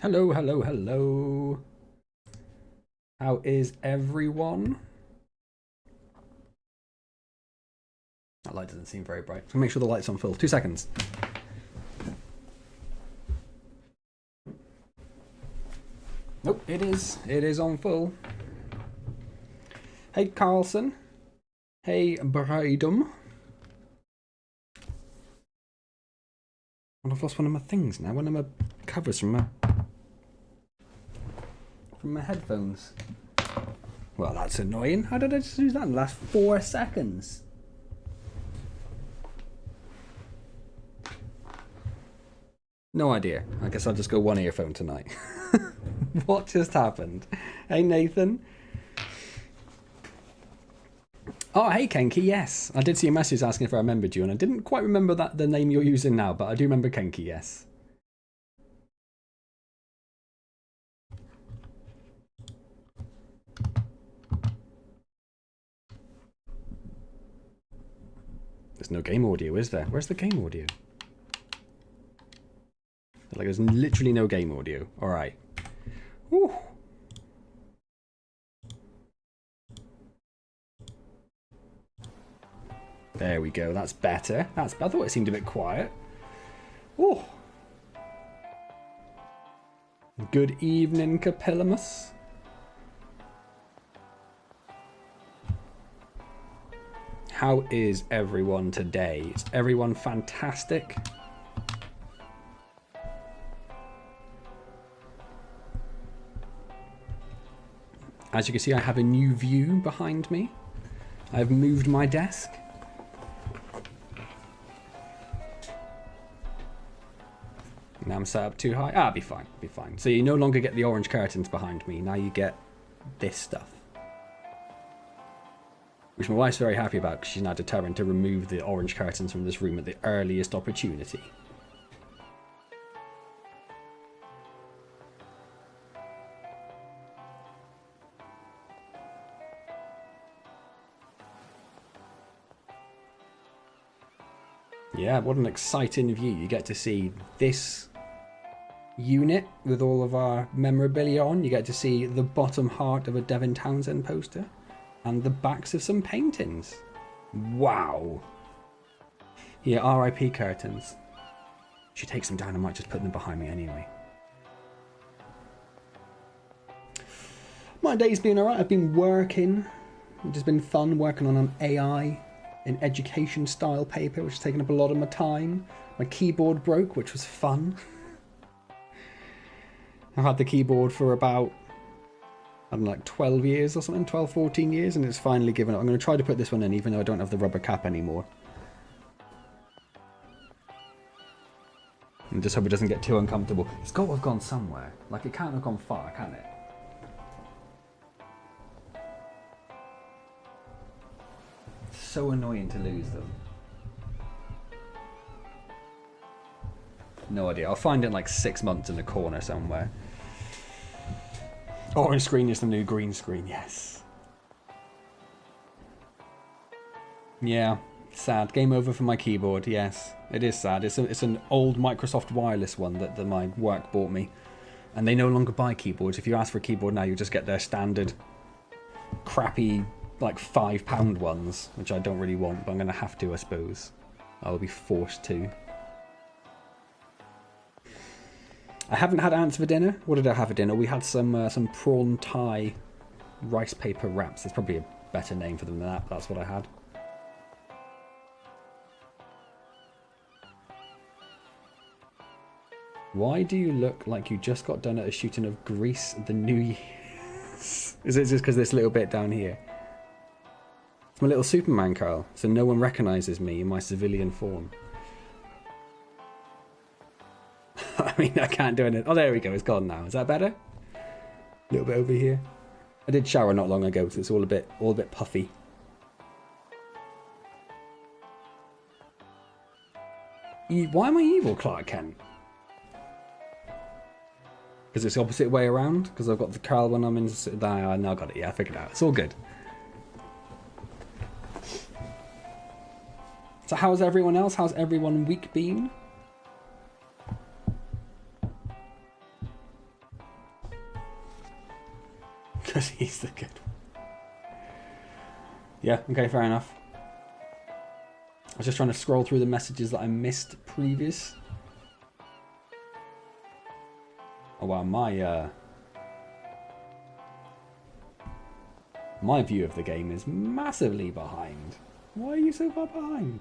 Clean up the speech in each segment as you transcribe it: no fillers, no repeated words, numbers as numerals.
Hello, hello, hello. How is everyone? That light doesn't seem very bright. So make sure the light's on full. 2 seconds. Nope, it is. It is on full. Hey, Carlson. Hey, Bridum. I've lost one of my things now. One of my covers from my headphones. Well, that's annoying. How did I just lose that in the last 4 seconds? No idea. I guess I'll just go one earphone tonight. What just happened? Hey, Nathan. Oh, hey, Kenki, yes. I did see a message asking if I remembered you, and I didn't quite remember the name you're using now, but I do remember Kenki, yes. There's no game audio, is there? Where's the game audio? Like, there's literally no game audio. All right. Whew. There we go. That's better. I thought it seemed a bit quiet. Oh. Good evening, Capillamus. How is everyone today? Is everyone fantastic? As you can see, I have a new view behind me. I've moved my desk. Now I'm set up too high. I'll be fine, be fine. So you no longer get the orange curtains behind me. Now you get this stuff. Which my wife's very happy about because she's now determined to remove the orange curtains from this room at the earliest opportunity. Yeah, what an exciting view. You get to see this unit with all of our memorabilia on. You get to see the bottom heart of a Devin Townsend poster and the backs of some paintings. Wow. Yeah, RIP curtains. She takes them down, I might just put them behind me anyway. My day's been alright. I've been working, which has been fun, working on an AI in education style paper, which has taken up a lot of my time. My keyboard broke, which was fun. I've had the keyboard for about, I don't know, like 12 years or something, 12, 14 years, and it's finally given up. I'm going to try to put this one in, even though I don't have the rubber cap anymore. And just hope it doesn't get too uncomfortable. It's got to have gone somewhere. Like, it can't have gone far, can it? It's so annoying to lose them. No idea. I'll find it in like 6 months in a corner somewhere. Orange screen is the new green screen, yes. Yeah, sad. Game over for my keyboard, yes. It is sad. It's an old Microsoft wireless one that my work bought me. And they no longer buy keyboards. If you ask for a keyboard now, you just get their standard crappy, like £5 ones, which I don't really want, but I'm going to have to, I suppose. I'll be forced to. I haven't had Antz for dinner. What did I have for dinner? We had some prawn Thai rice paper wraps. There's probably a better name for them than that, but that's what I had. Why do you look like you just got done at a shooting of Grease the New Year? Is it just because this little bit down here? It's my little Superman, Carl, so no one recognises me in my civilian form. I mean, I can't do anything. Oh, there we go. It's gone now. Is that better? A little bit over here. I did shower not long ago, so it's all a bit puffy. Why am I evil, Clark Kent? Because it's the opposite way around? Because I've got the Carl when I'm in... I now got it. Yeah, I figured it out. It's all good. So how's everyone else? How's everyone week been? because he's the good one. Yeah, okay, fair enough. I was just trying to scroll through the messages that I missed previous. Oh wow, my view of the game is massively behind. Why are you so far behind?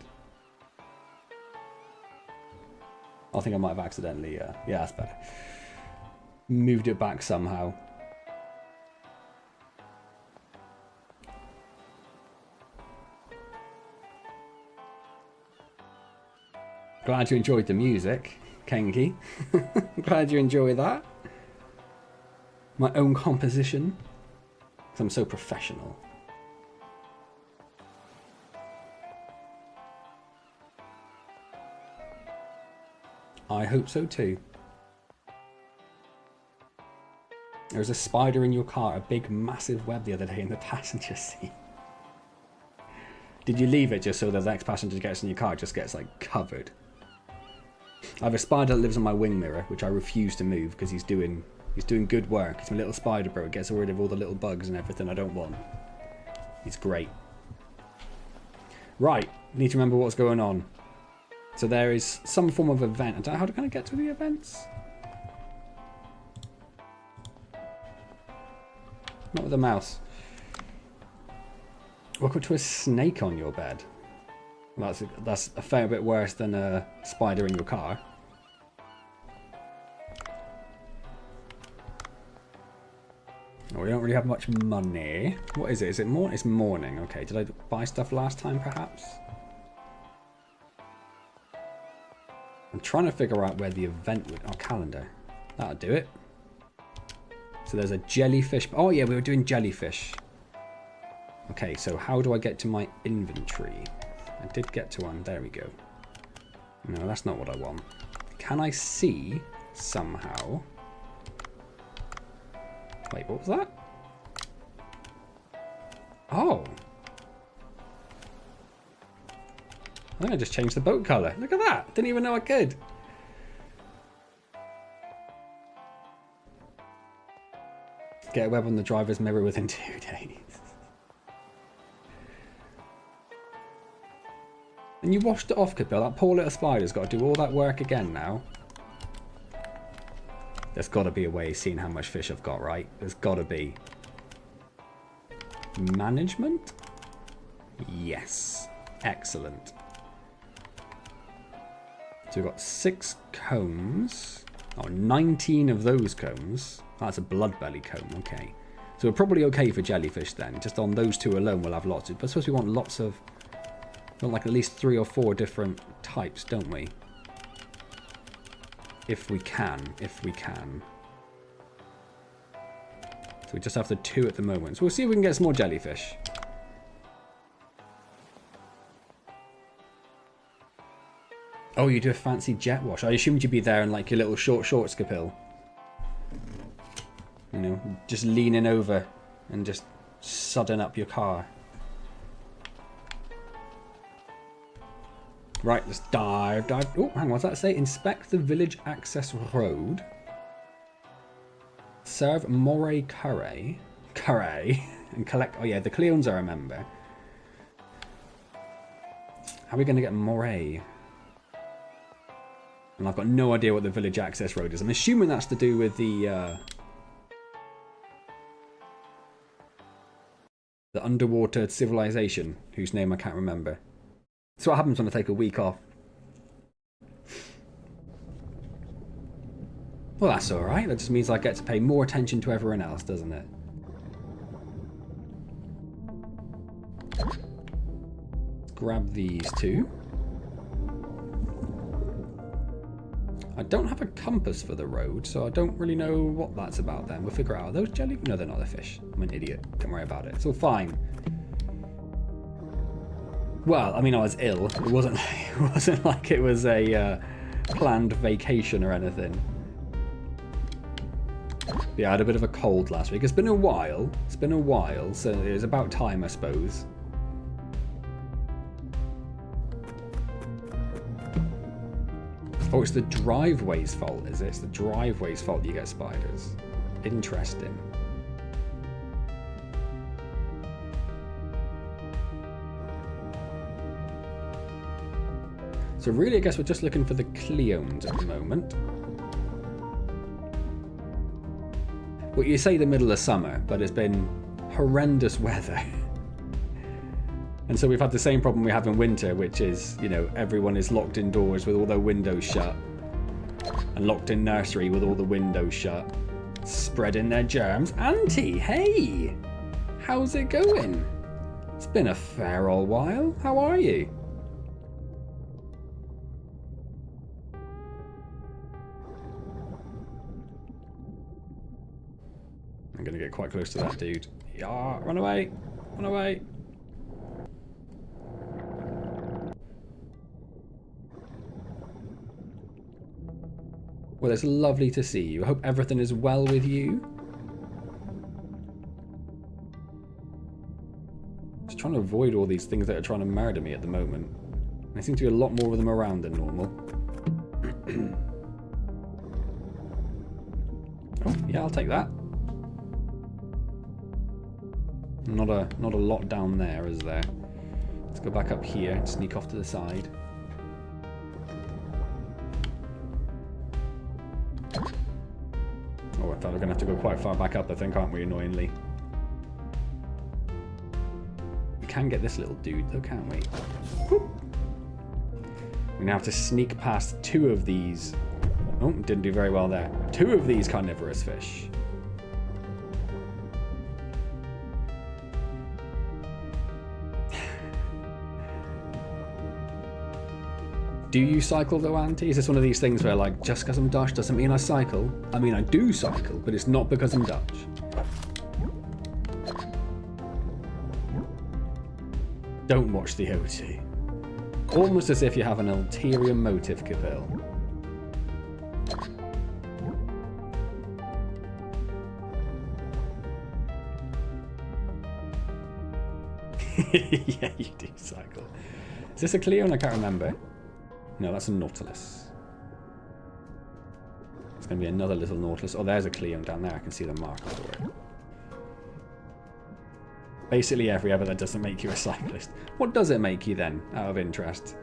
I think I might have accidentally, yeah, that's better. Moved it back somehow. Glad you enjoyed the music, Kenki. Glad you enjoyed that. My own composition. Because I'm so professional. I hope so too. There was a spider in your car, a big massive web the other day in the passenger seat. Did you leave it just so the next passenger gets in your car, it just gets like covered? I have a spider that lives on my wing mirror, which I refuse to move because he's doing good work. He's my little spider bro. It gets rid of all the little bugs and everything I don't want. He's great. Right, need to remember what's going on. So there is some form of event. I don't know how to kind of get to the events. Not with a mouse. Welcome to a snake on your bed. That's a fair bit worse than a spider in your car. Oh, we don't really have much money. What is it? Is it morning? It's morning. Okay. Did I buy stuff last time, perhaps? I'm trying to figure out where the event would... Oh, calendar. That'll do it. So there's a jellyfish... Oh, yeah, we were doing jellyfish. Okay, so how do I get to my inventory? I did get to one. There we go. No, that's not what I want. Can I see somehow... Wait, what was that? Oh. I think I just changed the boat colour. Look at that. Didn't even know I could. Get a web on the driver's mirror within 2 days. And you washed it off, Capil. That poor little spider's got to do all that work again now. There's got to be a way of seeing how much fish I've got, right? There's got to be. Management? Yes. Excellent. So we've got 6 combs. Oh, 19 of those combs. That's a blood belly comb, okay. So we're probably okay for jellyfish then. Just on those 2 alone we'll have lots of... But I suppose we want lots of... We want like at least 3 or 4 different types, don't we? If we can. So we just have the 2 at the moment. So we'll see if we can get some more jellyfish. Oh, you do a fancy jet wash. I assumed you'd be there in like your little short shorts, Capil. You know, just leaning over and just sudding up your car. Right, let's dive. Oh, hang on, what's that say? Inspect the village access road. Serve Moray Curry. And collect... Oh yeah, the Cleons I remember. How are we going to get Moray? And I've got no idea what the village access road is. I'm assuming that's to do with the underwater civilization, whose name I can't remember. So what happens when I take a week off? Well, that's alright. That just means I get to pay more attention to everyone else, doesn't it? Let's grab these 2. I don't have a compass for the road, so I don't really know what that's about then. We'll figure out. Are those jelly? No, they're not. They're fish. I'm an idiot. Don't worry about it. It's all fine. Well, I mean, I was ill. It wasn't like it was a planned vacation or anything. Yeah, I had a bit of a cold last week. It's been a while. So it was about time, I suppose. Oh, it's the driveway's fault, is it? It's the driveway's fault you get spiders. Interesting. So really, I guess we're just looking for the Cleones at the moment. Well, you say the middle of summer, but it's been horrendous weather. And so we've had the same problem we have in winter, which is, you know, everyone is locked indoors with all their windows shut. And locked in nursery with all the windows shut. Spreading their germs. Auntie, hey! How's it going? It's been a fair old while. How are you? I'm gonna get quite close to that dude. Yeah, run away! Run away! Well, it's lovely to see you. I hope everything is well with you. Just trying to avoid all these things that are trying to murder me at the moment. There seems to be a lot more of them around than normal. Oh, yeah, I'll take that. Not a lot down there, is there? Let's go back up here and sneak off to the side. Oh, I thought we were going to have to go quite far back up, I think, aren't we, annoyingly? We can get this little dude, though, can't we? Whoop. We now have to sneak past two of these. Oh, didn't do very well there. Two of these carnivorous fish. Do you cycle though, Auntie? Is this one of these things where, like, just because I'm Dutch doesn't mean I cycle? I mean, I do cycle, but it's not because I'm Dutch. Don't watch the OT. Almost as if you have an ulterior motive, Capel. Yeah, you do cycle. Is this a Cleone? I can't remember. No, that's a Nautilus. It's going to be another little Nautilus. Oh, there's a Cleone down there. I can see the marker for it. Basically every other that doesn't make you a cyclist. What does it make you then, out of interest?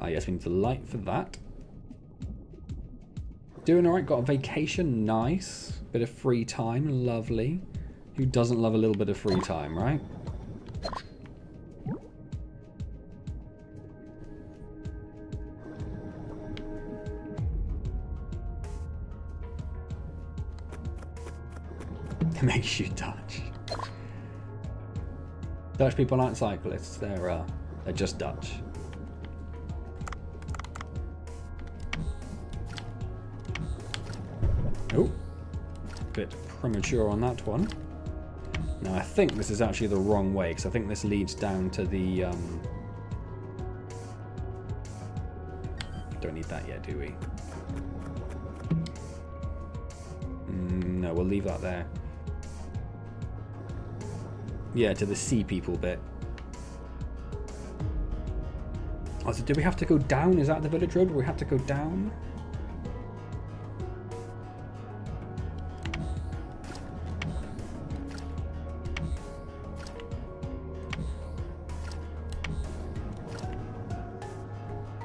Ah, yes, we need the light for that. Doing alright, got a vacation, nice. Bit of free time, lovely. Who doesn't love a little bit of free time, right? Makes you Dutch. Dutch people aren't cyclists, they're just Dutch. Oh, bit premature on that one. Now I think this is actually the wrong way, because I think this leads down to the don't need that yet, do we? No, we'll leave that there. Yeah, to the sea people bit. Oh, so do we have to go down? Is that the village road? We have to go down?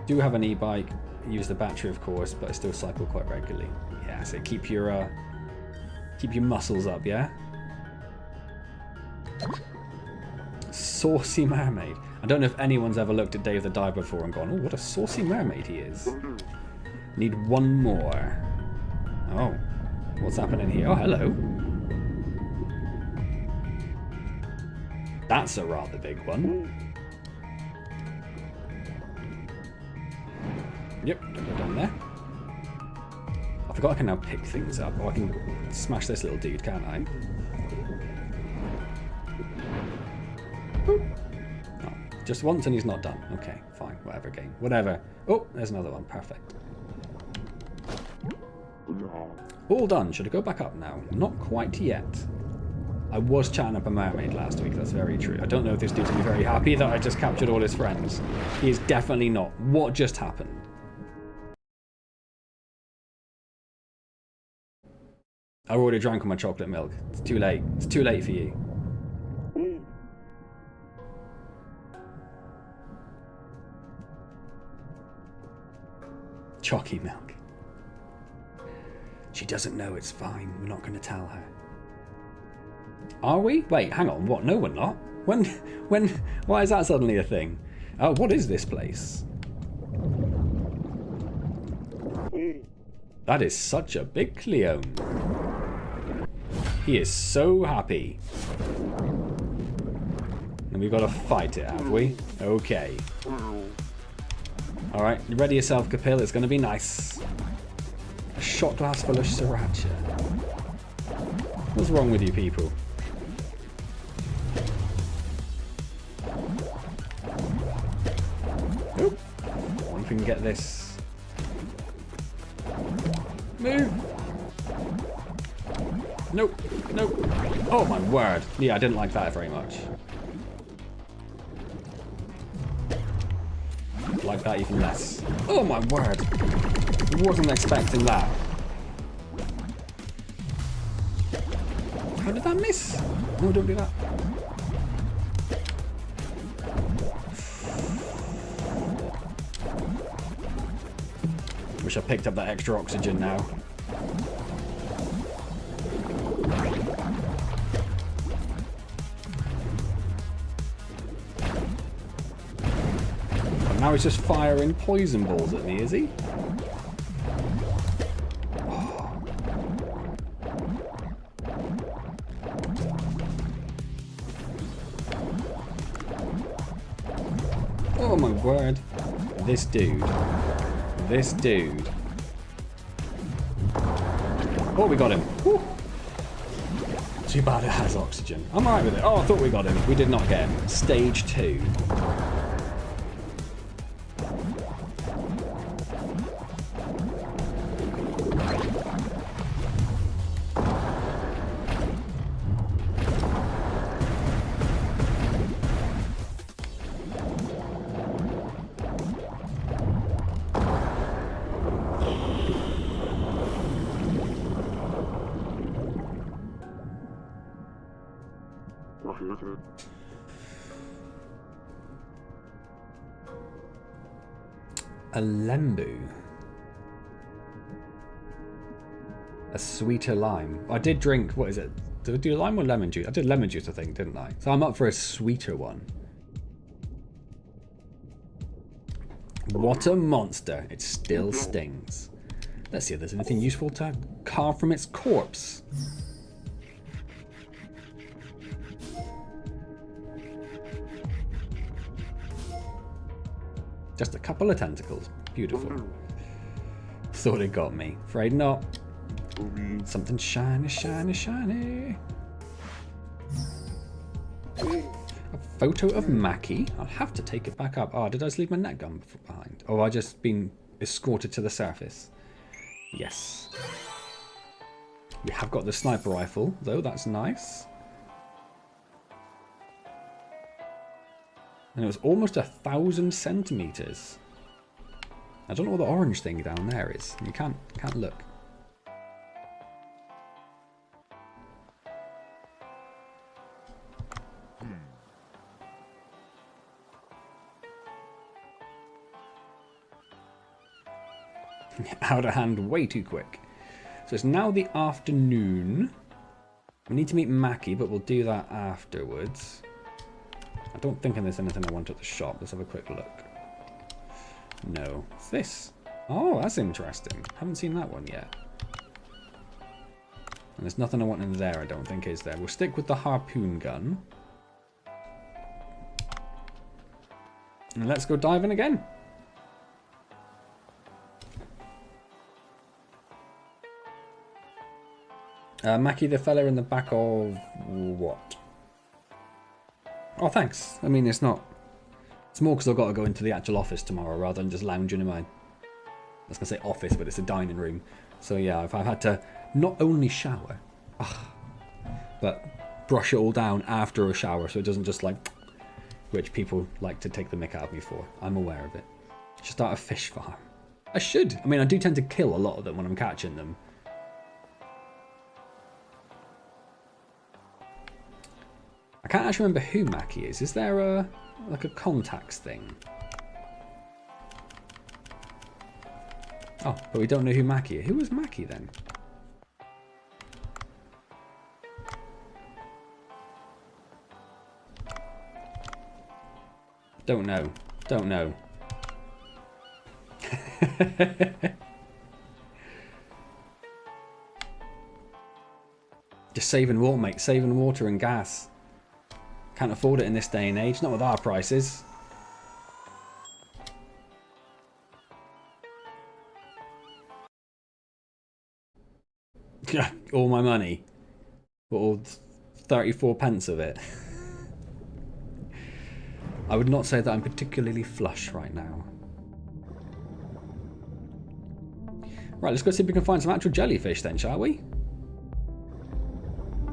Do have an e-bike. Use the battery, of course, but I still cycle quite regularly. Yeah, so keep your muscles up, yeah? Saucy mermaid. I don't know if anyone's ever looked at Dave the Diver before and gone, oh, what a saucy mermaid he is. Need one more. Oh, what's happening here? Oh, hello. That's a rather big one. Yep, don't go down there. I forgot I can now pick things up. Oh, I can smash this little dude, can't I? Oh, just once and he's not done. Okay, fine, whatever game. Whatever. Oh, there's another one. Perfect. All done. Should I go back up now? Not quite yet. I was chatting up a mermaid last week, that's very true. I don't know if this dude's going to be very happy that I just captured all his friends. He is definitely not. What just happened? I already drank all my chocolate milk. It's too late. It's too late for you. chalky milk. She doesn't know, it's fine. We're not going to tell her. Are we? Wait, hang on. What? No, we're not. When? Why is that suddenly a thing? Oh, what is this place? That is such a big Cleone. He is so happy. And we've got to fight it, have we? Okay. Alright, ready yourself, Capil. It's going to be nice. A shot glass full of sriracha. What's wrong with you people? Oh, I wonder if we can get this. Move! Nope, nope. Oh my word. Yeah, I didn't like that very much. Like that even less. Oh my word. Wasn't expecting that. How did that miss? No, don't do that. Wish I picked up that extra oxygen now. And now he's just firing poison balls at me, is he? Oh my word. This dude. This dude. Oh, we got him. Woo. Too bad it has oxygen. I'm alright with it. Oh, I thought we got him. We did not get him. Stage 2. A lembu. A sweeter lime. I did drink, what is it? Did I do lime or lemon juice? I did lemon juice, I think, didn't I? So I'm up for a sweeter one. What a monster. It still stings. Let's see if there's anything useful to carve from its corpse. Just a couple of tentacles. Beautiful. Thought it got me. Afraid not. Something shiny, shiny, shiny. A photo of Mackie. I'll have to take it back up. Oh, did I just leave my net gun behind? Oh, I just been escorted to the surface. Yes. We have got the sniper rifle, though. That's nice. And it was almost 1,000 centimeters. I don't know what the orange thing down there is. You can't look. Out of hand way too quick. So it's now the afternoon. We need to meet Mackie, but we'll do that afterwards. I don't think there's anything I want at the shop. Let's have a quick look. No. What's this? Oh, that's interesting. Haven't seen that one yet. And there's nothing I want in there, I don't think, is there? We'll stick with the harpoon gun. And let's go diving again. Mackie, the fella in the back of what? Oh, thanks. I mean, it's not... It's more because I've got to go into the actual office tomorrow rather than just lounging in my... I was going to say office, but it's a dining room. So yeah, I've had to not only shower, but brush it all down after a shower so it doesn't just like... Which people like to take the mick out of me for. I'm aware of it. I should start a fish farm. I should. I mean, I do tend to kill a lot of them when I'm catching them. I can't actually remember who Mackie is. Is there a like a contacts thing? Oh, but we don't know who Mackie is. Who was Mackie then? Don't know. Don't know. Just saving water, mate. Saving water and gas. Can't afford it in this day and age. Not with our prices. All my money. All 34 pence of it. I would not say that I'm particularly flush right now. Right, let's go see if we can find some actual jellyfish then, shall we?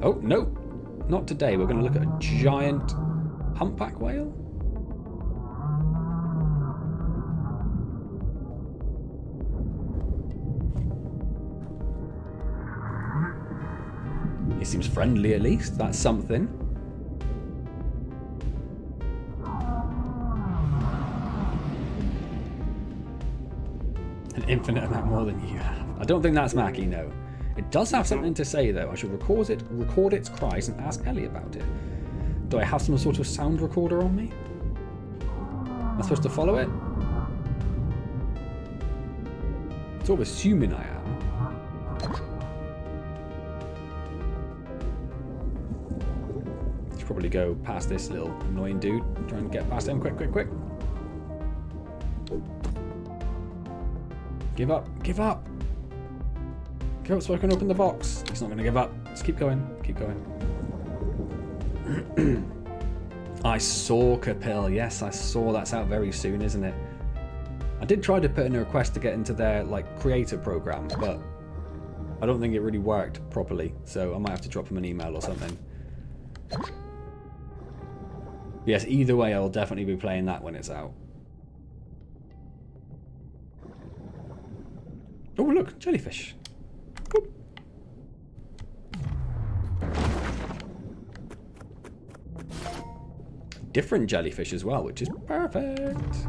Oh, no. Not today. We're going to look at a giant humpback whale. He seems friendly at least. That's something. An infinite amount more than you have. I don't think that's Mackie, no. It does have something to say though. I should record its cries and ask Ellie about it. Do I have some sort of sound recorder on me? Am I supposed to follow it? Sort of assuming I am. Should probably go past this little annoying dude. Try and get past him. Quick, quick, quick. Give up. Give up. Give up so I can open the box. He's not going to give up. Just keep going. Keep going. I saw Capil. Yes, I saw. That's out very soon, isn't it? I did try to put in a request to get into their creator program, but I don't think it really worked properly. So I might have to drop them an email or something. Yes, either way, I'll definitely be playing that when it's out. Oh, look, jellyfish. Boop. Different jellyfish as well, which is perfect.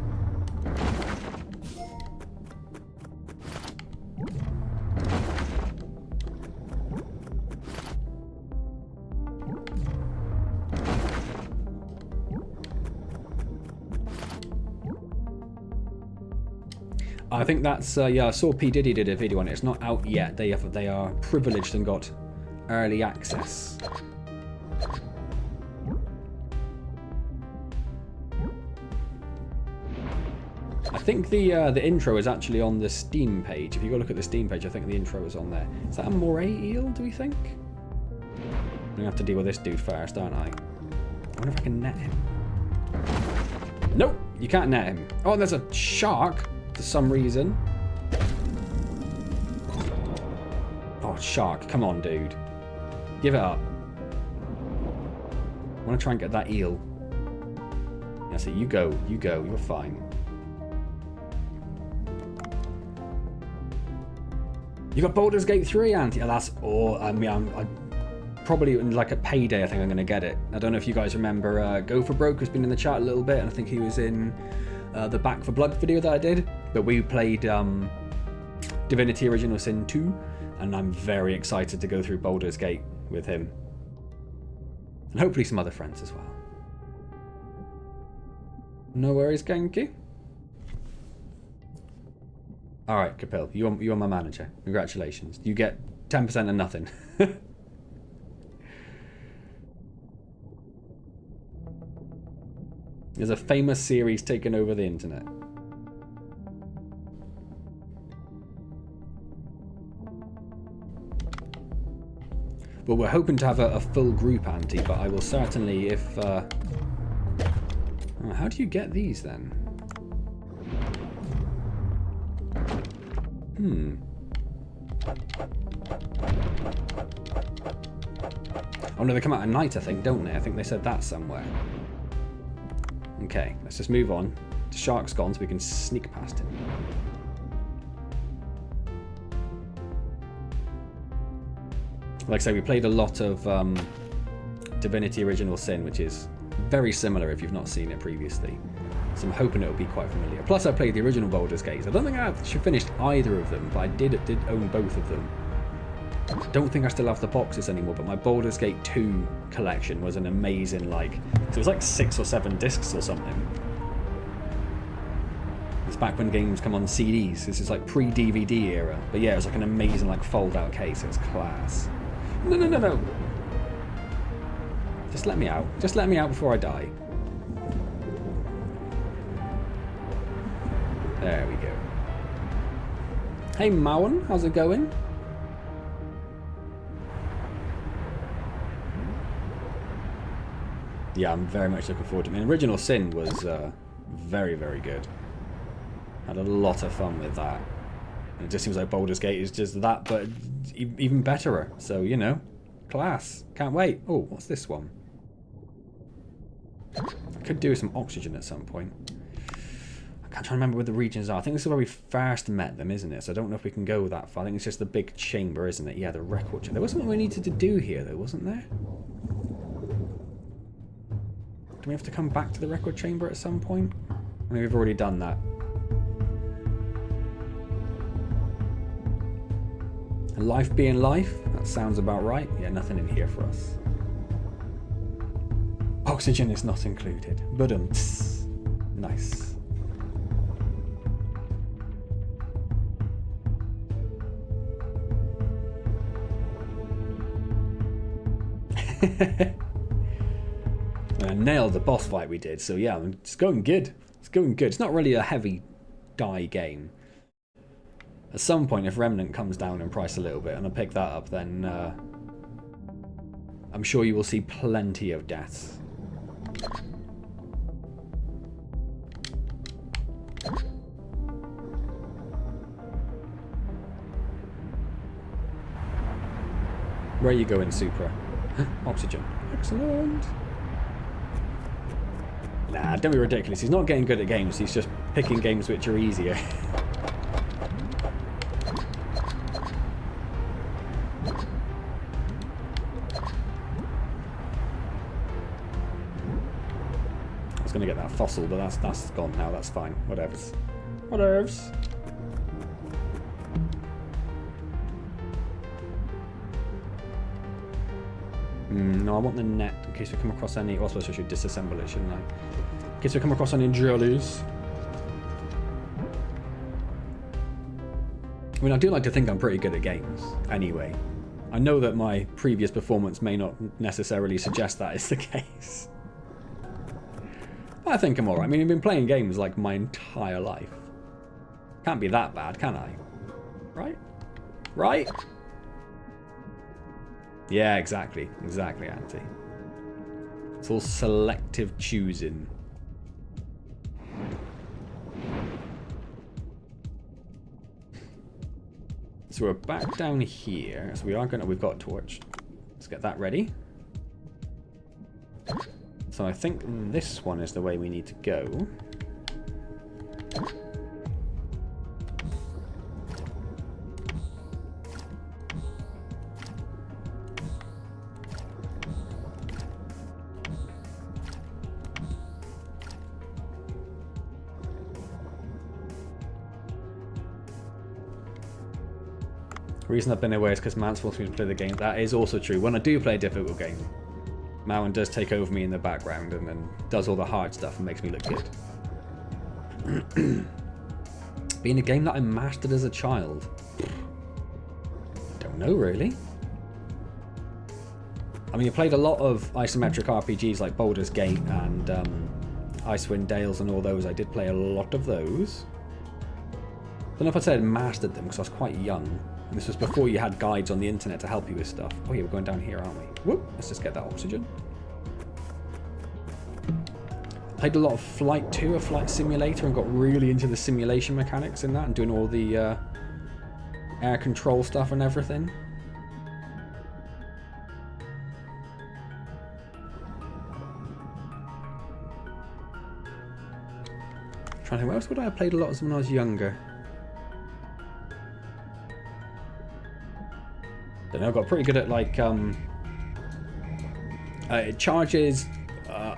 I think that's yeah. I saw P Diddy did a video on it. It's not out yet. They are privileged and got early access. I think the intro is actually on the Steam page. If you go look at the Steam page, I think the intro is on there. Is that a moray eel? Do we think? I'm gonna have to deal with this dude first, aren't I? I wonder if I can net him. Nope, you can't net him. Oh, there's a shark. For some reason. Oh, shark. Come on, dude. Give it up. I want to try and get that eel. That's it. You go. You go. You're fine. You got Baldur's Gate 3, Auntie. Oh, that's... Oh, I mean, I'm probably in like a payday, I think I'm going to get it. I don't know if you guys remember Go For Broke has been in the chat a little bit, and I think he was in the Back for Blood video that I did. But we played Divinity Original Sin 2, and I'm very excited to go through Baldur's Gate with him. And hopefully some other friends as well. No worries, Genki. Alright, Capil, you're my manager. Congratulations. You get 10% of nothing. There's a famous series taking over the internet. Well, we're hoping to have a full group, Auntie, but I will certainly, if... how do you get these, then? Oh, no, they come out at night, I think, don't they? I think they said that somewhere. Okay, let's just move on. The shark's gone, so we can sneak past him. Like I say, we played a lot of Divinity Original Sin, which is very similar if you've not seen it previously. So I'm hoping it'll be quite familiar. Plus I played the original Baldur's Gate. I don't think I actually finished either of them, but I did own both of them. I don't think I still have the boxes anymore, but my Baldur's Gate 2 collection was an amazing, like, so it was like 6 or 7 discs or something. It's back when games come on CDs. This is like pre-DVD era. But yeah, it was like an amazing, like, fold-out case. It was class. No, no, no, no. Just let me out. Just let me out before I die. There we go. Hey, Mowen, how's it going? Yeah, I'm very much looking forward to it. I mean, Original Sin was very, very good. Had a lot of fun with that. And it just seems like Baldur's Gate is just that, but even betterer. So, you know, class. Can't wait. Oh, what's this one? I could do some oxygen at some point. I can't try to remember where the regions are. I think this is where we first met them, isn't it? So I don't know if we can go that far. I think it's just the big chamber, isn't it? Yeah, the record chamber. There was something we needed to do here, though, wasn't there? Do we have to come back to the record chamber at some point? I mean, we've already done that. And life being life, that sounds about right. Yeah, nothing in here for us. Oxygen is not included. But nice. I nailed the boss fight we did, so yeah, it's going good. It's going good. It's not really a heavy die game. At some point, if Remnant comes down in price a little bit and I pick that up, then I'm sure you will see plenty of deaths. Where are you going, Supra? Oxygen. Excellent. Nah, don't be ridiculous. He's not getting good at games. He's just picking games which are easier. I was going to get that fossil, but that's gone now. That's fine. Whatevers. Whatevers. No, I want the net in case we come across any. Oh, I suppose I should disassemble it, shouldn't I? In case we come across any jellies. I mean, I do like to think I'm pretty good at games, anyway. I know that my previous performance may not necessarily suggest that is the case. But I think I'm alright. I mean, I've been playing games like my entire life. Can't be that bad, can I? Right? Right? Yeah, exactly. Exactly, Auntie. It's all selective choosing. So we're back down here. So we've got a torch. Let's get that ready. So I think this one is the way we need to go. The reason I've been away is because Mance forced me to play the game. That is also true. When I do play a difficult game, Mowen does take over me in the background and then does all the hard stuff and makes me look good. Being a game that I mastered as a child? Don't know, really. I mean, I played a lot of isometric RPGs like Baldur's Gate and Icewind Dales and all those. I did play a lot of those. I don't know if I'd say I'd mastered them because I was quite young. And this was before you had guides on the internet to help you with stuff. Oh yeah, we're going down here, aren't we? Whoop, let's just get that oxygen. Played a lot of Flight 2, a flight simulator, and got really into the simulation mechanics in that and doing all the air control stuff and everything. Trying to think, what else would I have played a lot when I was younger? Don't know, I got pretty good at like it charges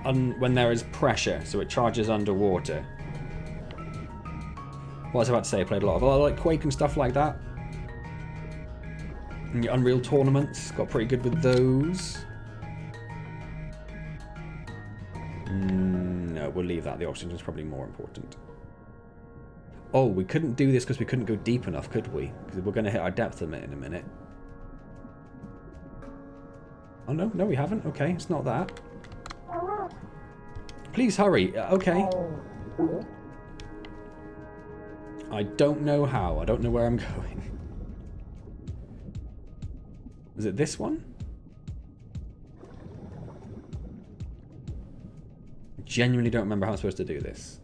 when there is pressure, so it charges underwater. What was I about to say? I played a lot of like Quake and stuff like that. And your Unreal tournaments, got pretty good with those. No, we'll leave that. The oxygen's probably more important. Oh, we couldn't do this because we couldn't go deep enough, could we? Because we're going to hit our depth limit in a minute. Oh, no, no, we haven't. Okay, it's not that. Please hurry. Okay. I don't know how. I don't know where I'm going. Is it this one? I genuinely don't remember how I'm supposed to do this.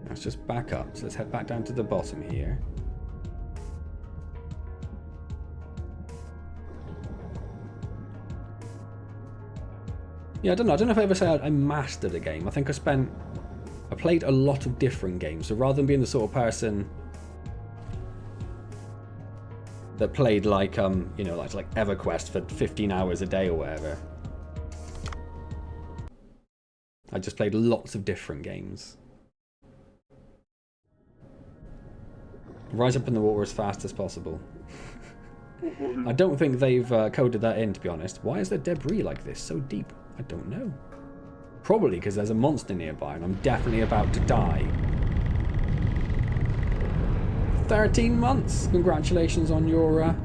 Let's just back up. So let's head back down to the bottom here. Yeah, I don't know. I don't know if I ever said I mastered a game. I think I played a lot of different games. So rather than being the sort of person that played like you know, like EverQuest for 15 hours a day or whatever, I just played lots of different games. Rise up in the water as fast as possible. I don't think they've coded that in, to be honest. Why is there debris like this so deep? I don't know. Probably because there's a monster nearby and I'm definitely about to die. 13 months! Congratulations on your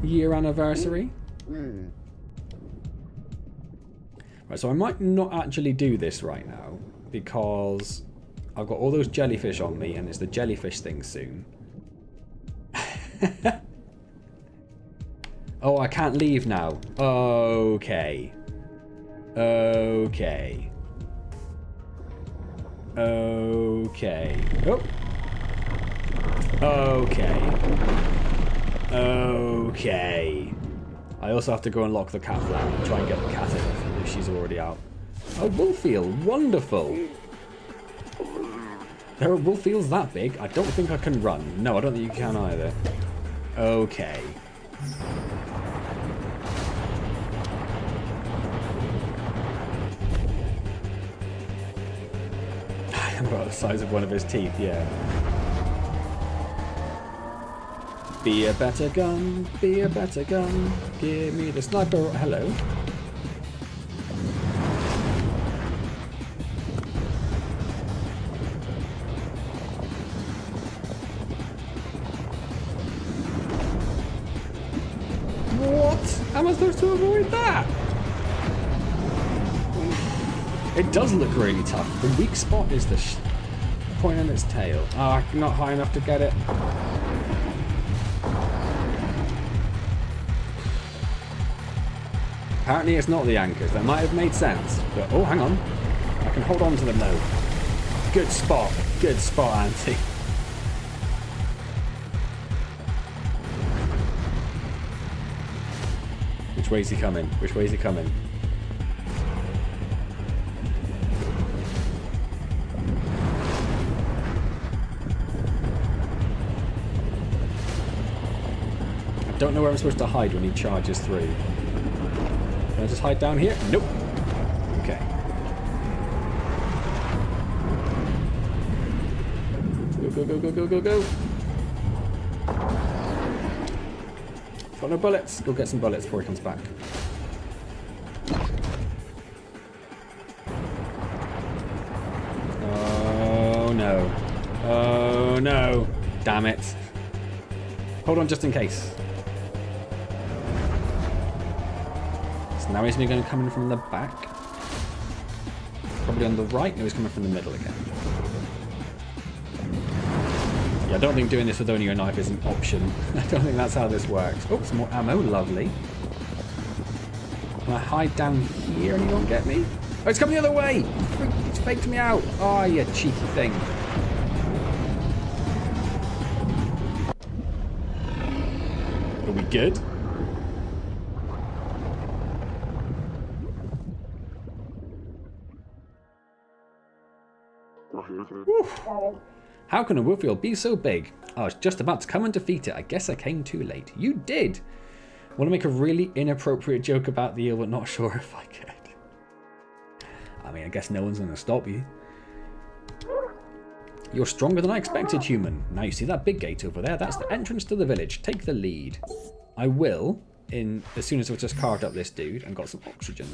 year anniversary. Right, so I might not actually do this right now because I've got all those jellyfish on me and it's the jellyfish thing soon. Oh, I can't leave now. Okay. Okay. Okay. Oh. Okay. Okay. I also have to go and lock the cat flag and try and get the cat in if she's already out. Oh, Wolffield. Wonderful. There are Wolffields that big? I don't think I can run. No, I don't think you can either. Okay. About the size of one of his teeth, yeah. Be a better gun, be a better gun. Give me the sniper. Hello. What? How am I supposed to avoid that? It does look really tough. The weak spot is the point on its tail. Oh, I'm not high enough to get it. Apparently it's not the anchors. That might have made sense. But, oh, hang on. I can hold on to them though. Good spot. Good spot, Antz. Which way is he coming? Which way is he coming? I don't know where I'm supposed to hide when he charges through. Can I just hide down here? Nope. Okay. Go, go, go, go, go, go, go. Got no bullets. Go get some bullets before he comes back. Oh no. Oh no. Damn it. Hold on just in case. Now isn't he going to come in from the back? Probably on the right? No, he's coming from the middle again. Yeah, I don't think doing this with only a knife is an option. I don't think that's how this works. Oh, some more ammo. Lovely. Can I hide down here and he won't get me? Oh, it's coming the other way! It's faked me out! Oh, you cheeky thing. Are we good? How can a Wolfield be so big? I was just about to come and defeat it. I guess I came too late. You did. I want to make a really inappropriate joke about the eel, but not sure if I could. I mean, I guess no one's going to stop you. You're stronger than I expected, human. Now you see that big gate over there? That's the entrance to the village. Take the lead. I will, as soon as I've just carved up this dude and got some oxygen.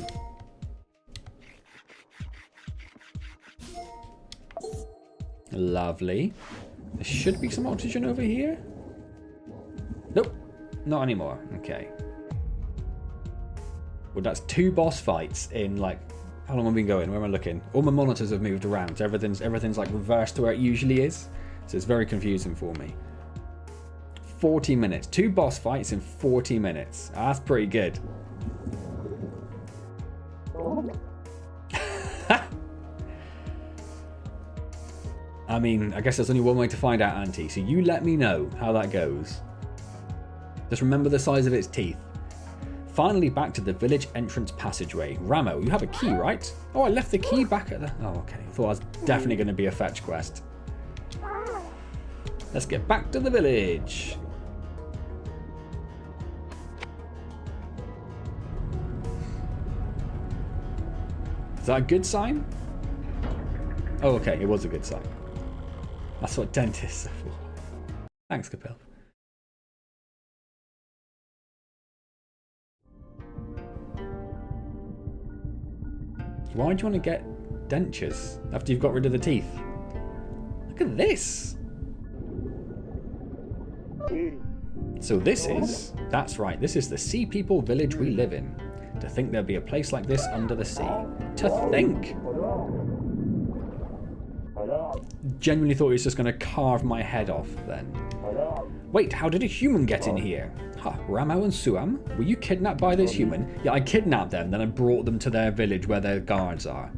Lovely. There should be some oxygen over here. Nope. Not anymore. Okay. Well, that's 2 boss fights in, like, how long have I been going? Where am I looking? All my monitors have moved around. So everything's like reversed to where it usually is. So it's very confusing for me. 40 minutes. 2 boss fights in 40 minutes. That's pretty good. I mean, I guess there's only one way to find out, Auntie. So you let me know how that goes. Just remember the size of its teeth. Finally back to the village entrance passageway. Ramo, you have a key, right? Oh, I left the key back at the... Oh, okay. I thought I was definitely going to be a fetch quest. Let's get back to the village. Is that a good sign? Oh, okay. It was a good sign. That's what dentists are for. Thanks, Capel. Why do you want to get dentures after you've got rid of the teeth? Look at this. So that's right, this is the Sea People village we live in. To think there'd be a place like this under the sea. To think. Genuinely thought he was just going to carve my head off then. Wait, how did a human get in here? Huh, Ramo and Suam? Were you kidnapped by this human? Yeah, I kidnapped them, then I brought them to their village where their guards are.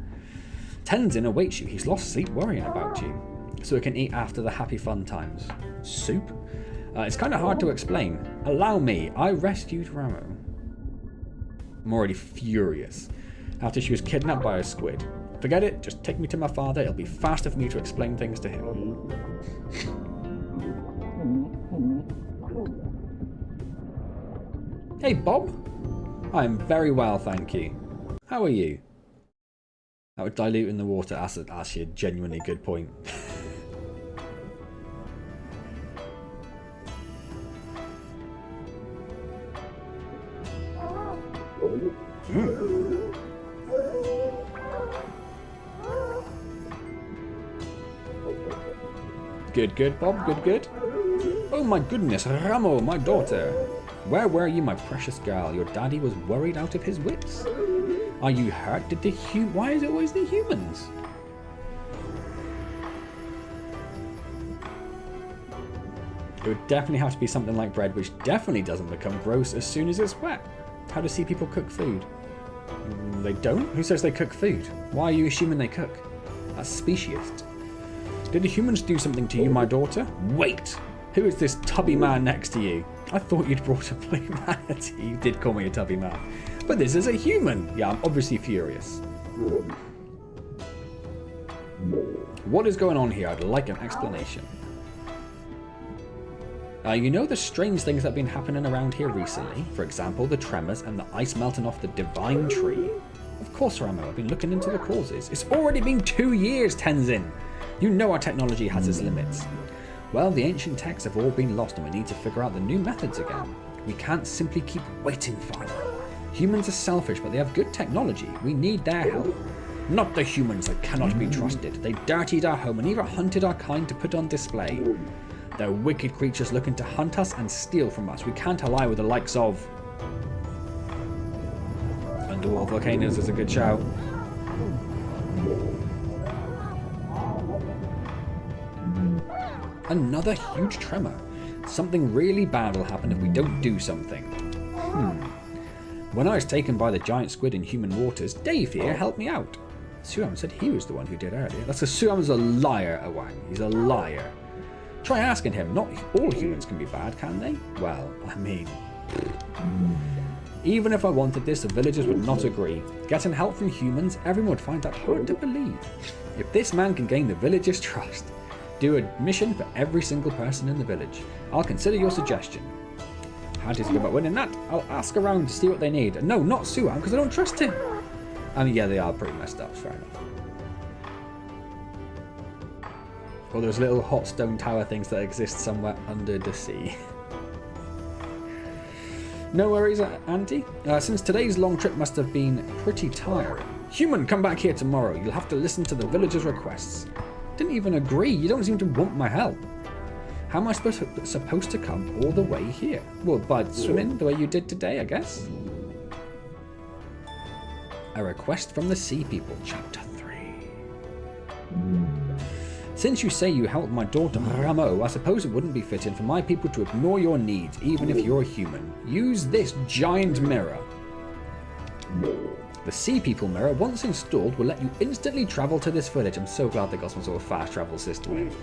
Tenzin awaits you. He's lost sleep worrying about you. So he can eat after the happy fun times. Soup? It's kind of hard to explain. Allow me. I rescued Ramo. I'm already furious. After she was kidnapped by a squid. Forget it. Just take me to my father. It'll be faster for me to explain things to him. Hey, Bob. I'm very well, thank you. How are you? That would dilute in the water. That's actually a genuinely good point. Good, good, Bob. Good, good. Oh my goodness, Ramo, my daughter. Where were you, my precious girl? Your daddy was worried out of his wits. Are you hurt? Why is it always the humans? It would definitely have to be something like bread, which definitely doesn't become gross as soon as it's wet. How do sea people cook food? They don't? Who says they cook food? Why are you assuming they cook? That's speciesist. Did the humans do something to you, my daughter? Wait! Who is this tubby man next to you? I thought you'd brought a blue manatee. You did call me a tubby man. But this is a human. Yeah, I'm obviously furious. What is going on here? I'd like an explanation. You know the strange things that have been happening around here recently? For example, the tremors and the ice melting off the divine tree? Of course, Ramo. I've been looking into the causes. It's already been 2 years, Tenzin. You know our technology has its limits. Well, the ancient texts have all been lost and we need to figure out the new methods again. We can't simply keep waiting for them. Humans are selfish, but they have good technology. We need their help. Not the humans that cannot be trusted. They dirtied our home and even hunted our kind to put on display. They're wicked creatures looking to hunt us and steal from us. We can't ally with the likes of... Underwater volcanoes is a good shout. Another huge tremor. Something really bad will happen if we don't do something. When I was taken by the giant squid in human waters, Dave here helped me out. Suam said he was the one who did earlier. That's because Suam's a liar, Awang. He's a liar. Try asking him. Not all humans can be bad, can they? Well, I mean... Even if I wanted this, the villagers would not agree. Getting help from humans, everyone would find that hard to believe. If this man can gain the villagers' trust... do a mission for every single person in the village. I'll consider your suggestion. How does he go about winning that? I'll ask around to see what they need. No, not Suan, because I don't trust him. I mean, yeah, they are pretty messed up, fair enough. Or those little hot stone tower things that exist somewhere under the sea. No worries, Auntie. Since today's long trip must have been pretty tiring. Human, come back here tomorrow. You'll have to listen to the villagers' requests. Didn't even agree. You don't seem to want my help. How am I supposed to come all the way here? Well, by swimming the way you did today, I guess. A request from the Sea People, Chapter 3. Since you say you helped my daughter Rameau, I suppose it wouldn't be fitting for my people to ignore your needs, even if you're human. Use this giant mirror. The Sea People mirror, once installed, will let you instantly travel to this village. I'm so glad they got some sort of fast travel system in.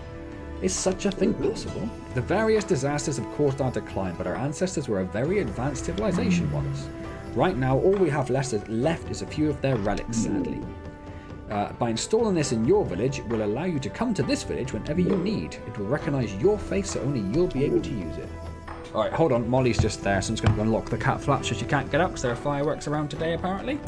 Is such a thing possible? The various disasters have caused our decline, but our ancestors were a very advanced civilization once. Right now, all we have left is a few of their relics, sadly. By installing this in your village, it will allow you to come to this village whenever you need. It will recognize your face, so only you'll be able to use it. Alright, hold on. Molly's just there, so I'm just going to unlock the cat flap so she can't get up, because there are fireworks around today, apparently.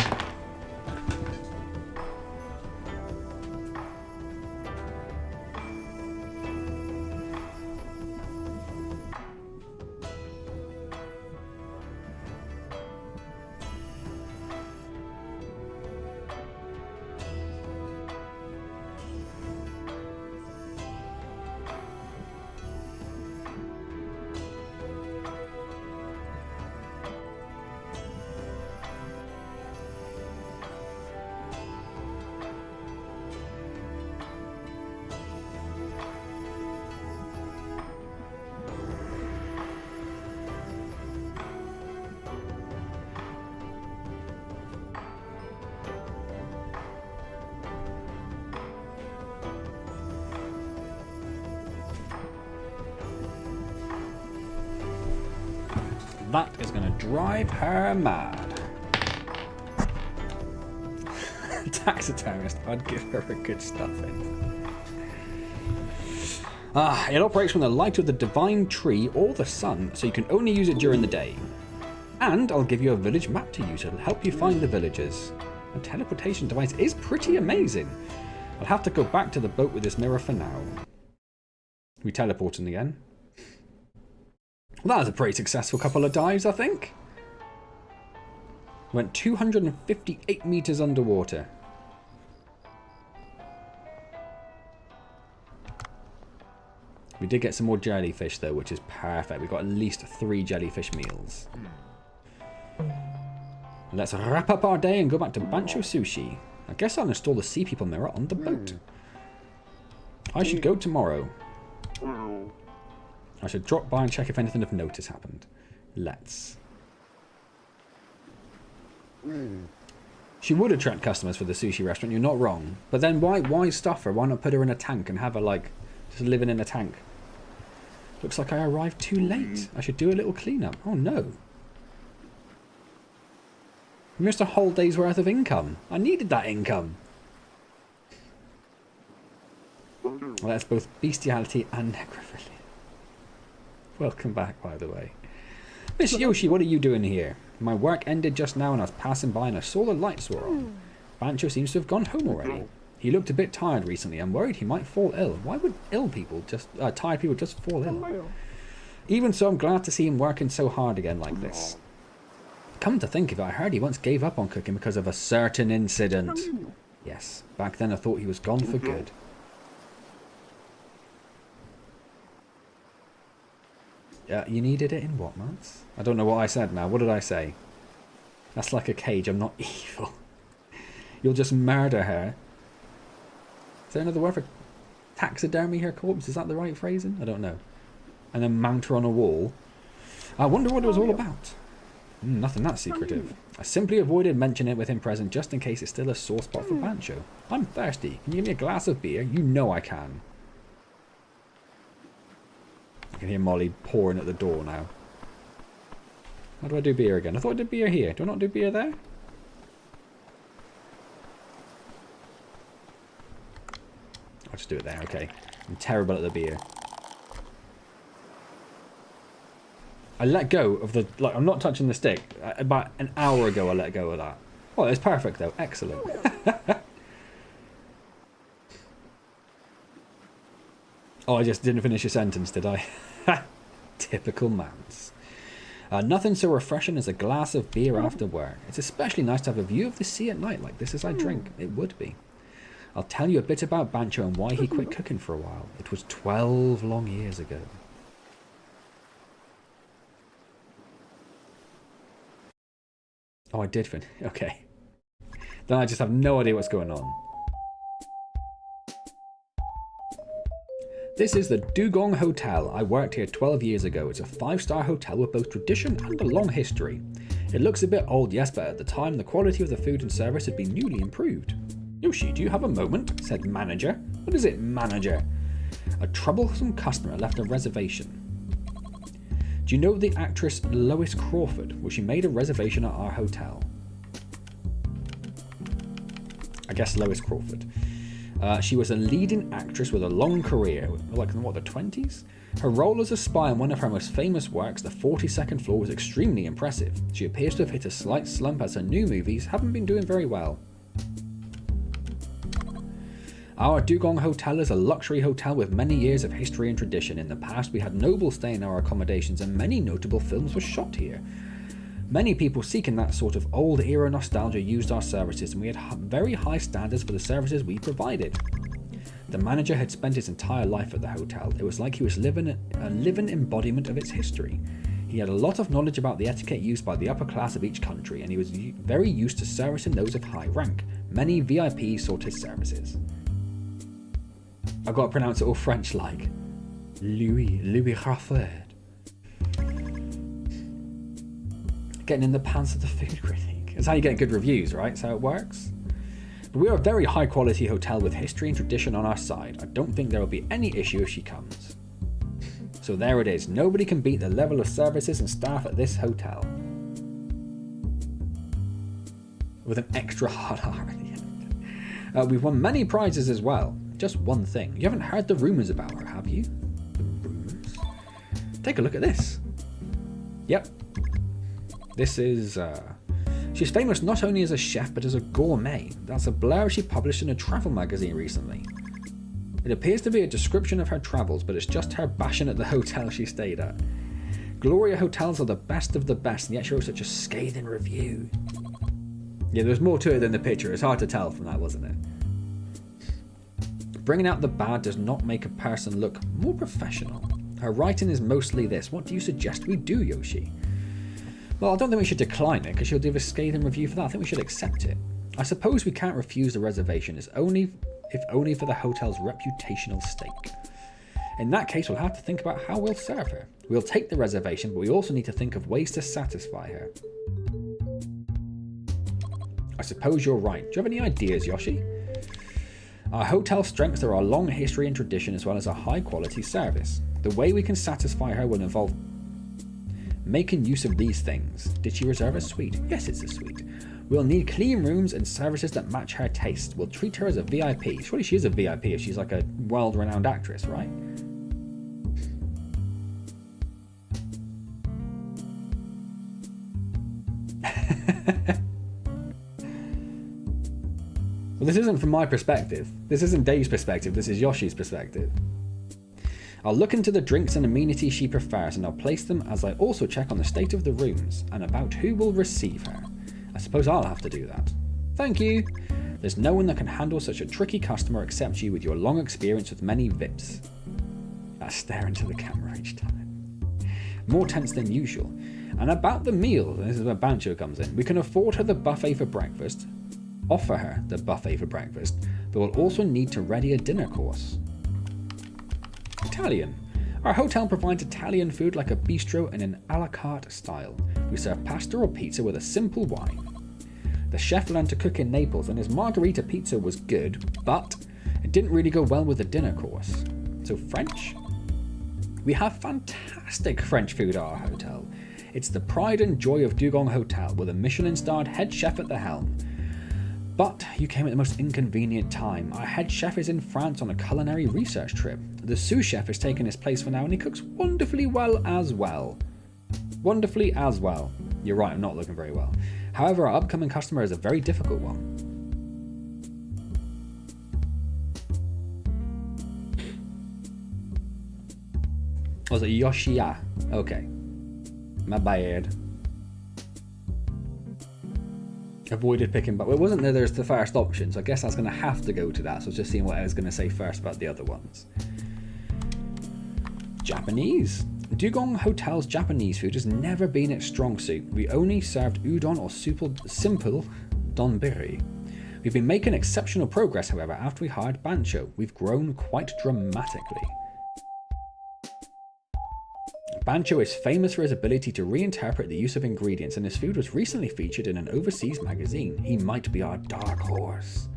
That is going to drive her mad. Taxidermist, I'd give her a good stuffing. It operates from the light of the divine tree or the sun, so you can only use it during the day. And I'll give you a village map to use. It'll help you find the villages. A teleportation device is pretty amazing. I'll have to go back to the boat with this mirror for now. We teleporting again. Well, that was a pretty successful couple of dives, I think. Went 258 meters underwater. We did get some more jellyfish, though, which is perfect. We got at least 3 jellyfish meals. Let's wrap up our day and go back to Bancho Sushi. I guess I'll install the Sea People mirror on the boat. I should go tomorrow. I should drop by and check if anything of note has happened. Let's. She would attract customers for the sushi restaurant, you're not wrong. But then why stuff her? Why not put her in a tank and have her, like, just living in a tank? Looks like I arrived too late. I should do a little cleanup. Oh no. I missed a whole day's worth of income. I needed that income. Well, that's both bestiality and necrophilia. Welcome back, by the way. Miss Yoshi, what are you doing here? My work ended just now and I was passing by and I saw the lights were on. Bancho seems to have gone home already. He looked a bit tired recently. I'm worried he might fall ill. Why would tired people just fall ill? Even so, I'm glad to see him working so hard again like this. Come to think of it, I heard he once gave up on cooking because of a certain incident. Yes, back then I thought he was gone for good. You needed it in what, Mance? I don't know what I said now. What did I say? That's like a cage. I'm not evil. You'll just murder her. Is there another word for taxidermy her corpse? Is that the right phrasing? I don't know. And then mount her on a wall. I wonder what it was all about. Nothing that secretive. I simply avoided mentioning it with him present just in case it's still a sore spot for Bancho. I'm thirsty. Can you give me a glass of beer? You know I can. I can hear Molly pouring at the door now. How do I do beer again? I thought I did beer here. Do I not do beer there? I'll just do it there, okay. I'm terrible at the beer. I let go of the... Like, I'm not touching the stick. About an hour ago I let go of that. Oh, it's perfect though. Excellent. Oh, I just didn't finish your sentence, did I? Typical Antz. Nothing so refreshing as a glass of beer after work. It's especially nice to have a view of the sea at night like this as I drink. It would be. I'll tell you a bit about Bancho and why he quit cooking for a while. It was 12 long years ago. Oh, I did finish. Okay. Then I just have no idea what's going on. This is the Dugong Hotel. I worked here 12 years ago. It's a 5-star hotel with both tradition and a long history. It looks a bit old, yes, but at the time the quality of the food and service had been newly improved. Yoshi, do you have a moment? Said manager. What is it, manager? A troublesome customer left a reservation. Do you know the actress Lois Crawford? Well, she made a reservation at our hotel. I guess Lois Crawford. She was a leading actress with a long career, like in what, the 20s? Her role as a spy in one of her most famous works, The 42nd Floor, was extremely impressive. She appears to have hit a slight slump as her new movies haven't been doing very well. Our Dugong Hotel is a luxury hotel with many years of history and tradition. In the past, we had nobles stay in our accommodations and many notable films were shot here. Many people seeking that sort of old era nostalgia used our services, and we had very high standards for the services we provided. The manager had spent his entire life at the hotel. It was like he was living a living embodiment of its history. He had a lot of knowledge about the etiquette used by the upper class of each country, and he was very used to servicing those of high rank. Many VIPs sought his services. I've got to pronounce it all French like. Louis Rafford. Getting in the pants of the food critic. That's how you get good reviews, right? That's how it works. But we're a very high quality hotel with history and tradition on our side. I don't think there will be any issue if she comes. So there it is. Nobody can beat the level of services and staff at this hotel. With an extra hard R at the end. We've won many prizes as well. Just one thing. You haven't heard the rumours about her, have you? The rumours? Take a look at this. Yep. This is... She's famous not only as a chef, but as a gourmet. That's a blurb she published in a travel magazine recently. It appears to be a description of her travels, but it's just her bashing at the hotel she stayed at. Gloria hotels are the best of the best, and yet she wrote such a scathing review. Yeah, there's more to it than the picture. It's hard to tell from that, wasn't it? Bringing out the bad does not make a person look more professional. Her writing is mostly this. What do you suggest we do, Yoshi? Well, I don't think we should decline it, because she'll do a scathing review for that. I think we should accept it. I suppose we can't refuse the reservation, if only for the hotel's reputational stake. In that case, we'll have to think about how we'll serve her. We'll take the reservation, but we also need to think of ways to satisfy her. I suppose you're right. Do you have any ideas, Yoshi? Our hotel strengths are our long history and tradition, as well as a high quality service. The way we can satisfy her will involve making use of these things. Did she reserve a suite? Yes, it's a suite. We'll need clean rooms and services that match her taste. We'll treat her as a VIP. Surely she is a VIP if she's like a world-renowned actress, right? Well, this isn't from my perspective. This isn't Dave's perspective. This is Yoshi's perspective. I'll look into the drinks and amenities she prefers, and I'll place them as I also check on the state of the rooms and about who will receive her. I suppose I'll have to do that. Thank you. There's no one that can handle such a tricky customer except you with your long experience with many VIPs. I stare into the camera each time. More tense than usual. And about the meal, this is where Bancho comes in. We can afford her the buffet for breakfast, offer her the buffet for breakfast, but we'll also need to ready a dinner course. Italian. Our hotel provides Italian food like a bistro in an a la carte style. We serve pasta or pizza with a simple wine. The chef learned to cook in Naples, and his margherita pizza was good, but it didn't really go well with the dinner course. So French? We have fantastic French food at our hotel. It's the pride and joy of Dugong Hotel, with a Michelin-starred head chef at the helm. But you came at the most inconvenient time. Our head chef is in France on a culinary research trip. The sous chef has taken his place for now and he cooks wonderfully well as well. Wonderfully as well. You're right, I'm not looking very well. However, our upcoming customer is a very difficult one. Was it Yoshia? Okay. My bad. Avoided picking, but it wasn't that there's the first option, so I guess I was going to have to go to that. So I was just seeing what I was going to say first about the other ones. Japanese. Dugong Hotel's Japanese food has never been its strong suit. We only served udon or simple donburi. We've been making exceptional progress, however, after we hired Bancho. We've grown quite dramatically. Bancho is famous for his ability to reinterpret the use of ingredients, and his food was recently featured in an overseas magazine. He might be our dark horse.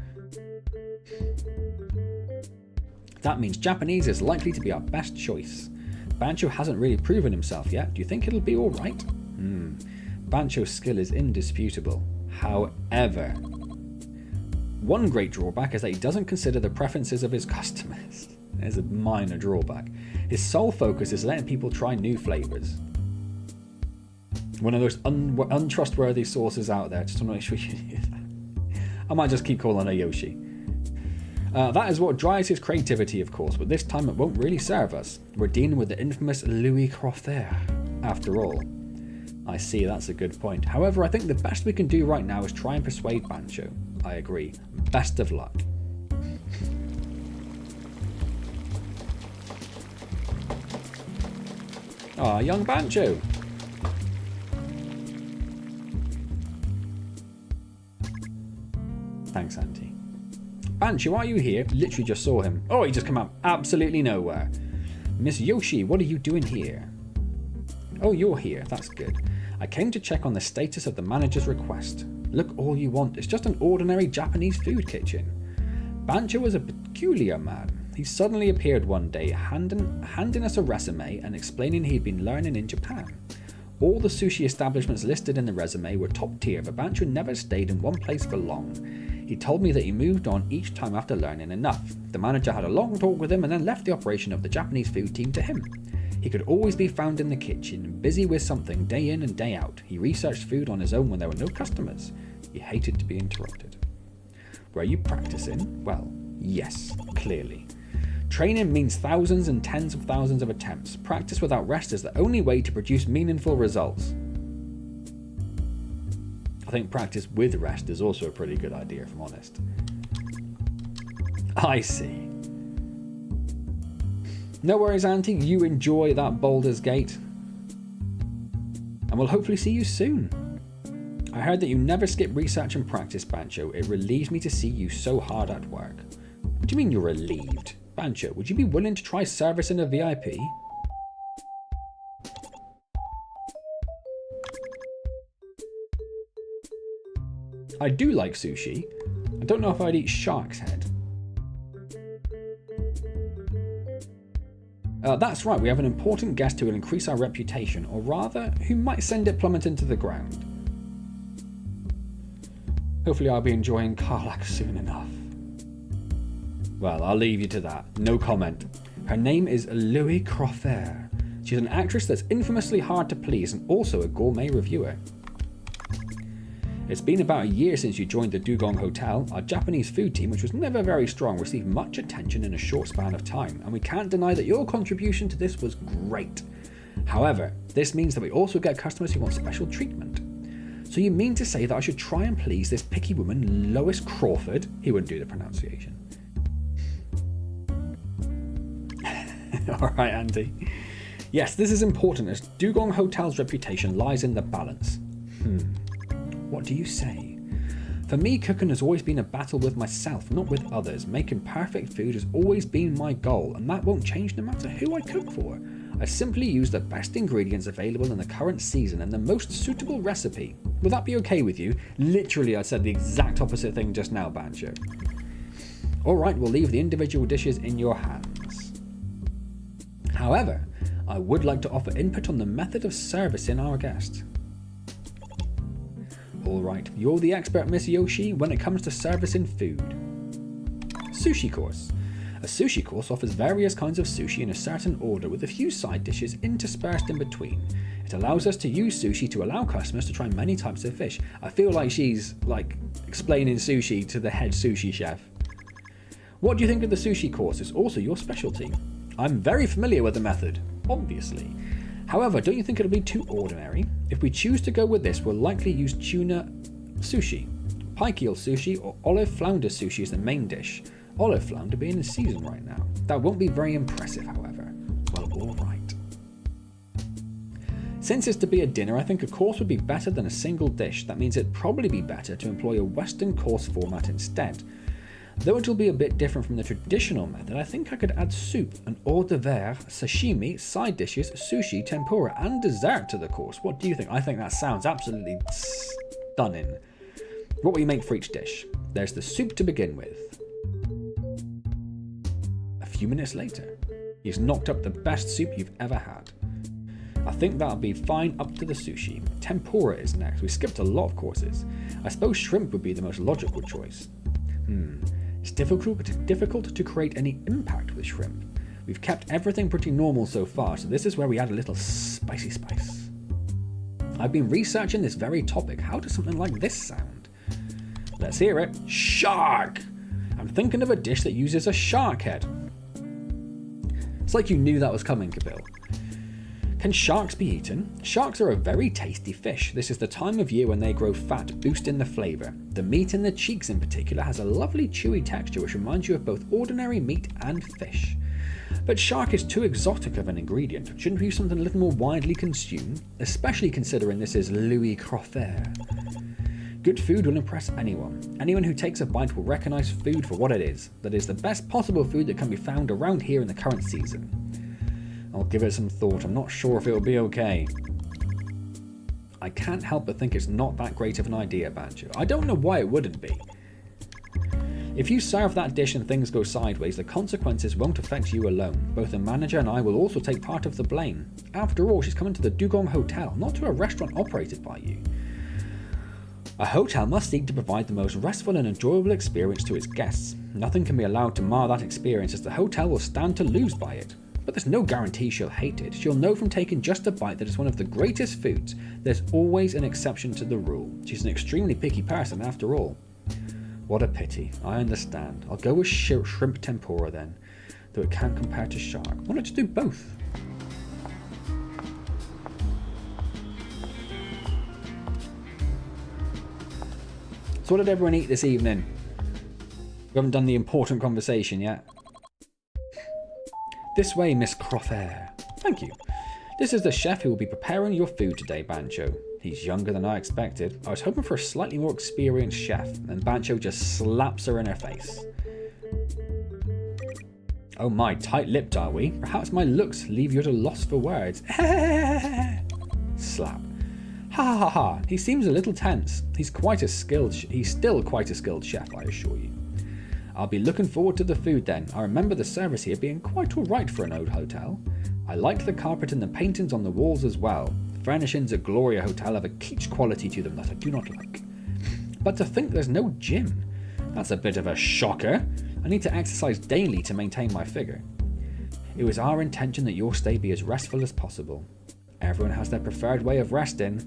That means Japanese is likely to be our best choice. Bancho hasn't really proven himself yet. Do you think it'll be alright? Bancho's skill is indisputable. However, one great drawback is that he doesn't consider the preferences of his customers. There's a minor drawback. His sole focus is letting people try new flavours. One of those untrustworthy sources out there. Just want to make sure you hear that. I might just keep calling her Yoshi. That is what drives his creativity, of course, but this time it won't really serve us. We're dealing with the infamous Louis Crofter, after all. I see, that's a good point. However, I think the best we can do right now is try and persuade Bancho. I agree. Best of luck. Ah, young Bancho. Thanks, Auntie. Bancho, are you here? Literally just saw him. Oh, he just came out absolutely nowhere. Miss Yoshi, what are you doing here? Oh, you're here. That's good. I came to check on the status of the manager's request. Look all you want. It's just an ordinary Japanese food kitchen. Bancho was a peculiar man. He suddenly appeared one day, handing us a resume and explaining he'd been learning in Japan. All the sushi establishments listed in the resume were top tier, but Bancho never stayed in one place for long. He told me that he moved on each time after learning enough. The manager had a long talk with him and then left the operation of the Japanese food team to him. He could always be found in the kitchen, busy with something day in and day out. He researched food on his own when there were no customers. He hated to be interrupted. Were you practicing? Well, yes, clearly. Training means thousands and tens of thousands of attempts. Practice without rest is the only way to produce meaningful results. I think practice with rest is also a pretty good idea, if I'm honest. I see. No worries, Auntie. You enjoy that Baldur's Gate. And we'll hopefully see you soon. I heard that you never skip research and practice, Bancho. It relieves me to see you so hard at work. What do you mean you're relieved? Bancho, would you be willing to try service in a VIP? I do like sushi. I don't know if I'd eat shark's head. That's right, we have an important guest who will increase our reputation, or rather, who might send it plummeting to the ground. Hopefully I'll be enjoying Karlak soon enough. Well, I'll leave you to that. No comment. Her name is Louis Crofter. She's an actress that's infamously hard to please and also a gourmet reviewer. It's been about a year since you joined the Dugong Hotel. Our Japanese food team, which was never very strong, received much attention in a short span of time, and we can't deny that your contribution to this was great. However, this means that we also get customers who want special treatment. So you mean to say that I should try and please this picky woman, Lois Crawford? He wouldn't do the pronunciation. Alright, Andy. Yes, this is important as Dugong Hotel's reputation lies in the balance. What do you say? For me, cooking has always been a battle with myself, not with others. Making perfect food has always been my goal, and that won't change no matter who I cook for. I simply use the best ingredients available in the current season and the most suitable recipe. Will that be okay with you? Literally, I said the exact opposite thing just now, Bancho. Alright, we'll leave the individual dishes in your hands. However, I would like to offer input on the method of servicing our guest. Alright, you're the expert, Miss Yoshi, when it comes to servicing food. Sushi course. A sushi course offers various kinds of sushi in a certain order with a few side dishes interspersed in between. It allows us to use sushi to allow customers to try many types of fish. I feel like she's explaining sushi to the head sushi chef. What do you think of the sushi course? It's also your specialty. I'm very familiar with the method, obviously. However, don't you think it'll be too ordinary? If we choose to go with this, we'll likely use tuna sushi, pike eel sushi, or olive flounder sushi as the main dish. Olive flounder being in season right now. That won't be very impressive, however. Well, alright. Since it's to be a dinner, I think a course would be better than a single dish. That means it'd probably be better to employ a Western course format instead. Though it'll be a bit different from the traditional method, I think I could add soup, an hors d'oeuvre, sashimi, side dishes, sushi, tempura, and dessert to the course. What do you think? I think that sounds absolutely stunning. What will you make for each dish? There's the soup to begin with. A few minutes later, he's knocked up the best soup you've ever had. I think that'll be fine up to the sushi. Tempura is next. We skipped a lot of courses. I suppose shrimp would be the most logical choice. It's difficult to create any impact with shrimp. We've kept everything pretty normal so far, so this is where we add a little spicy spice. I've been researching this very topic. How does something like this sound? Let's hear it. Shark! I'm thinking of a dish that uses a shark head. It's like you knew that was coming, Kabil. Can sharks be eaten? Sharks are a very tasty fish. This is the time of year when they grow fat, boosting the flavour. The meat in the cheeks in particular has a lovely chewy texture which reminds you of both ordinary meat and fish. But shark is too exotic of an ingredient. Shouldn't we use something a little more widely consumed? Especially considering this is Louis Croffair. Good food will impress anyone. Anyone who takes a bite will recognise food for what it is. That is the best possible food that can be found around here in the current season. I'll give it some thought. I'm not sure if it'll be okay. I can't help but think it's not that great of an idea, Banjo. I don't know why it wouldn't be. If you serve that dish and things go sideways, the consequences won't affect you alone. Both the manager and I will also take part of the blame. After all, she's coming to the Dugong Hotel, not to a restaurant operated by you. A hotel must seek to provide the most restful and enjoyable experience to its guests. Nothing can be allowed to mar that experience, as the hotel will stand to lose by it. But there's no guarantee she'll hate it. She'll know from taking just a bite that it's one of the greatest foods. There's always an exception to the rule. She's an extremely picky person after all. What a pity. I understand. I'll go with shrimp tempura then, though it can't compare to shark. Why not just do both? So what did everyone eat this evening? We haven't done the important conversation yet. This way, Miss Croffair. Thank you. This is the chef who will be preparing your food today, Bancho. He's younger than I expected. I was hoping for a slightly more experienced chef, and Bancho just slaps her in her face. Oh my, tight-lipped are we? Perhaps my looks leave you at a loss for words. Slap. Ha ha ha ha. He seems a little tense. He's still quite a skilled chef, I assure you. I'll be looking forward to the food then. I remember the service here being quite alright for an old hotel. I liked the carpet and the paintings on the walls as well. The furnishings at Gloria Hotel have a kitsch quality to them that I do not like. But to think there's no gym. That's a bit of a shocker. I need to exercise daily to maintain my figure. It was our intention that your stay be as restful as possible. Everyone has their preferred way of resting.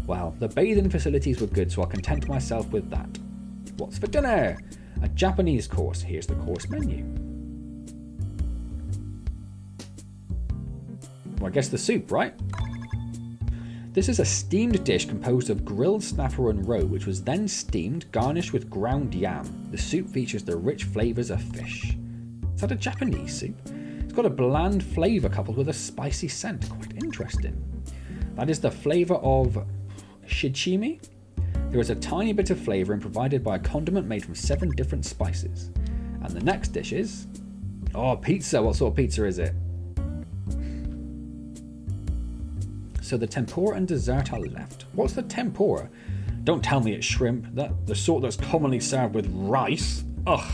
Well, the bathing facilities were good, so I'll content myself with that. What's for dinner? A Japanese course. Here's the course menu. Well, I guess the soup, right? This is a steamed dish composed of grilled snaffle and roe, which was then steamed, garnished with ground yam. The soup features the rich flavours of fish. Is that a Japanese soup? It's got a bland flavour coupled with a spicy scent. Quite interesting. That is the flavour of shichimi. There is a tiny bit of flavouring provided by a condiment made from 7 different spices. And the next dish is... oh, pizza. What sort of pizza is it? So the tempura and dessert are left. What's the tempura? Don't tell me it's shrimp. The sort that's commonly served with rice. Ugh.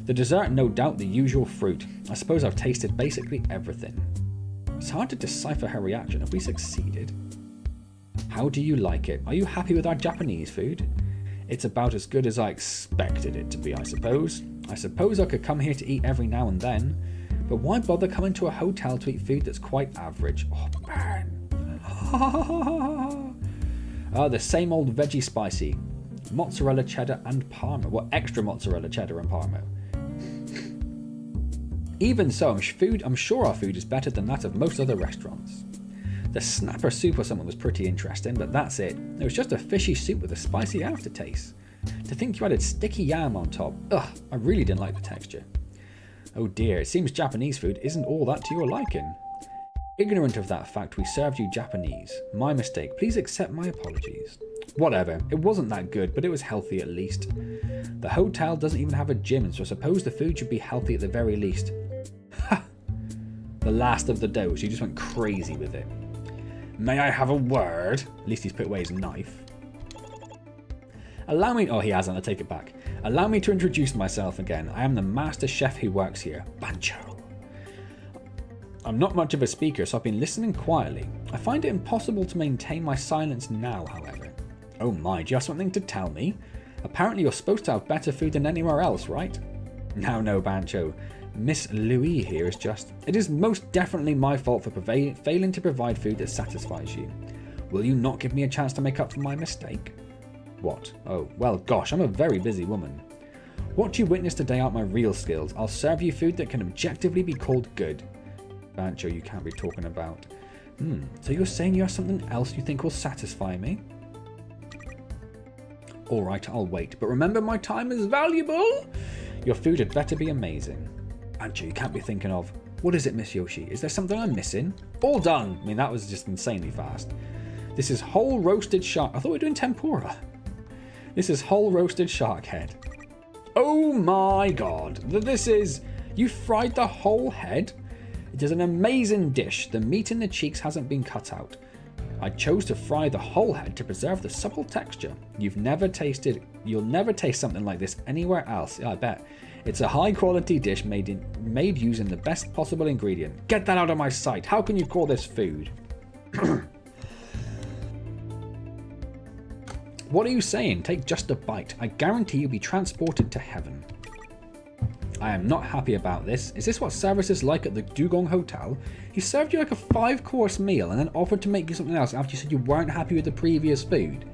The dessert, no doubt the usual fruit. I suppose I've tasted basically everything. It's hard to decipher her reaction. Have we succeeded? How do you like it? Are you happy with our Japanese food? It's about as good as I expected it to be, I suppose. I suppose I could come here to eat every now and then, but why bother coming to a hotel to eat food that's quite average? Oh, man. The same old veggie spicy. Mozzarella, cheddar and parma. Well, extra mozzarella, cheddar and parma. Even so, I'm sure our food is better than that of most other restaurants. The snapper soup or something was pretty interesting, but that's it. It was just a fishy soup with a spicy aftertaste. To think you added sticky yam on top. Ugh, I really didn't like the texture. Oh dear, it seems Japanese food isn't all that to your liking. Ignorant of that fact, we served you Japanese. My mistake. Please accept my apologies. Whatever, it wasn't that good, but it was healthy at least. The hotel doesn't even have a gym, so I suppose the food should be healthy at the very least. Ha! The last of the dough, she just went crazy with it. May I have a word? At least he's put away his knife. Allow me... Oh, he hasn't, I take it back. Allow me to introduce myself again. I am the master chef who works here, Bancho. I'm not much of a speaker, so I've been listening quietly. I find it impossible to maintain my silence now, however. Oh my, do you have something to tell me? Apparently you're supposed to have better food than anywhere else, right? Now, no, Bancho. Miss Louis here is just... It is most definitely my fault for failing to provide food that satisfies you. Will you not give me a chance to make up for my mistake? What? Oh, well, gosh, I'm a very busy woman. What you witnessed today aren't my real skills. I'll serve you food that can objectively be called good. Bancho, you can't be talking about. So you're saying you have something else you think will satisfy me? Alright, I'll wait, but remember my time is valuable! Your food had better be amazing. Bancho, you can't be thinking of... What is it, Miss Yoshi? Is there something I'm missing? All done! I mean, that was just insanely fast. This is whole roasted shark... I thought we were doing tempura. This is whole roasted shark head. Oh my god. This is... You fried the whole head? It is an amazing dish. The meat in the cheeks hasn't been cut out. I chose to fry the whole head to preserve the supple texture. You'll never taste something like this anywhere else. Yeah, I bet. It's a high quality dish made using the best possible ingredient. Get that out of my sight. How can you call this food? What are you saying? Take just a bite. I guarantee you'll be transported to heaven. I am not happy about this. Is this what service is like at the Dugong Hotel? He served you like a 5-course meal and then offered to make you something else after you said you weren't happy with the previous food.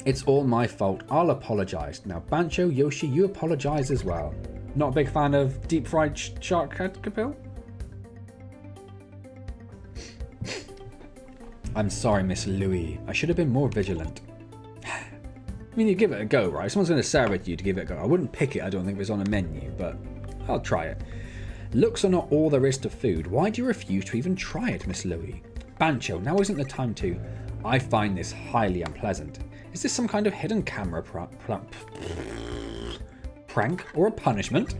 It's all my fault. I'll apologise. Now, Bancho, Yoshi, you apologise as well. Not a big fan of deep fried shark head, Kapil? I'm sorry, Miss Louis. I should have been more vigilant. I mean, you give it a go, right? Someone's going to serve it to you to give it a go. I wouldn't pick it, I don't think, if it's on a menu, but I'll try it. Looks are not all there is to food. Why do you refuse to even try it, Miss Louis? Bancho, now isn't the time to... I find this highly unpleasant. Is this some kind of hidden camera prank or a punishment?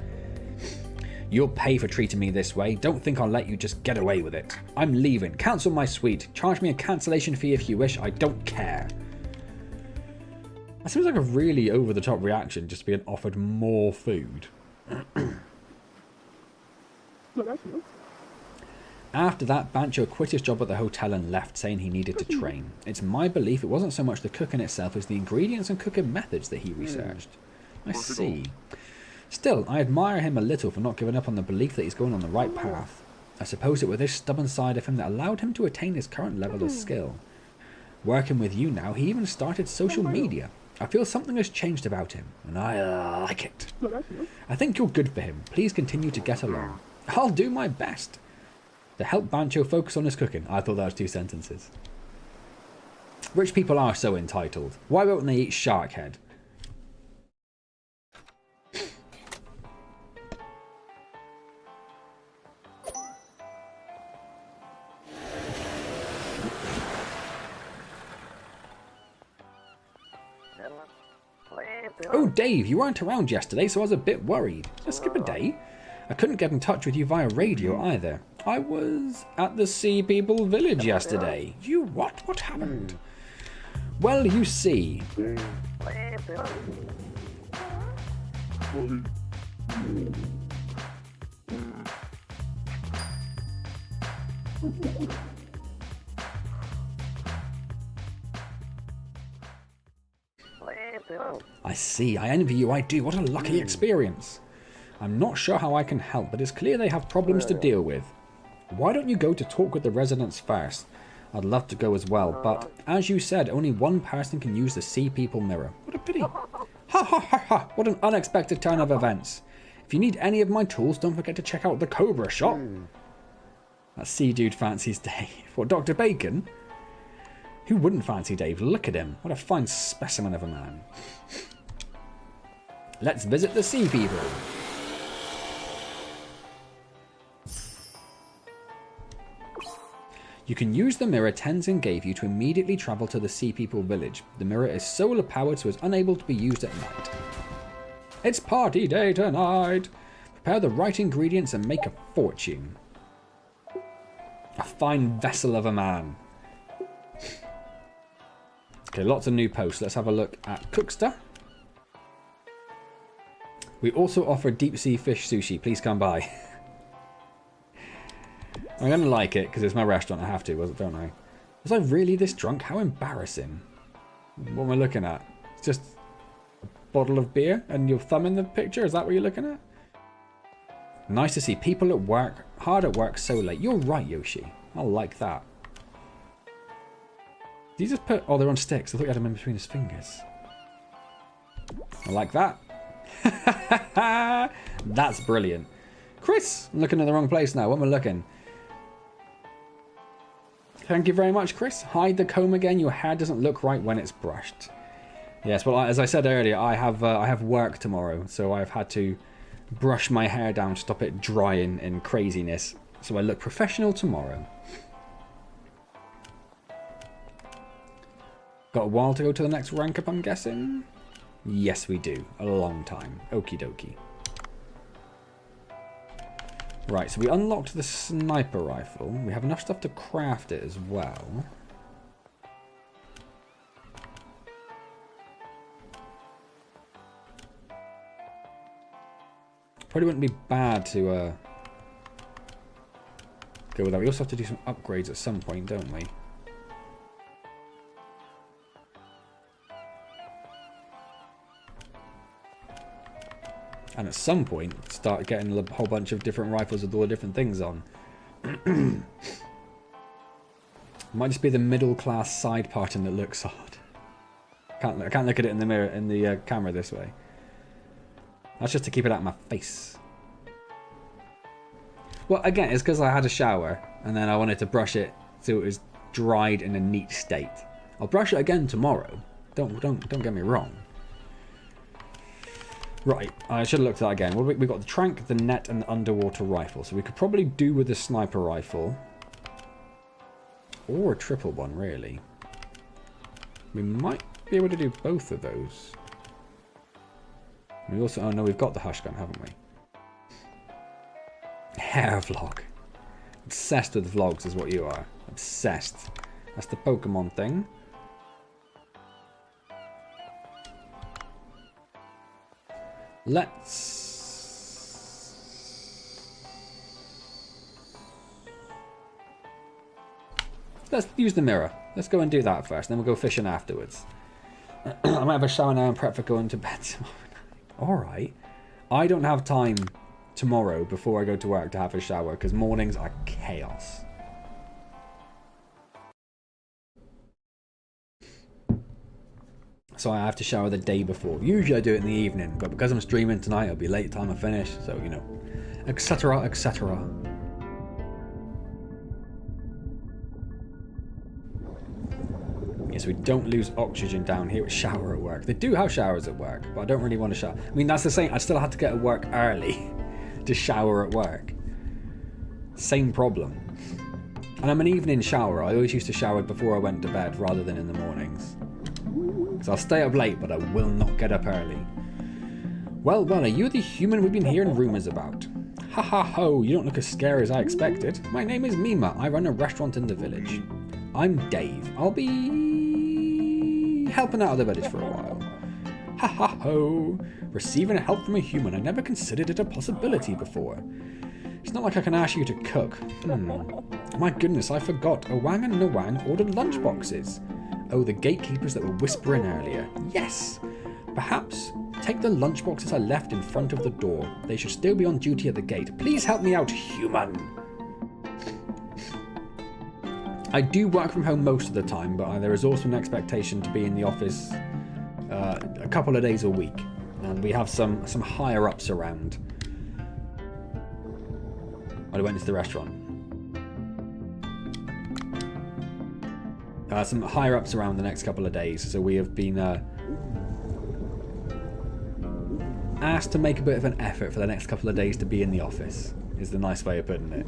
You'll pay for treating me this way. Don't think I'll let you just get away with it. I'm leaving. Cancel my suite. Charge me a cancellation fee if you wish. I don't care. That seems like a really over-the-top reaction, just being offered more food. After that, Bancho quit his job at the hotel and left, saying he needed to train. It's my belief it wasn't so much the cooking itself as the ingredients and cooking methods that he researched. I see. Still, I admire him a little for not giving up on the belief that he's going on the right path. I suppose it was this stubborn side of him that allowed him to attain his current level of skill. Working with you now, he even started social media. I feel something has changed about him, and I like it. I think you're good for him. Please continue to get along. I'll do my best. To help Bancho focus on his cooking. I thought that was 2 sentences. Rich people are so entitled. Why won't they eat shark head? Oh, Dave, you weren't around yesterday, so I was a bit worried. Just skip a day. I couldn't get in touch with you via radio either. I was at the Sea People Village yesterday. You what? What happened? Well, you see. I see. I envy you. I do. What a lucky experience. I'm not sure how I can help, but it's clear they have problems to deal with. Why don't you go to talk with the residents first? I'd love to go as well, but as you said, only one person can use the Sea People mirror. What a pity. Ha ha ha ha. What an unexpected turn of events. If you need any of my tools, don't forget to check out the Cobra shop. That sea dude fancies Dave. What, Dr. Bacon? Who wouldn't fancy Dave? Look at him. What a fine specimen of a man. Let's visit the Sea People. You can use the mirror Tenzin gave you to immediately travel to the Sea People village. The mirror is solar powered, so it's unable to be used at night. It's party day tonight. Prepare the right ingredients and make a fortune. A fine vessel of a man. Okay, lots of new posts. Let's have a look at Cookster. We also offer deep sea fish sushi. Please come by. I'm going to like it because it's my restaurant. I have to, don't I? Was I really this drunk? How embarrassing. What am I looking at? It's just a bottle of beer and your thumb in the picture? Is that what you're looking at? Nice to see people at work, hard at work so late. You're right, Yoshi. I like that. Did you just put... Oh, they're on sticks. I thought you had them in between his fingers. I like that. That's brilliant. Chris! I'm looking in the wrong place now. What am I looking? Thank you very much, Chris. Hide the comb again. Your hair doesn't look right when it's brushed. Yes, well, as I said earlier, I have work tomorrow, so I've had to brush my hair down to stop it drying in craziness, so I look professional tomorrow. Got a while to go to the next rank up, I'm guessing? Yes, we do. A long time. Okie dokie. Right, so we unlocked the sniper rifle. We have enough stuff to craft it as well. Probably wouldn't be bad to go with that. We also have to do some upgrades at some point, don't we? And at some point, start getting a whole bunch of different rifles with all the different things on. Might just be the middle class side parting that looks odd. I can't look at it in the mirror, in the camera this way. That's just to keep it out of my face. Well, again, it's because I had a shower and then I wanted to brush it so it was dried in a neat state. I'll brush it again tomorrow. Don't get me wrong. Right, I should have looked at that again. We've got the trank, the net, and the underwater rifle. So we could probably do with the sniper rifle. Or a triple one, really. We might be able to do both of those. We also... Oh, no, we've got the hush gun, haven't we? Hair vlog. Obsessed with vlogs is what you are. Obsessed. That's the Pokemon thing. Let's use the mirror. Let's go and do that first, then we'll go fishing afterwards. I might have a shower now and prep for going to bed tomorrow night. Alright. I don't have time tomorrow before I go to work to have a shower because mornings are chaos. So I have to shower the day before. Usually I do it in the evening, but because I'm streaming tonight, it'll be late time I finish. So, you know, etc, etc. Yes, we don't lose oxygen down here at shower at work. They do have showers at work, but I don't really want to shower. I mean, that's the same. I still had to get to work early to shower at work. Same problem. And I'm an evening shower. I always used to shower before I went to bed rather than in the mornings. So I'll stay up late, but I will not get up early. Well, are you the human we've been hearing rumours about? Ha ha ho, you don't look as scary as I expected. My name is Mima, I run a restaurant in the village. I'm Dave, I'll be helping out of the village for a while. Ha ha ho, receiving help from a human, I never considered it a possibility before. It's not like I can ask you to cook. My goodness, I forgot. Owang and Nawang ordered lunchboxes. Oh, the gatekeepers that were whispering earlier. Yes! Perhaps take the lunchboxes I left in front of the door. They should still be on duty at the gate. Please help me out, human. I do work from home most of the time, but there is also an expectation to be in the office a couple of days a week. And we have some higher-ups around. I went into the restaurant. Some higher-ups around the next couple of days, so we have been asked to make a bit of an effort for the next couple of days to be in the office, is the nice way of putting it.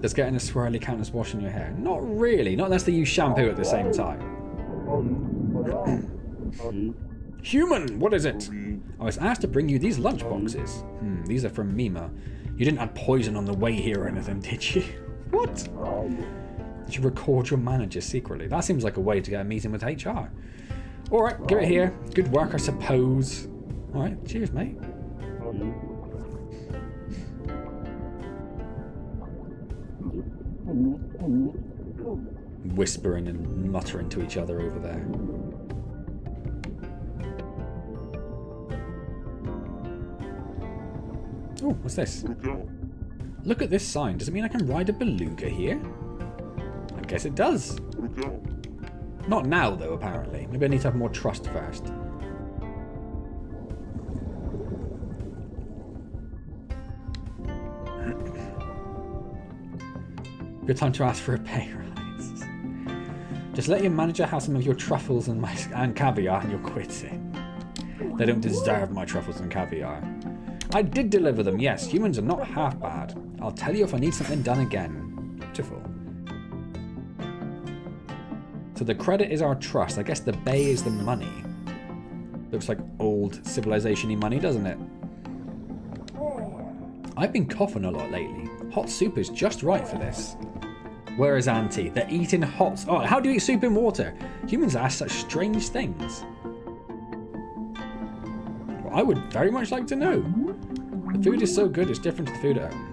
Does getting a swirly count as washing your hair? Not really, not unless they use shampoo at the same time. Human, what is it? I was asked to bring you these lunch boxes. These are from Mima. You didn't add poison on the way here or anything, did you? What? Did you record your manager secretly? That seems like a way to get a meeting with HR. Alright, give it here. Good work, I suppose. Alright, cheers, mate. Whispering and muttering to each other over there. Oh, what's this? Look at this sign. Does it mean I can ride a beluga here? I guess it does. Not now, though, apparently. Maybe I need to have more trust first. Good time to ask for a pay rise. Just let your manager have some of your truffles and caviar and you'll quit it. They don't deserve my truffles and caviar. I did deliver them, yes. Humans are not half bad. I'll tell you if I need something done again. Beautiful. So the credit is our trust. I guess the bay is the money. Looks like old civilization-y money, doesn't it? I've been coughing a lot lately. Hot soup is just right for this. Where is Auntie? They're eating hot... Oh, how do you eat soup in water? Humans ask such strange things. Well, I would very much like to know. The food is so good, it's different to the food at home.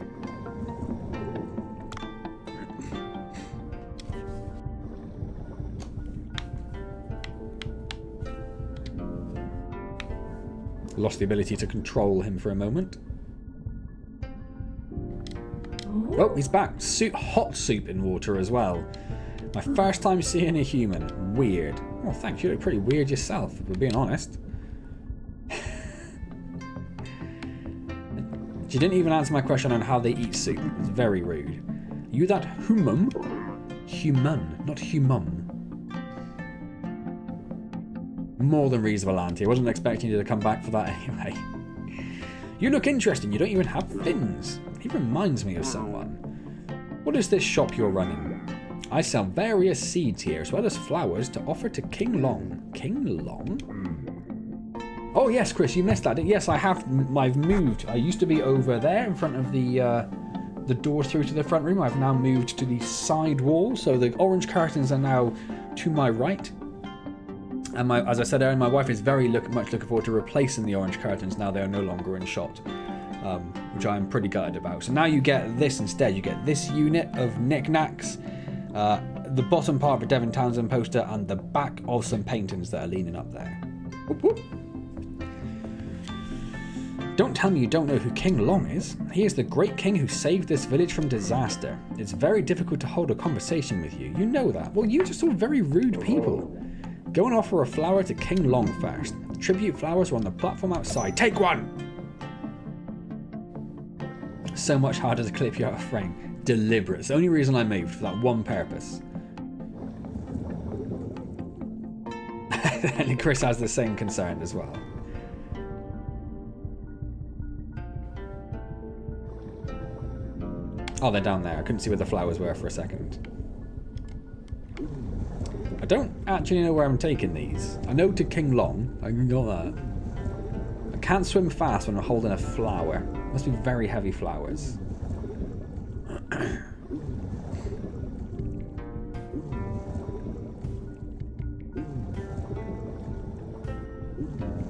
Lost the ability to control him for a moment. Oh, he's back. Hot soup in water as well. My first time seeing a human. Weird. Oh, thanks. You look pretty weird yourself, if we're being honest. She didn't even answer my question on how they eat soup. It's very rude. You that human? Human, not humum. More than reasonable, Auntie. I wasn't expecting you to come back for that anyway. You look interesting. You don't even have fins. He reminds me of someone. What is this shop you're running? I sell various seeds here, as well as flowers to offer to King Long. King Long? Oh yes, Chris, you missed that. Yes, I have. I've moved. I used to be over there in front of the door through to the front room. I've now moved to the side wall, so the orange curtains are now to my right. And as I said earlier, my wife is very much looking forward to replacing the orange curtains now they are no longer in shot, which I'm pretty gutted about. So now you get this instead. You get this unit of knickknacks, the bottom part of a Devin Townsend poster, and the back of some paintings that are leaning up there. Whoop, whoop. Don't tell me you don't know who King Long is. He is the great king who saved this village from disaster. It's very difficult to hold a conversation with you. You know that. Well, you just all very rude people. Go and offer a flower to King Long first. Tribute flowers are on the platform outside. Take one! So much harder to clip you out of frame. Deliberate. It's the only reason I moved, for that one purpose. And Chris has the same concern as well. Oh, they're down there. I couldn't see where the flowers were for a second. I don't actually know where I'm taking these. I know to King Long. I got that. I can't swim fast when I'm holding a flower. Must be very heavy flowers.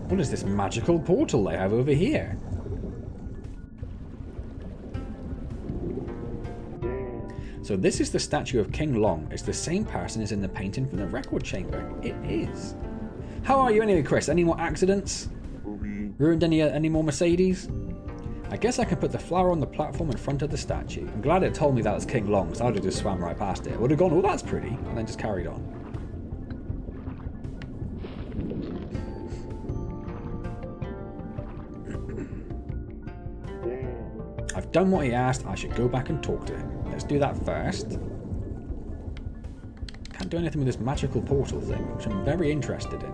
What is this magical portal they have over here? So this is the statue of King Long. It's the same person as in the painting from the record chamber. It is. How are you anyway, Chris? Any more accidents? Ruined any more Mercedes? I guess I can put the flower on the platform in front of the statue. I'm glad it told me that was King Long, so I would have just swam right past it. I would have gone, oh, that's pretty, and then just carried on. I've done what he asked. I should go back and talk to him. Let's do that first. Can't do anything with this magical portal thing, which I'm very interested in.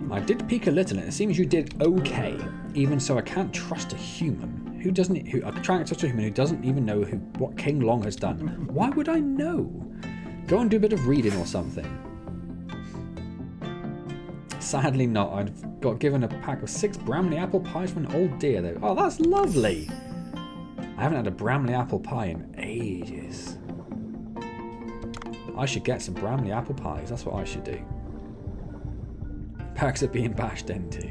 I did peek a little, and it seems you did okay. Even so, I can't trust a human. I can't trust a human who doesn't even know what King Long has done. Why would I know? Go and do a bit of reading or something. Sadly not. I've got given a pack of 6 Bramley apple pies from an old dear though. Oh, that's lovely. I haven't had a Bramley apple pie in ages. I should get some Bramley apple pies. That's what I should do. Perks are being bashed into.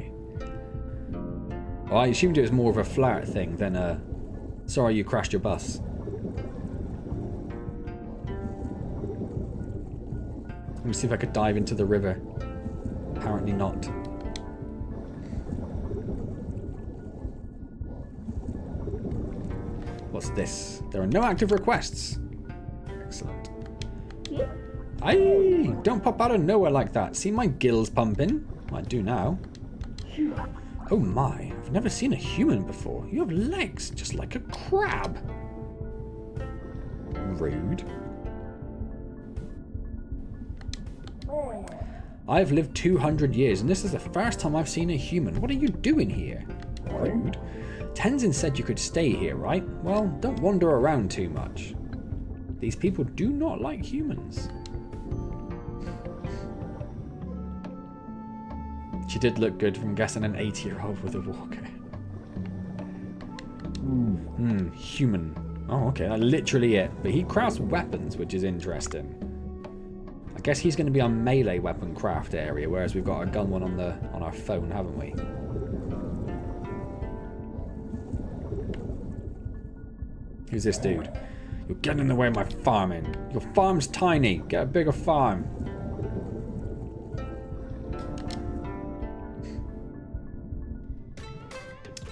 Oh, I assumed it was more of a flirt thing than a sorry you crashed your bus. Let me see if I could dive into the river. Apparently not. What's this? There are no active requests. Excellent. Aye! Don't pop out of nowhere like that. See my gills pumping? I do now. Oh my, I've never seen a human before. You have legs, just like a crab. Rude. I've lived 200 years and this is the first time I've seen a human. What are you doing here? Rude. Tenzin said you could stay here, right? Well, don't wander around too much. These people do not like humans. She did look good from guessing an 80-year-old with a walker. Human. Oh, okay, that's literally it. But he crafts weapons, which is interesting. I guess he's going to be our melee weapon craft area, whereas we've got a gun one on our phone, haven't we? Who's this dude? You're getting in the way of my farming. Your farm's tiny. Get a bigger farm.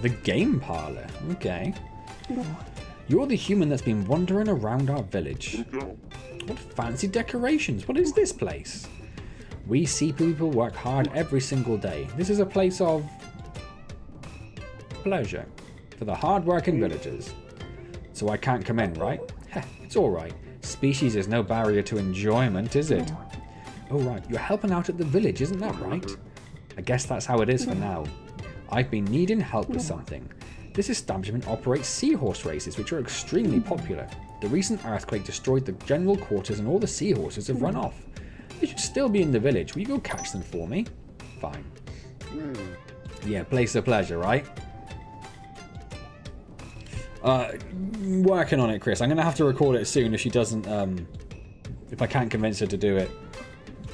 The game parlor. Okay. You're the human that's been wandering around our village. What fancy decorations. What is this place? We see people work hard every single day. This is a place of pleasure for the hard-working villagers. So I can't come in, right? Heh, it's alright. Species is no barrier to enjoyment, is it? Oh right, you're helping out at the village, isn't that right? I guess that's how it is for now. I've been needing help with something. This establishment operates seahorse races, which are extremely popular. The recent earthquake destroyed the general quarters and all the seahorses have run off. They should still be in the village. Will you go catch them for me? Fine. Yeah, place of pleasure, right? Working on it, Chris. I'm going to have to record it soon if she doesn't, if I can't convince her to do it.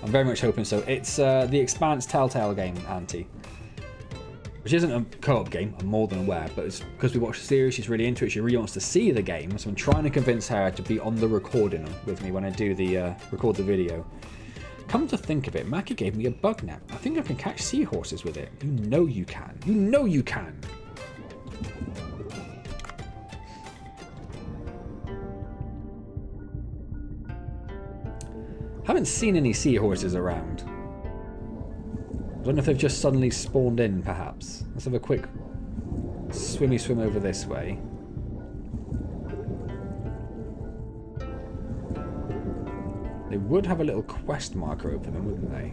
I'm very much hoping so. It's the Expanse Telltale game, Auntie. Which isn't a co-op game, I'm more than aware, but it's because we watched the series, she's really into it, she really wants to see the game, so I'm trying to convince her to be on the recording with me when I do the record the video. Come to think of it, Mackie gave me a bug net. I think I can catch seahorses with it. You know you can. You know you can! Haven't seen any seahorses around. I don't know if they've just suddenly spawned in, perhaps. Let's have a quick swimmy swim over this way. They would have a little quest marker over them, wouldn't they?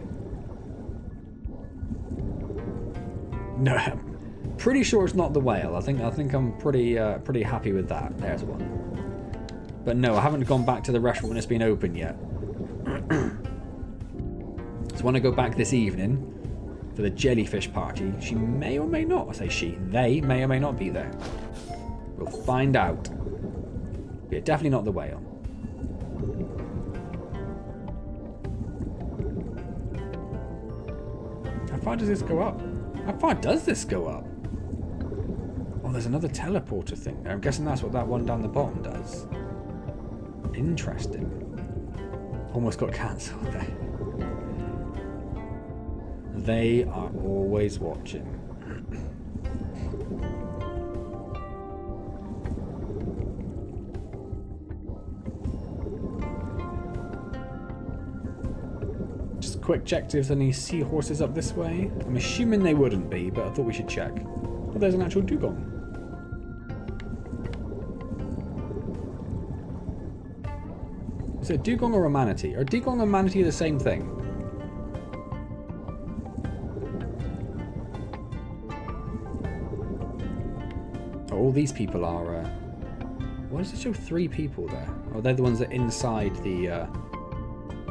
No, I'm pretty sure it's not the whale. I think I'm pretty happy with that. There's one. But no, I haven't gone back to the restaurant when it's been open yet. So when I go back this evening, for the jellyfish party. She may or may not, I say she, they may or may not be there. We'll find out. Yeah, definitely not the whale. How far does this go up? How far does this go up? Oh, there's another teleporter thing there. I'm guessing that's what that one down the bottom does. Interesting. Almost got cancelled there. They are always watching. Just quick check if there's any seahorses up this way. I'm assuming they wouldn't be, but I thought we should check. Oh, there's an actual dugong. Is it a dugong or a manatee? Are dugong and manatee the same thing? Oh, all these people are... why does it show 3 people there? Oh, they're the ones that are inside the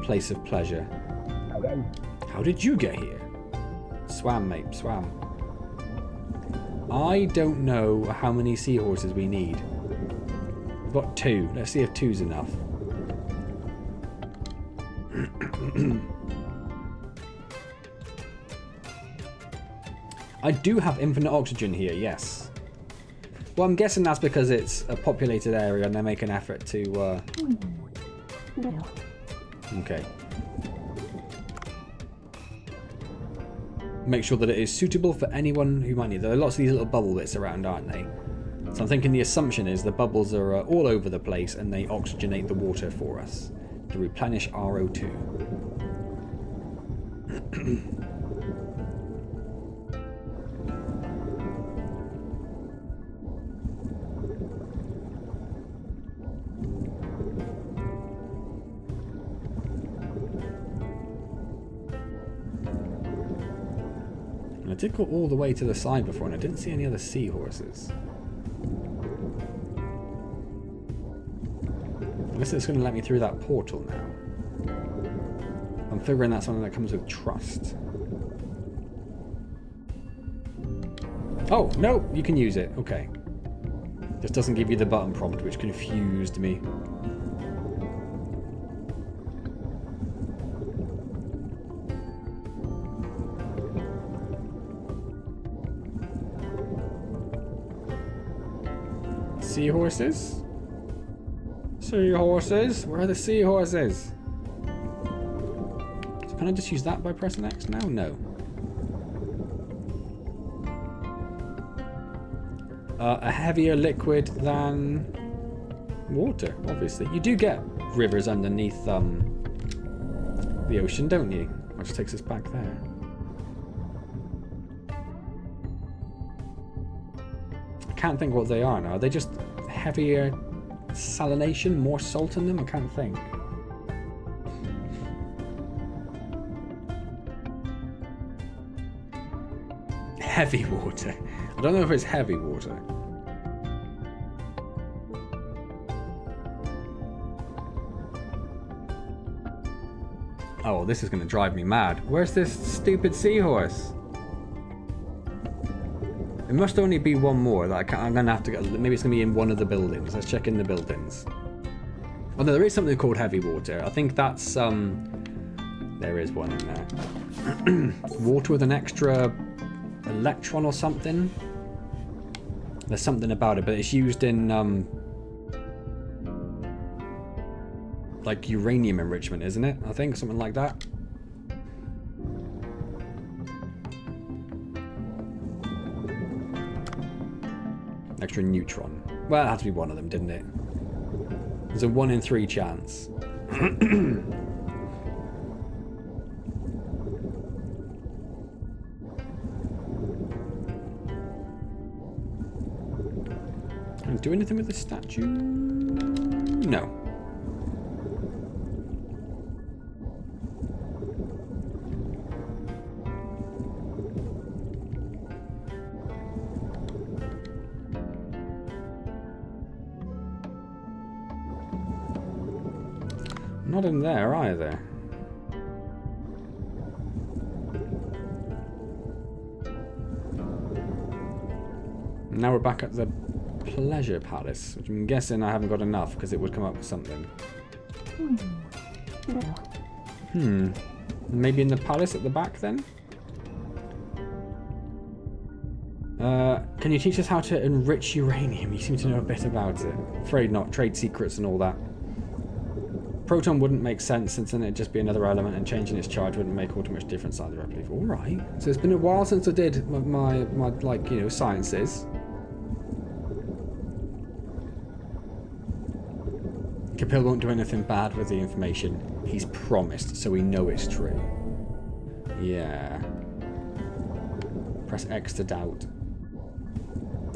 place of pleasure. Hello. How did you get here? Swam, mate, swam. I don't know how many seahorses we need. We've got 2. Let's see if 2's enough. I do have infinite oxygen here, yes. Well, I'm guessing that's because it's a populated area and they make an effort to... Okay. Make sure that it is suitable for anyone who might need it. There are lots of these little bubble bits around, aren't they? So I'm thinking the assumption is the bubbles are all over the place and they oxygenate the water for us to replenish our O2. I did go all the way to the side before and I didn't see any other seahorses. Unless it's going to let me through that portal now. I'm figuring that's something that comes with trust. Oh, no, you can use it. Okay. Just doesn't give you the button prompt, which confused me. Seahorses? Seahorses? Where are the seahorses? So can I just use that by pressing X now? No. A heavier liquid than water, obviously. You do get rivers underneath the ocean, don't you? Which takes us back there. I can't think what they are now. Are they just heavier salination, more salt in them? I can't think. Heavy water. I don't know if it's heavy water. Oh, this is going to drive me mad. Where's this stupid seahorse? There must only be one more that I'm going to have to get. Maybe it's going to be in one of the buildings. Let's check in the buildings. Oh no, there is something called heavy water. I think that's there is one in there. Water with an extra electron or something. There's something about it, but it's used in like uranium enrichment, isn't it? I think something like that. Extra neutron. Well, it had to be one of them, didn't it? There's a 1 in 3 chance. Can I do anything with the statue? No. Not in there either. Now we're back at the Pleasure Palace, which I'm guessing I haven't got enough because it would come up with something. Maybe in the palace at the back then? Can you teach us how to enrich uranium? You seem to know a bit about it. Afraid not. Trade secrets and all that. Proton wouldn't make sense since then it'd just be another element and changing its charge wouldn't make all too much difference either, I believe. Alright. So it's been a while since I did my like, you know, sciences. Capil won't do anything bad with the information. He's promised, so we know it's true. Yeah. Press X to doubt.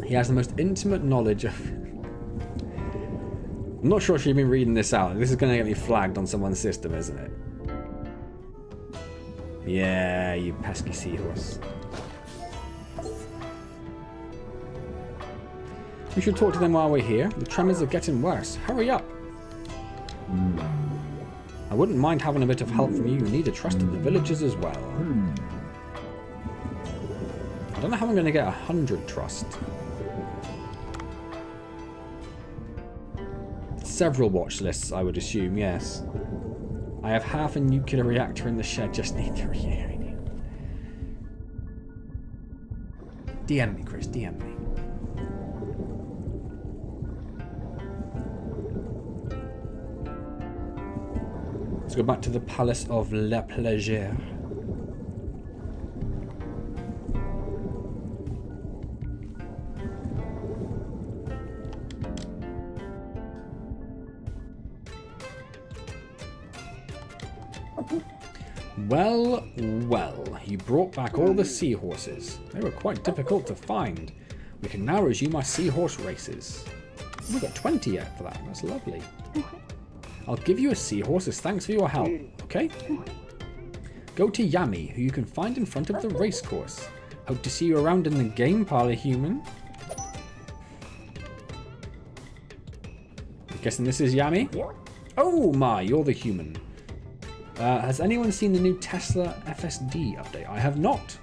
He has the most intimate knowledge of... I'm not sure if you've been reading this out. This is going to get me flagged on someone's system, isn't it? Yeah, you pesky seahorse. We should talk to them while we're here. The tremors are getting worse. Hurry up. I wouldn't mind having a bit of help from you. You need the trust of the villagers as well. I don't know how I'm going to get 100 trust. Several watch lists, I would assume, yes. I have half a nuclear reactor in the shed, just need 3. DM me, Chris, DM me. Let's go back to the Palace of Le Plaisir. Well, well, you brought back all the seahorses. They were quite difficult to find. We can now resume our seahorse races. We've got 20 yet for that. That's lovely. I'll give you a seahorse as thanks for your help, okay? Go to Yami, who you can find in front of the race course. Hope to see you around in the game parlor, human. I'm guessing this is Yami? Oh my, you're the human. Has anyone seen the new Tesla FSD update? I have not.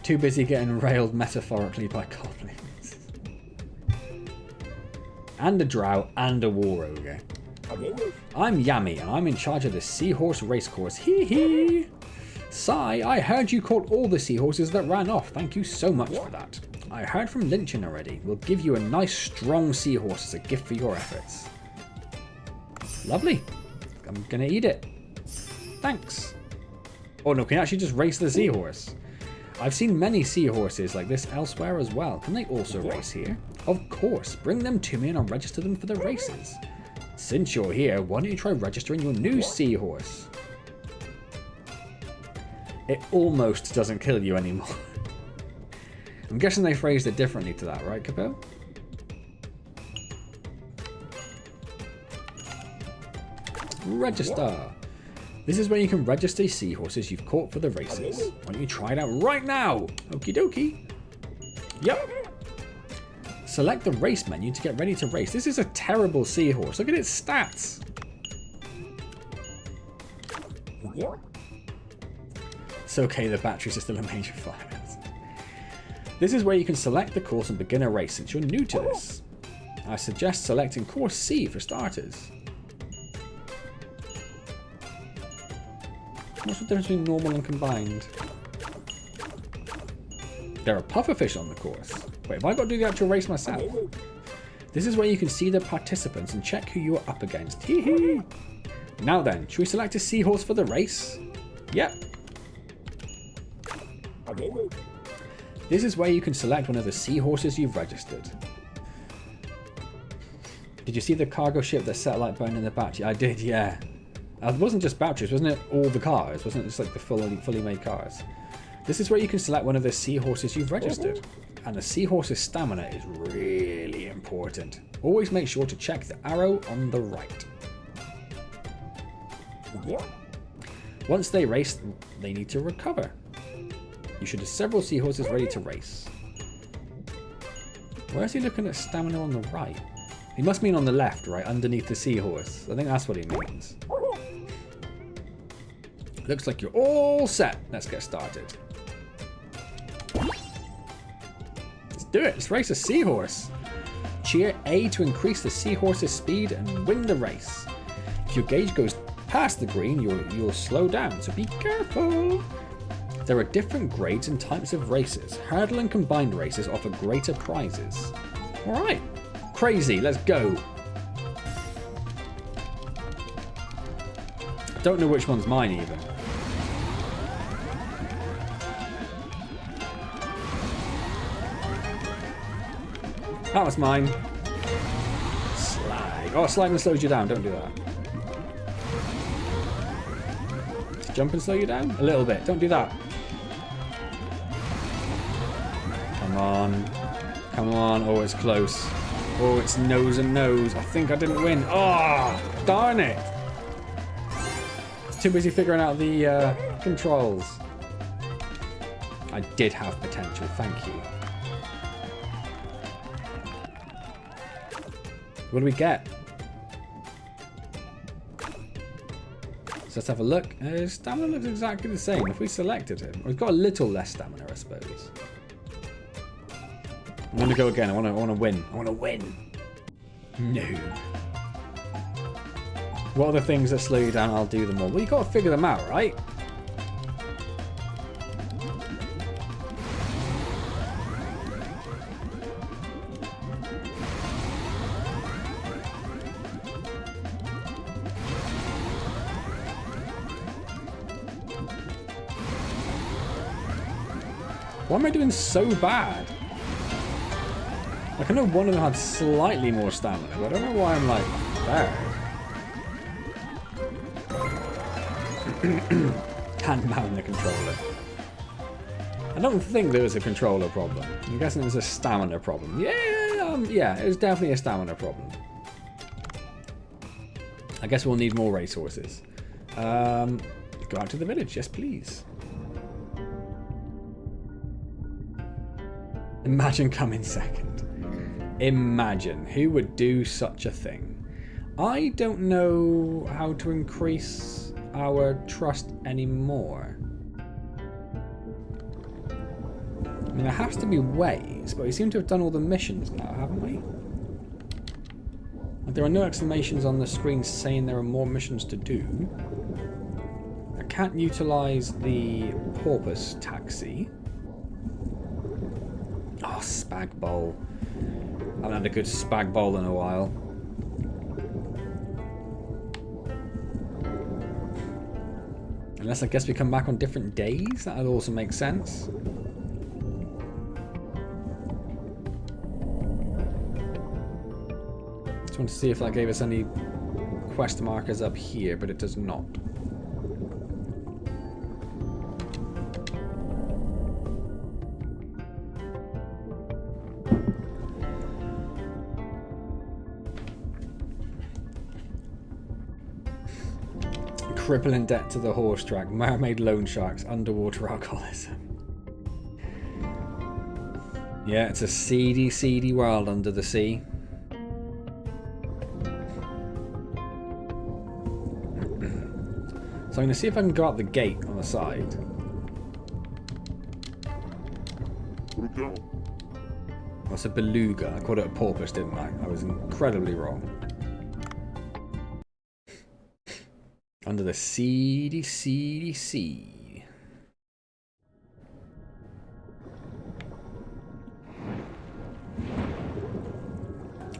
Too busy getting railed metaphorically by goblins. And a drow and a war ogre. I'm Yami and I'm in charge of the seahorse racecourse. Hee hee! Sai, I heard you caught all the seahorses that ran off. Thank you so much for that. I heard from Lynchin already. We'll give you a nice strong seahorse as a gift for your efforts. Lovely. I'm gonna eat it. Thanks. Oh no, can you actually just race the seahorse? I've seen many seahorses like this elsewhere as well. Can they also race here? Of course. Bring them to me and I'll register them for the races. Since you're here, why don't you try registering your new seahorse? It almost doesn't kill you anymore. I'm guessing they phrased it differently to that, right, Capel? Register. This is where you can register seahorses you've caught for the races. Why don't you try it out right now? Okie dokie. Yep. Select the race menu to get ready to race. This is a terrible seahorse. Look at its stats. It's okay, the batteries are still a major fire. This is where you can select the course and begin a race since you're new to this. I suggest selecting course C for starters. What's the difference between normal and combined? There are pufferfish on the course. Wait, have I got to do the actual race myself? This is where you can see the participants and check who you are up against. Hee hee! Now then, should we select a seahorse for the race? Yep. This is where you can select one of the seahorses you've registered. Did you see the cargo ship that satellite burned in the battery? I did, yeah. It wasn't just batteries, wasn't it? All the cars, wasn't it? Just like the fully made cars. This is where you can select one of the seahorses you've registered. And the seahorse's stamina is really important. Always make sure to check the arrow on the right. Once they race, they need to recover. You should have several seahorses ready to race. Where is he looking at stamina on the right? He must mean on the left, right, underneath the seahorse. I think that's what he means. Looks like you're all set. Let's get started. Let's do it. Let's race a seahorse. Cheer A to increase the seahorse's speed and win the race. If your gauge goes past the green, you'll slow down, so be careful. There are different grades and types of races. Hurdle and combined races offer greater prizes. Alright. Crazy, let's go. Don't know which one's mine even. That was mine. Slide. Oh, sliding slows you down. Don't do that. Does jump and slow you down? A little bit. Don't do that. Come on. Come on. Oh, it's close. Oh, it's nose and nose. I think I didn't win. Oh, darn it. Too busy figuring out the controls. I did have potential. Thank you. What do we get? So let's have a look. His stamina looks exactly the same. If we selected him, we've got a little less stamina, I suppose. I'm gonna go again. I want to win. I want to win. No. What are the things that slow you down? I'll do them all. Well, you got to figure them out, right? Why am I doing so bad? Like, I know one of them had slightly more stamina, but I don't know why I'm like there. Can't mount the controller. I don't think there was a controller problem. I'm guessing it was a stamina problem. Yeah, it was definitely a stamina problem. I guess we'll need more racehorses. Go out to the village, yes please. Imagine coming second. Imagine. Who would do such a thing? I don't know how to increase our trust anymore. I mean, there has to be ways, but we seem to have done all the missions now, haven't we? There are no exclamations on the screen saying there are more missions to do. I can't utilise the porpoise taxi. Oh, spag bowl. I haven't had a good spag bowl in a while. Unless I guess we come back on different days. That would also make sense. Just want to see if that gave us any quest markers up here, but it does not. Crippling debt to the horse track, mermaid loan sharks, underwater alcoholism. Yeah, it's a seedy, seedy world under the sea. So I'm going to see if I can go up the gate on the side. That's a beluga. I called it a porpoise, didn't I? I was incredibly wrong. Under the seedy, seedy sea.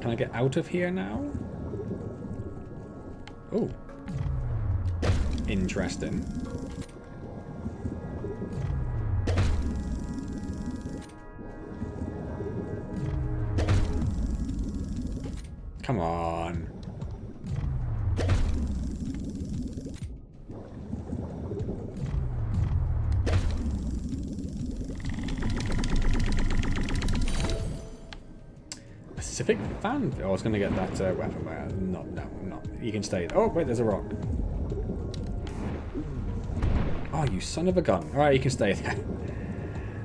Can I get out of here now? Oh. Interesting. Come on. Pacific fan. Oh, I was going to get that weapon, but no. You can stay. Oh, wait, there's a rock. Oh, you son of a gun. Alright, you can stay there.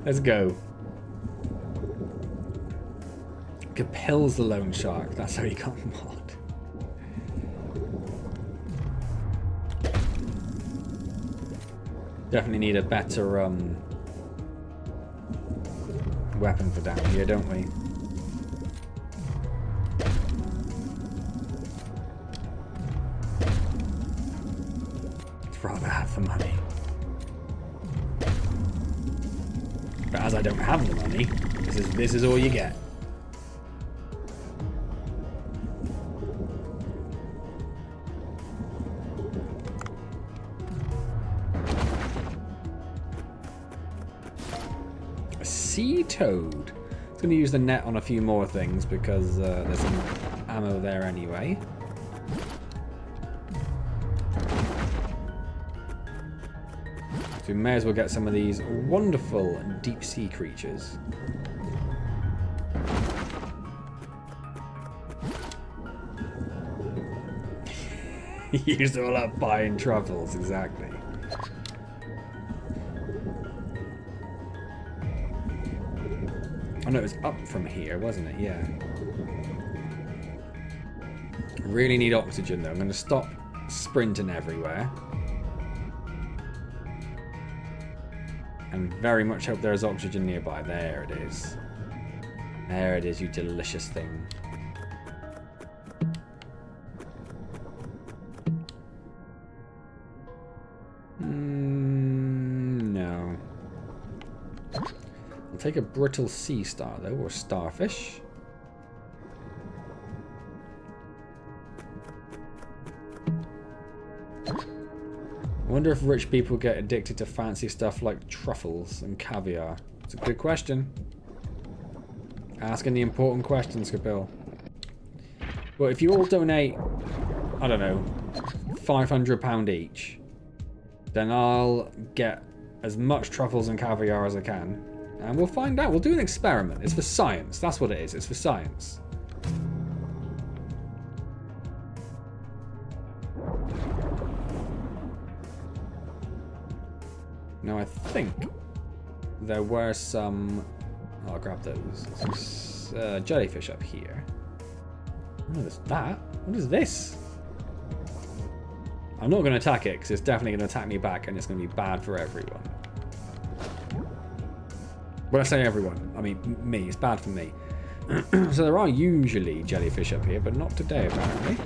Let's go. pills the loan shark. That's how he got mod. Definitely need a better weapon for down here, don't we? I'd rather have the money. But as I don't have the money, this is all you get. A sea toad. It's going to use the net on a few more things because there's some ammo there anyway. So we may as well get some of these wonderful deep sea creatures. Used it all up buying truffles, exactly. Oh no, it was up from here, wasn't it? Yeah. Really need oxygen though. I'm going to stop sprinting everywhere. And very much hope there is oxygen nearby. There it is. There it is, you delicious thing. No. I'll take a brittle sea star though, or starfish. I wonder if rich people get addicted to fancy stuff like truffles and caviar. It's a good question. Asking the important questions, Kapil. Well, if you all donate, I don't know, £500 each, then I'll get as much truffles and caviar as I can. And we'll find out. We'll do an experiment. It's for science. That's what it is. It's for science. Now I think there were some... Oh, I'll grab those. There's jellyfish up here. Oh, there's that. What is this? I'm not going to attack it because it's definitely going to attack me back and it's going to be bad for everyone. When I say everyone, I mean me. It's bad for me. So there are usually jellyfish up here, but not today apparently.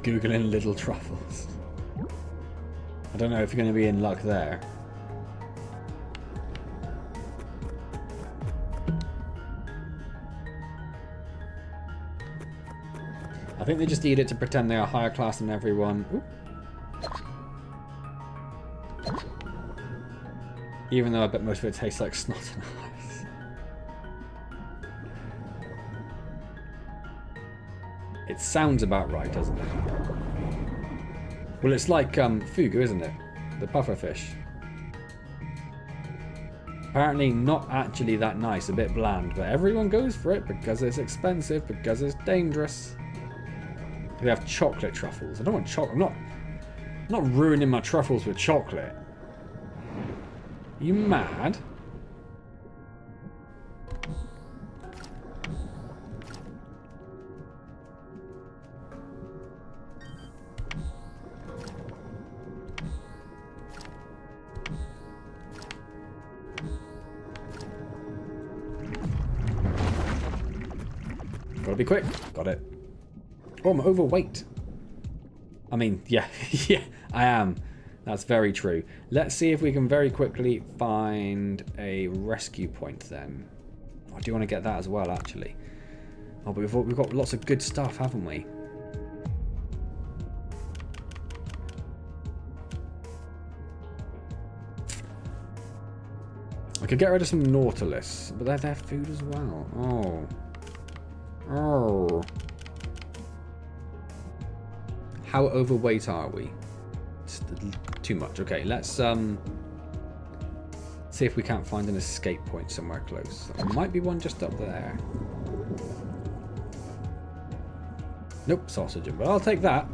Googling little truffles. I don't know if you're going to be in luck there. I think they just eat it to pretend they are higher class than everyone. Ooh. Even though I bet most of it tastes like snot and ice. It sounds about right, doesn't it? Well, it's like fugu, isn't it? The pufferfish. Apparently not actually that nice, a bit bland, but everyone goes for it because it's expensive, because it's dangerous. They have chocolate truffles. I don't want chocolate. I'm not ruining my truffles with chocolate. Are you mad? Gotta be quick. Got it. Oh, I'm overweight. I mean, yeah, yeah, I am. That's very true. Let's see if we can very quickly find a rescue point then. I do want to get that as well, actually. Oh, but we've got lots of good stuff, haven't we? I could get rid of some Nautilus, but they're their food as well. Oh. Oh. How overweight are we? It's too much. Okay, let's see if we can't find an escape point somewhere close. There might be one just up there. Nope, sausage, but I'll take that.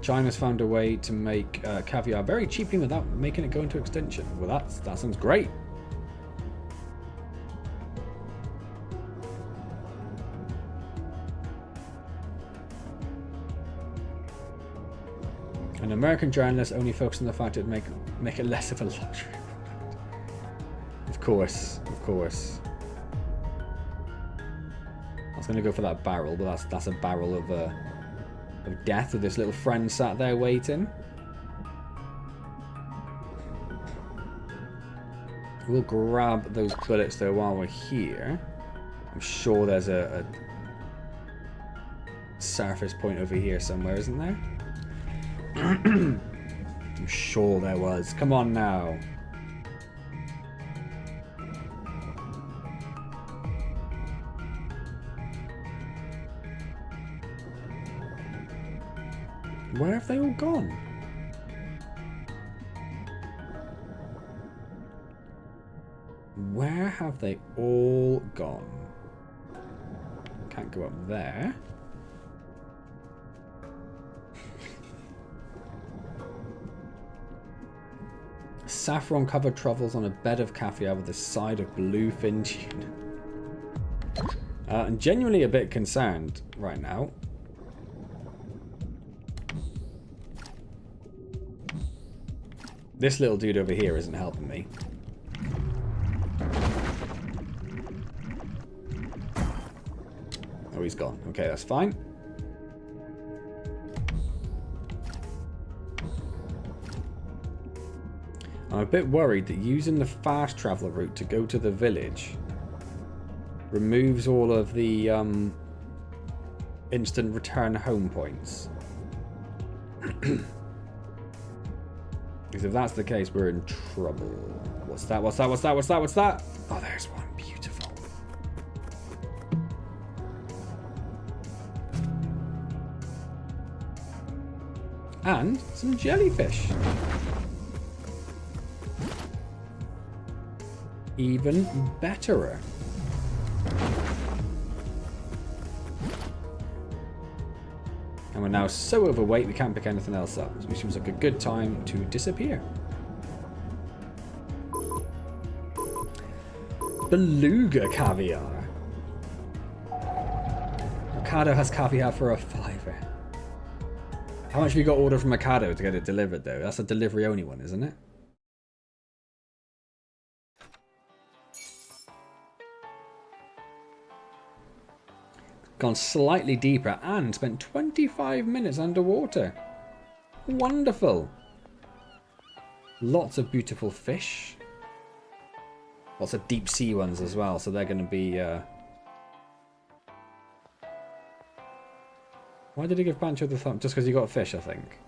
China's found a way to make caviar very cheaply without making it go into extinction. Well, that sounds great. An American journalist only focused on the fact it would make it less of a luxury. Of course, of course. I was going to go for that barrel, but that's a barrel of death with this little friend sat there waiting. We'll grab those bullets though while we're here. I'm sure there's a surface point over here somewhere, isn't there? I'm sure there was. Come on now. Where have they all gone? Where have they all gone? Can't go up there. Saffron covered truffles on a bed of caviar with a side of bluefin tuna. I'm genuinely a bit concerned right now. This little dude over here isn't helping me. Oh, he's gone. Okay, that's fine. I'm a bit worried that using the fast travel route to go to the village removes all of the instant return home points. Because if that's the case, we're in trouble. What's that? What's that? What's that? What's that? What's that? Oh, there's one. Beautiful. And some jellyfish. Even betterer. And we're now so overweight we can't pick anything else up, which seems like a good time to disappear. Beluga caviar. Mercado has caviar for a £5. How much have you got ordered from Mercado to get it delivered though? That's a delivery only one, isn't it? Gone slightly deeper and spent 25 minutes underwater. Wonderful. Lots of beautiful fish. Lots of deep sea ones as well, so they're going to be... Why did he give Pancho the thumb? Just because he got fish, I think.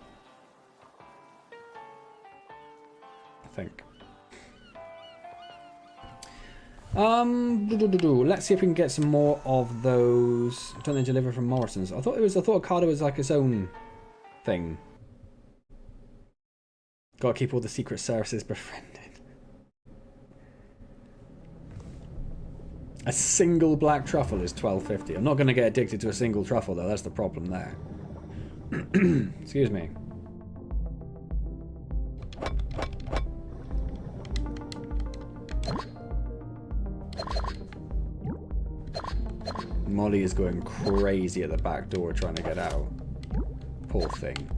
Let's see if we can get some more of those. Don't they deliver from Morrison's? I thought Ocado was like its own thing. Gotta keep all the secret services befriended. A single black truffle is $12.50. I'm not gonna get addicted to a single truffle though, that's the problem there. Excuse me. Molly is going crazy at the back door trying to get out. Poor thing.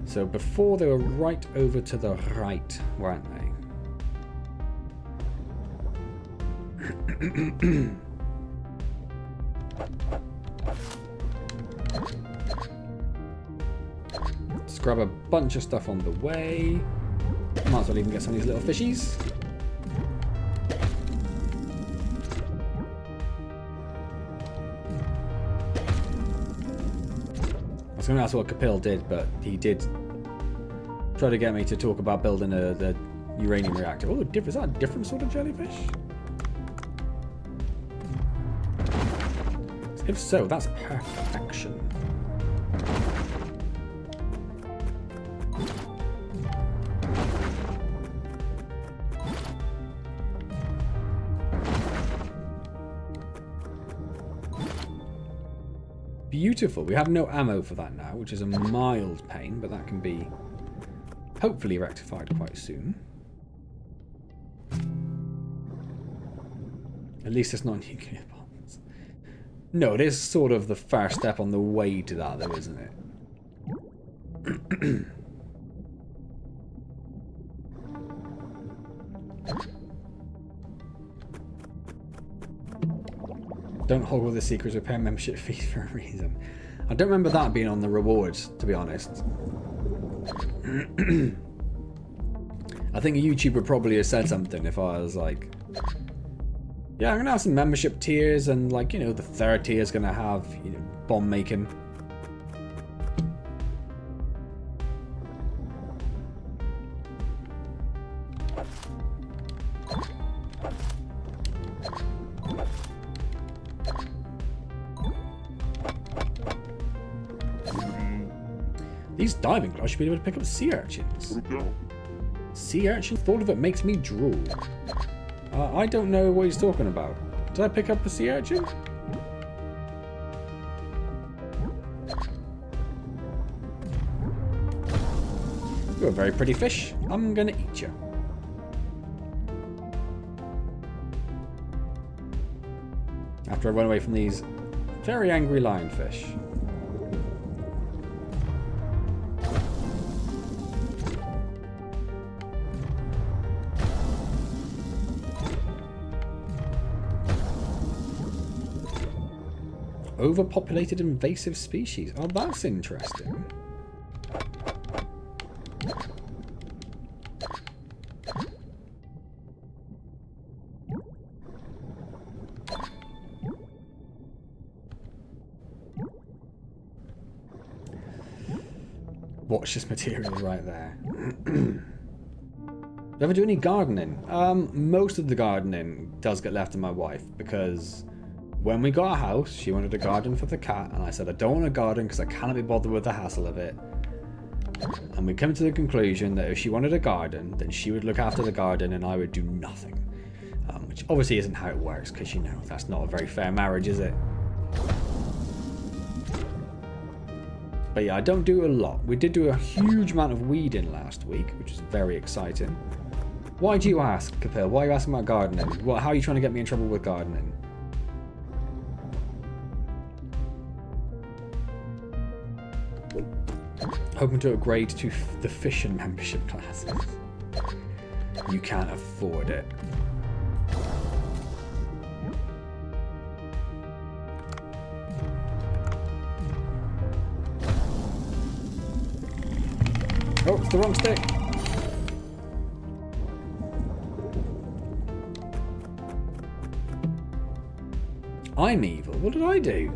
So before they were right over to the right, weren't they? Let's grab a bunch of stuff on the way. Might as well even get some of these little fishies. I was going to ask what Kapil did, but he did try to get me to talk about building the uranium reactor. Oh, is that a different sort of jellyfish? If so, that's perfection. beautiful. We have no ammo for that now, which is a mild pain, but that can be hopefully rectified quite soon. At least it's not nuclear bombs. No, it is sort of the first step on the way to that, though, isn't it? Don't hog all the secrets, repair membership fees for a reason. I don't remember that being on the rewards, to be honest. I think a YouTuber probably has said something if I was like, yeah, I'm gonna have some membership tiers, and like, you know, the third tier is gonna have, you know, bomb making. These diving gloves should be able to pick up sea urchins. Sea urchin? Thought of it makes me drool. I don't know what he's talking about. Did I pick up a sea urchin? You're a very pretty fish. I'm gonna eat you. After I run away from these very angry lionfish. Overpopulated invasive species. Oh, that's interesting. Watch this material right there. Do you ever do any gardening? Most of the gardening does get left to my wife, because when we got a house, she wanted a garden for the cat, and I said I don't want a garden because I cannot be bothered with the hassle of it. And we came to the conclusion that if she wanted a garden, then she would look after the garden and I would do nothing. Which obviously isn't how it works, because, you know, that's not a very fair marriage, is it? But yeah, I don't do a lot. We did do a huge amount of weeding last week, which is very exciting. Why do you ask, Kapil? Why are you asking about gardening? How are you trying to get me in trouble with gardening? Hoping to upgrade to the fishing membership classes. You can't afford it. Oh, it's the wrong stick. I'm evil. What did I do?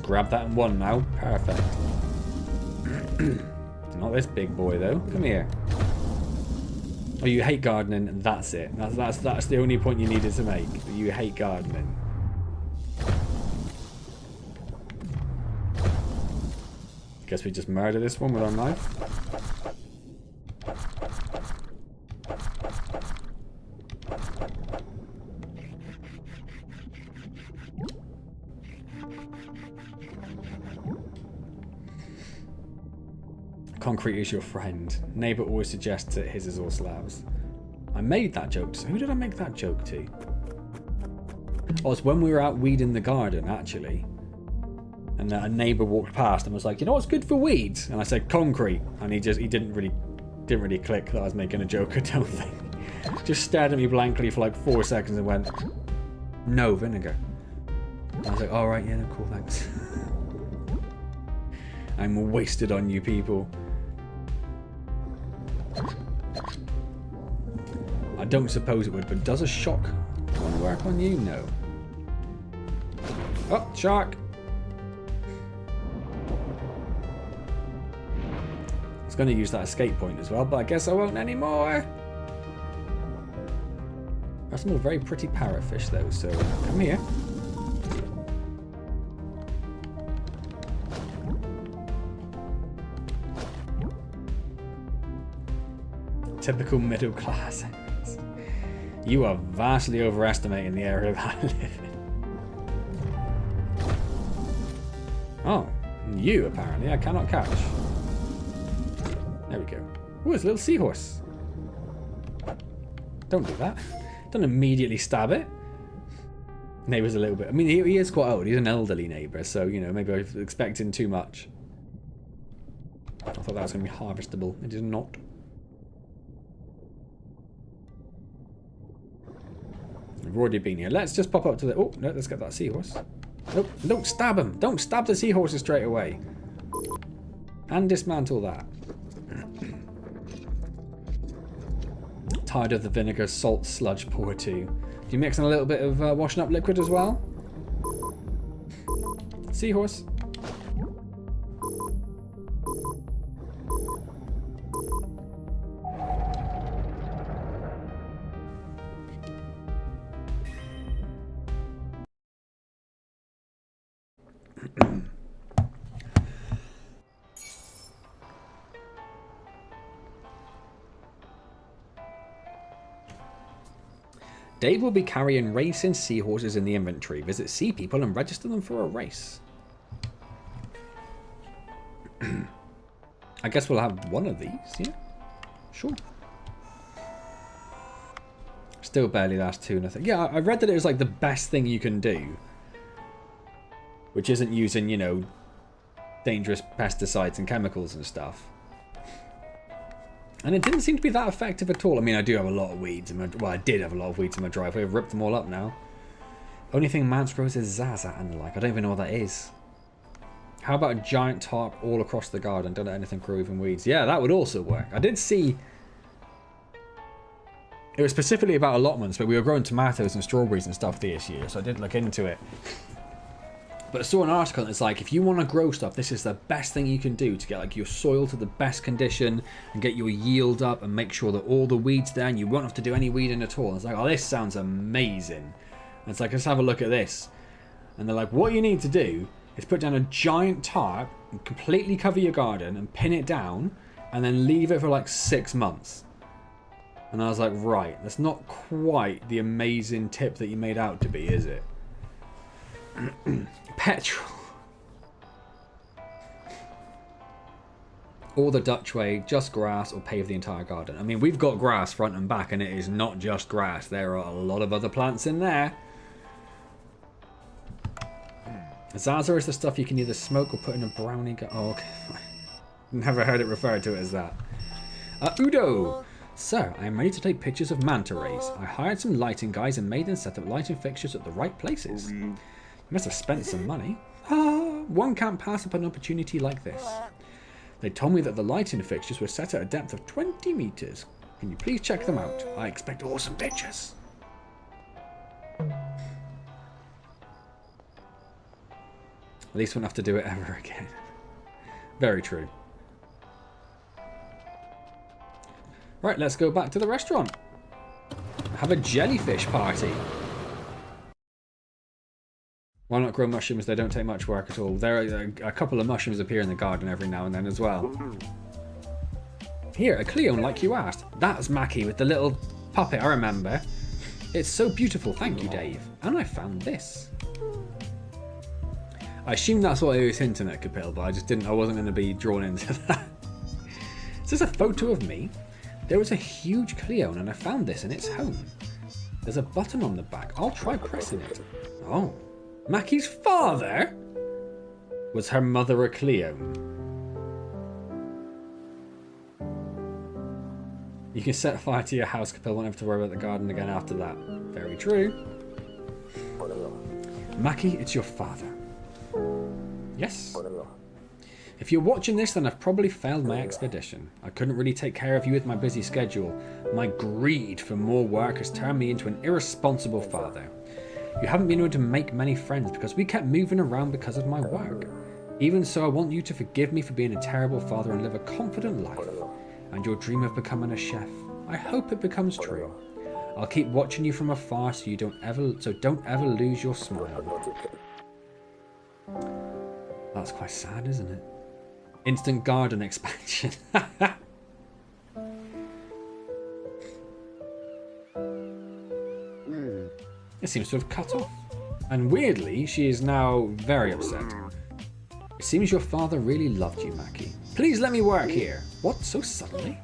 Grab that in one now. Perfect. Not this big boy though. Come here. Oh, you hate gardening. That's it. That's the only point you needed to make. You hate gardening. Guess we just murder this one with our knife. Concrete is your friend. Neighbour always suggests that his is all slabs. I made that joke to... Who did I make that joke to? Oh, it's when we were out weeding the garden, actually. And a neighbour walked past and was like, you know what's good for weeds? And I said concrete. And he didn't really click that I was making a joke, I don't think. Just stared at me blankly for like 4 seconds and went, no, vinegar. And I was like, all right, yeah, no, cool, thanks. I'm wasted on you people. I don't suppose it would, but does a shock one work on you? No. Oh, shark! I was going to use that escape point as well, but I guess I won't anymore. There's some very pretty parrotfish though, so come here. Typical middle class. You are vastly overestimating the area that I live in. Oh, you apparently I cannot catch. There we go. Oh, it's a little seahorse. Don't do that. Don't immediately stab it. Neighbour's a little bit... I mean, he is quite old. He's an elderly neighbour, so, you know, maybe I was expecting too much. I thought that was going to be harvestable. It is not. We've already been here. Let's just pop up to the... Oh, no, let's get that seahorse. Nope, don't stab him. Don't stab the seahorses straight away. And dismantle that. Tired of the vinegar, salt, sludge pour too. Do you mix in a little bit of washing up liquid as well? Seahorse. Dave will be carrying racing seahorses in the inventory. Visit Sea People and register them for a race. I guess we'll have one of these, yeah? Sure. Still barely last two, nothing. Yeah, I read that it was like the best thing you can do. Which isn't using, you know, dangerous pesticides and chemicals and stuff. And it didn't seem to be that effective at all. I mean, I do have a lot of weeds in my... Well, I did have a lot of weeds in my driveway. I've ripped them all up now. Only thing Mance grows is Zaza and the like. I don't even know what that is. How about a giant tarp all across the garden? Don't let anything grow, even weeds. Yeah, that would also work. I did see... It was specifically about allotments, but we were growing tomatoes and strawberries and stuff this year, so I did look into it. But I saw an article and it's like, if you want to grow stuff, this is the best thing you can do to get like your soil to the best condition and get your yield up and make sure that all the weeds there and you won't have to do any weeding at all. And it's like, oh, this sounds amazing. And it's like, let's have a look at this. And they're like, what you need to do is put down a giant tarp and completely cover your garden and pin it down and then leave it for like 6 months. And I was like, right, that's not quite the amazing tip that you made out to be, is it? Petrol. Or the Dutch way, just grass or pave the entire garden. I mean, we've got grass front and back, and it is not just grass. There are a lot of other plants in there. Zaza is the stuff you can either smoke or put in a brownie. Oh, okay. Never heard it referred to it as that. Udo! Sir, I am ready to take pictures of manta rays. I hired some lighting guys and made them set up lighting fixtures at the right places. You must have spent some money. One can't pass up an opportunity like this. They told me that the lighting fixtures were set at a depth of 20 meters. Can you please check them out? I expect awesome pictures. At least we won't have to do it ever again. Very true. Right, let's go back to the restaurant. Have a jellyfish party. Why not grow mushrooms? They don't take much work at all. There are a couple of mushrooms appear in the garden every now and then as well. Here, a Cleone like you asked. That's Mackie with the little puppet, I remember. It's so beautiful, thank you, Dave. And I found this. I assume that's what he was hinting at, Capil, but I wasn't going to be drawn into that. Is this a photo of me? There was a huge Cleone and I found this in its home. There's a button on the back. I'll try pressing it. Oh. Mackie's father? Was her mother a Cleone? You can set fire to your house, Capil. Won't have to worry about the garden again after that. Very true. Mackie, it's your father. Yes. If you're watching this, then I've probably failed my expedition. I couldn't really take care of you with my busy schedule. My greed for more work has turned me into an irresponsible father. You haven't been able to make many friends because we kept moving around because of my work. Even so, I want you to forgive me for being a terrible father and live a confident life. And your dream of becoming a chef, I hope it becomes true. I'll keep watching you from afar so don't ever lose your smile. That's quite sad, isn't it? Instant garden expansion. It seems to have cut off. And weirdly, she is now very upset. It seems your father really loved you, Mackie. Please let me work here. What, so suddenly?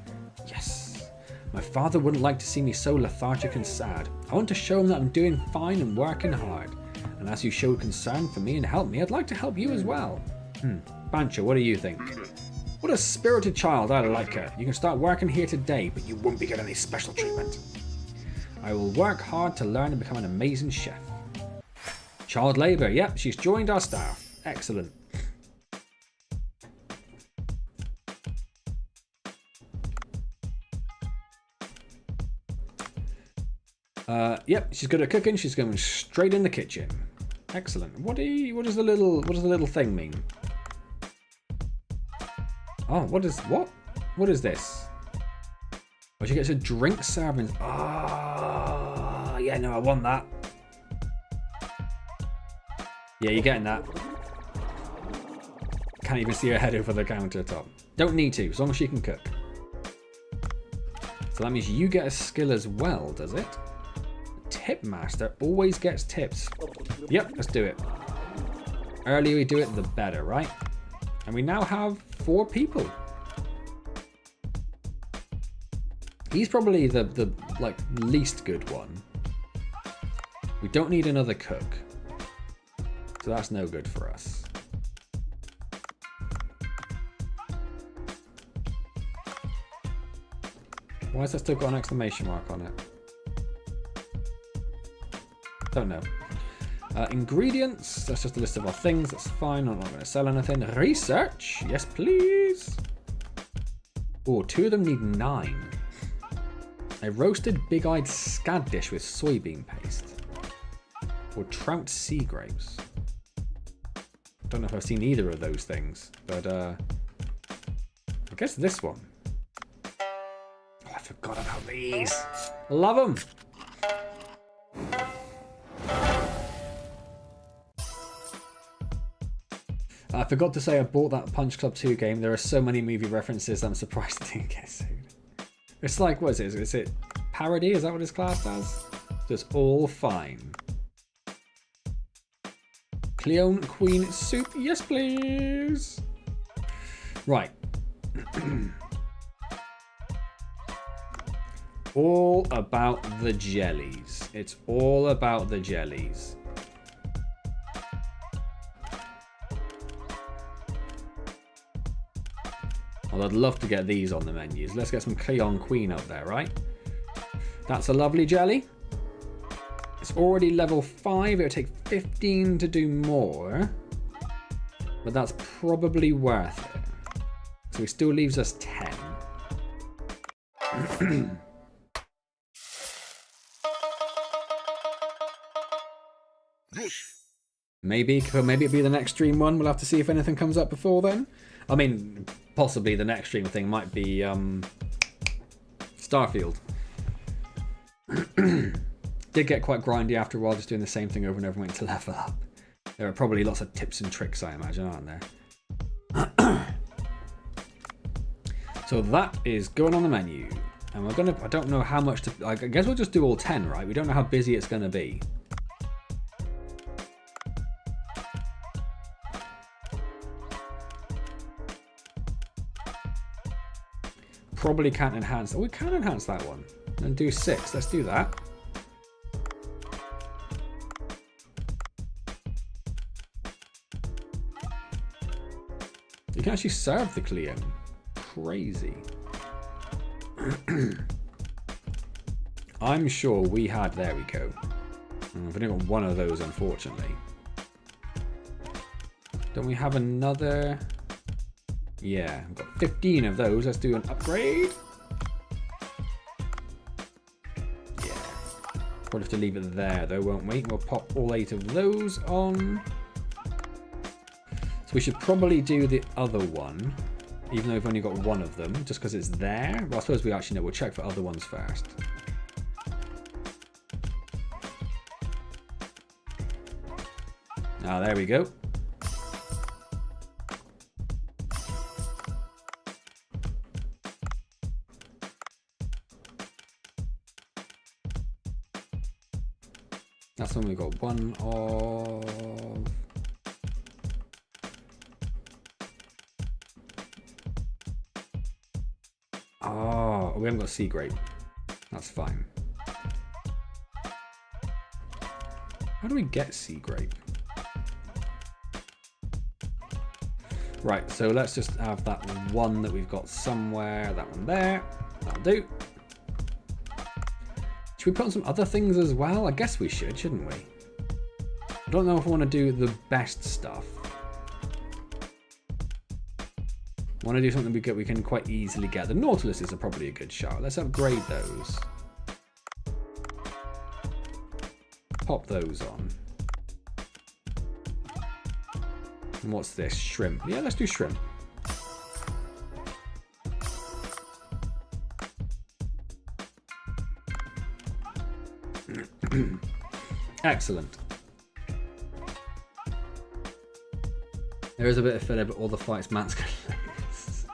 Yes. My father wouldn't like to see me so lethargic and sad. I want to show him that I'm doing fine and working hard. And as you showed concern for me and helped me, I'd like to help you as well. Bancho, what do you think? What a spirited child, I like her. You can start working here today, but you won't be getting any special treatment. I will work hard to learn and become an amazing chef. Child labour, yep, she's joined our staff. Excellent. Yep, she's good at cooking, she's going straight in the kitchen. Excellent. What does the little thing mean? Oh, what is this? Oh, she gets a drink serving. Ah, yeah, no, I want that. Yeah, you're getting that. Can't even see her head over the countertop. Don't need to, as long as she can cook. So that means you get a skill as well, does it? Tip master always gets tips. Yep, let's do it. Earlier we do it, the better, right? And we now have 4 people. He's probably the like least good one. We don't need another cook. So that's no good for us. Why has that still got an exclamation mark on it? Don't know. Ingredients, that's just a list of our things, that's fine, I'm not going to sell anything. Research, yes please. Oh, 2 of them need 9. A roasted big-eyed scad dish with soybean paste. Or trout sea grapes. Don't know if I've seen either of those things, but I guess this one. Oh, I forgot about these. Love them. I forgot to say I bought that Punch Club 2 game. There are so many movie references I'm surprised it didn't get sued. It's like, what is it? Is it parody? Is that what it's classed as? So it's all fine. Cleone Queen soup, yes please. Right. All about the jellies. It's all about the jellies. Well, I'd love to get these on the menus. Let's get some Cleone Queen up there, right? That's a lovely jelly. It's already level 5. It would take 15 to do more. But that's probably worth it. So it still leaves us 10. Maybe it'll be the next stream one. We'll have to see if anything comes up before then. I mean, possibly the next stream thing might be Starfield. Did get quite grindy after a while, just doing the same thing over and over, waiting to level up. There are probably lots of tips and tricks, I imagine, aren't there? So that is going on the menu. And we're gonna, I don't know how much to, I guess we'll just do all 10, right? We don't know how busy it's gonna be. Probably can't enhance, oh, we can enhance that one. And do 6, let's do that. You can actually serve the Cleone. Crazy. I'm sure we had, there we go. I've only got one of those, unfortunately. Don't we have another? Yeah, I've got 15 of those. Let's do an upgrade. Yeah. We'll have to leave it there though, won't we? We'll pop all 8 of those on. So we should probably do the other one, even though we've only got one of them, just because it's there. Well, I suppose we actually know. We'll check for other ones first. Ah, there we go. That's when we got one of... Oh, we haven't got sea grape. That's fine. How do we get sea grape? Right, so let's just have that one that we've got somewhere. That one there. That'll do. Should we put on some other things as well? I guess we should, shouldn't we? I don't know if I want to do the best stuff. I want to do something we can quite easily get. The Nautilus is probably a good shot. Let's upgrade those. Pop those on. And what's this? Shrimp. Yeah, let's do shrimp. Excellent. There is a bit of filler, but all the fights Matt's gonna lose.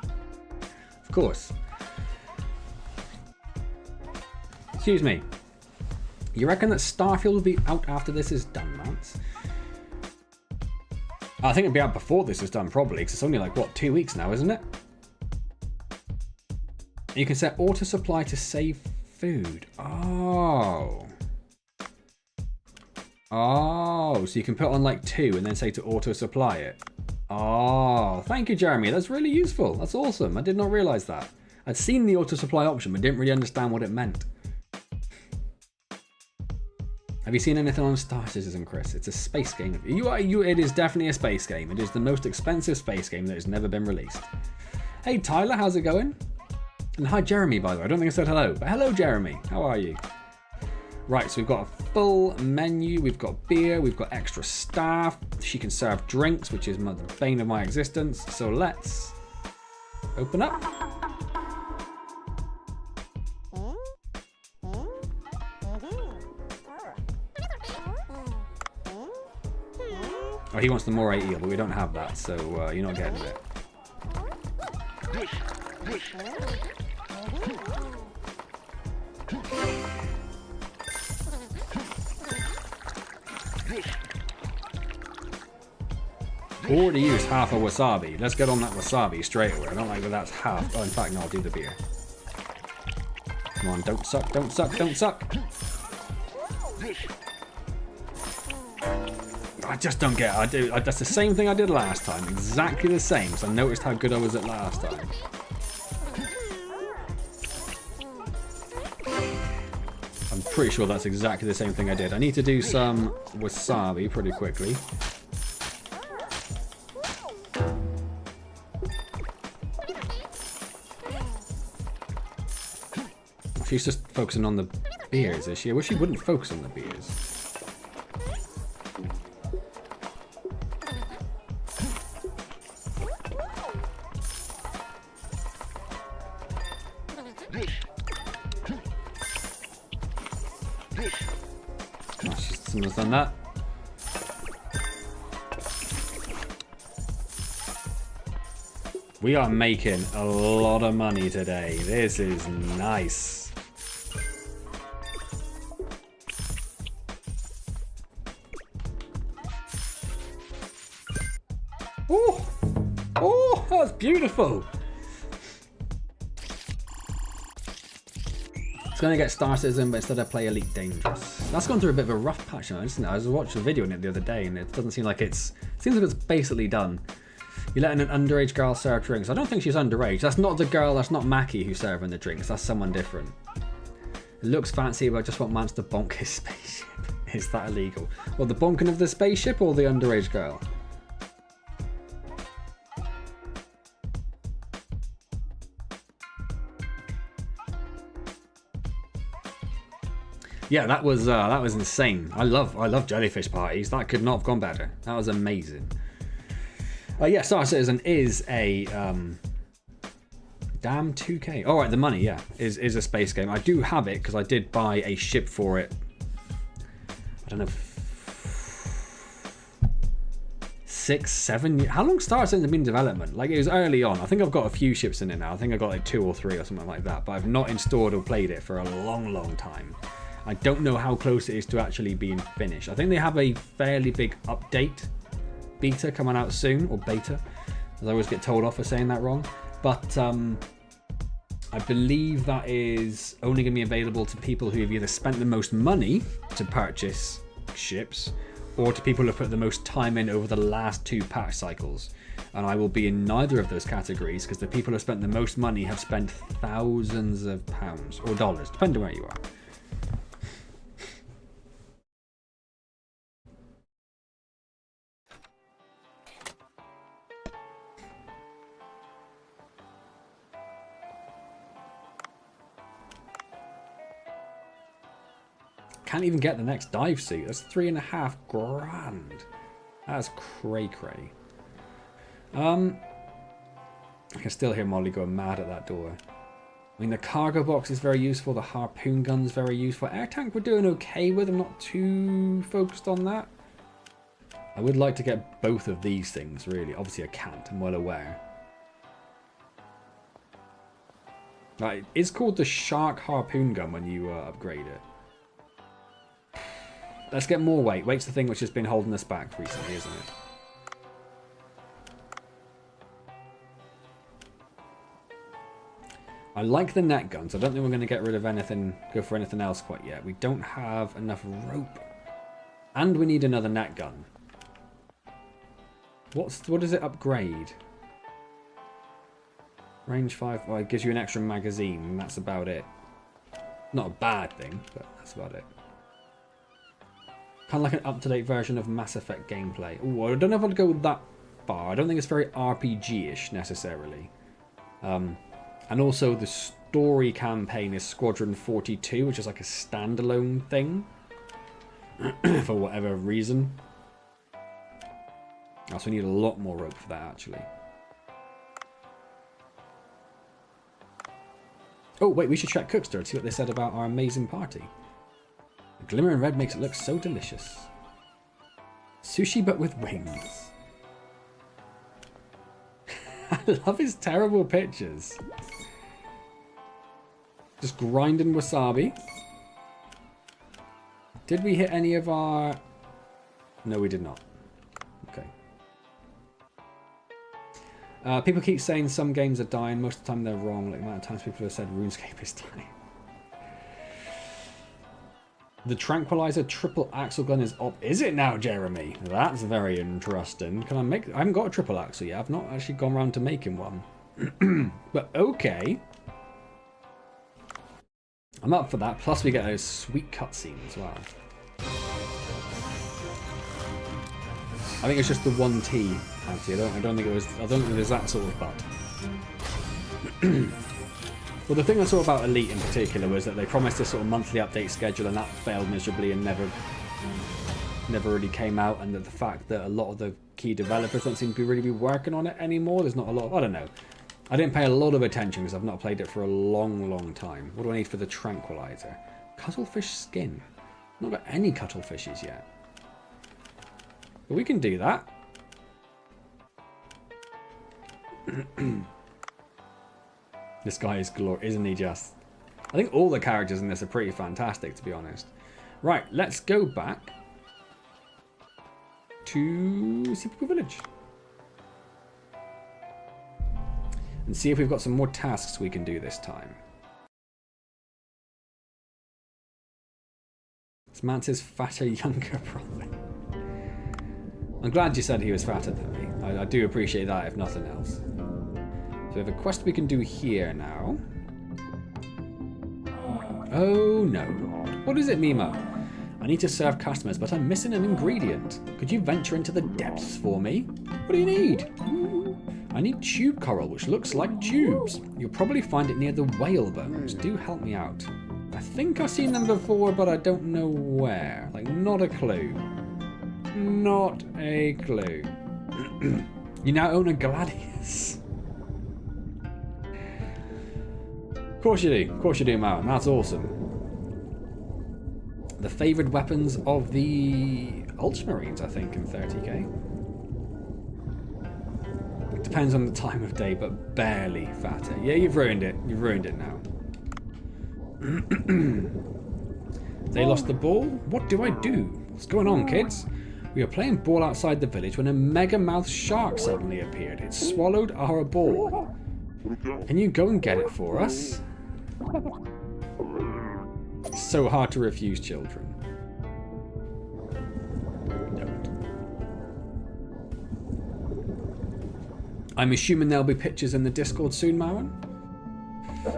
Of course. Excuse me. You reckon that Starfield will be out after this is done, Mance? I think it'll be out before this is done, probably, because it's only like, what, 2 weeks now, isn't it? You can set auto supply to save food. Oh. Oh, so you can put on like 2 and then say to auto supply it. Oh, thank you, Jeremy. That's really useful. That's awesome. I did not realize that. I'd seen the auto supply option, but didn't really understand what it meant. Have you seen anything on Star Citizen, Chris? It's a space game. It is definitely a space game. It is the most expensive space game that has never been released. Hey, Tyler, how's it going? And hi, Jeremy, by the way. I don't think I said hello, but hello, Jeremy. How are you? Right, so we've got a full menu. We've got beer. We've got extra staff. She can serve drinks, which is the bane of my existence. So let's open up. Oh, he wants the moray eel, but we don't have that, so you're not getting it. Already used half a wasabi. Let's get on that wasabi straight away. I don't like that that's half. Oh, in fact, no, I'll do the beer. Come on, don't suck, don't suck, don't suck. I just don't get it. That's the same thing I did last time. Exactly the same. So I noticed how good I was at last time. I'm pretty sure that's exactly the same thing I did. I need to do some wasabi pretty quickly. She's just focusing on the beers, is she? I wish she wouldn't focus on the beers. Someone's done that. We are making a lot of money today. This is nice. Oh, oh, that was beautiful. It's going to get Star Citizen, but instead I play Elite Dangerous. That's gone through a bit of a rough patch now, isn't it? I was watching a video on it the other day, and it doesn't seem like it seems like it's basically done. You're letting an underage girl serve drinks. I don't think she's underage. That's not the girl, that's not Mackie who's serving the drinks. That's someone different. It looks fancy, but I just want Mance to bonk his spaceship. Is that illegal? Well, the bonking of the spaceship or the underage girl? Yeah, that was insane. I love jellyfish parties. That could not have gone better. That was amazing. Yeah, Star Citizen is a damn 2K. All right, the money, yeah, is a space game. I do have it because I did buy a ship for it. I don't know, 6, 7 years. How long Star Citizen been in development? Like, it was early on. I think I've got a few ships in it now. I think I got like 2 or 3 or something like that. But I've not installed or played it for a long, long time. I don't know how close it is to actually being finished. I think they have a fairly big update beta coming out soon, or beta, as I always get told off for saying that wrong. But I believe that is only going to be available to people who have either spent the most money to purchase ships, or to people who have put the most time in over the last 2 patch cycles. And I will be in neither of those categories, because the people who have spent the most money have spent thousands of pounds, or dollars, depending where you are. Can't even get the next dive suit. That's $3.5 grand. That's cray. I can still hear Molly going mad at that door. I mean, the cargo box is very useful. The harpoon gun's very useful. Air tank we're doing okay with. I'm not too focused on that. I would like to get both of these things, really. Obviously, I can't. I'm well aware. Right, it's called the Shark harpoon gun when you upgrade it. Let's get more weight. Weight's the thing which has been holding us back recently, isn't it? I like the net guns. I don't think we're going to get rid of anything, go for anything else quite yet. We don't have enough rope. And we need another net gun. What does it upgrade? Range 5. Well, it gives you an extra magazine, and that's about it. Not a bad thing, but that's about it. Kind of like an up-to-date version of Mass Effect gameplay. Ooh, I don't know if I'd go that far. I don't think it's very RPG-ish necessarily. And also the story campaign is Squadron 42, which is like a standalone thing. For whatever reason. Also, we need a lot more rope for that, actually. Oh, wait, we should check Cookster to see what they said about our amazing party. The glimmering red makes it look so delicious. Sushi but with wings. I love his terrible pictures. Just grinding wasabi. Did we hit any of our... No, we did not. Okay. People keep saying some games are dying. Most of the time they're wrong. Like the amount of times people have said RuneScape is dying. The Tranquilizer triple axle gun is up. Is it now, Jeremy? That's very interesting. Can I make... I haven't got a triple axle yet. I've not actually gone around to making one. But okay. I'm up for that. Plus we get a sweet cutscene as well. I think it's just the 1T, actually. I don't think it was... I don't think there's that sort of bug. Well, the thing I saw about Elite in particular was that they promised a sort of monthly update schedule, and that failed miserably and never really came out. And that the fact that a lot of the key developers don't seem to really be working on it anymore. There's not a lot of... I don't know. I didn't pay a lot of attention because I've not played it for a long time. What do I need for the Tranquilizer? Cuttlefish skin. I've not got any cuttlefishes yet. But we can do that. This guy is glorious, isn't he just? I think all the characters in this are pretty fantastic, to be honest. Right, let's go back to Seapico Village. And see if we've got some more tasks we can do this time. This man says fatter, younger brother. I'm glad you said he was fatter than me. I do appreciate that, if nothing else. So we have a quest we can do here now. Oh no. What is it, Mima? I need to serve customers, but I'm missing an ingredient. Could you venture into the depths for me? What do you need? I need tube coral, which looks like tubes. You'll probably find it near the whale bones. Do help me out. I think I've seen them before, but I don't know where. Like, not a clue. Not a clue. You now own a gladius. Of course you do. Of course you do, Martin. That's awesome. The favoured weapons of the Ultramarines, I think, in 30k. It depends on the time of day, but barely fatter. Yeah, you've ruined it. You've ruined it now. They lost the ball? What do I do? What's going on, kids? We were playing ball outside the village when a mega-mouthed shark suddenly appeared. It swallowed our ball. Can you go and get it for us? It's so hard to refuse children. Don't. I'm assuming there'll be pictures in the Discord soon, Maren?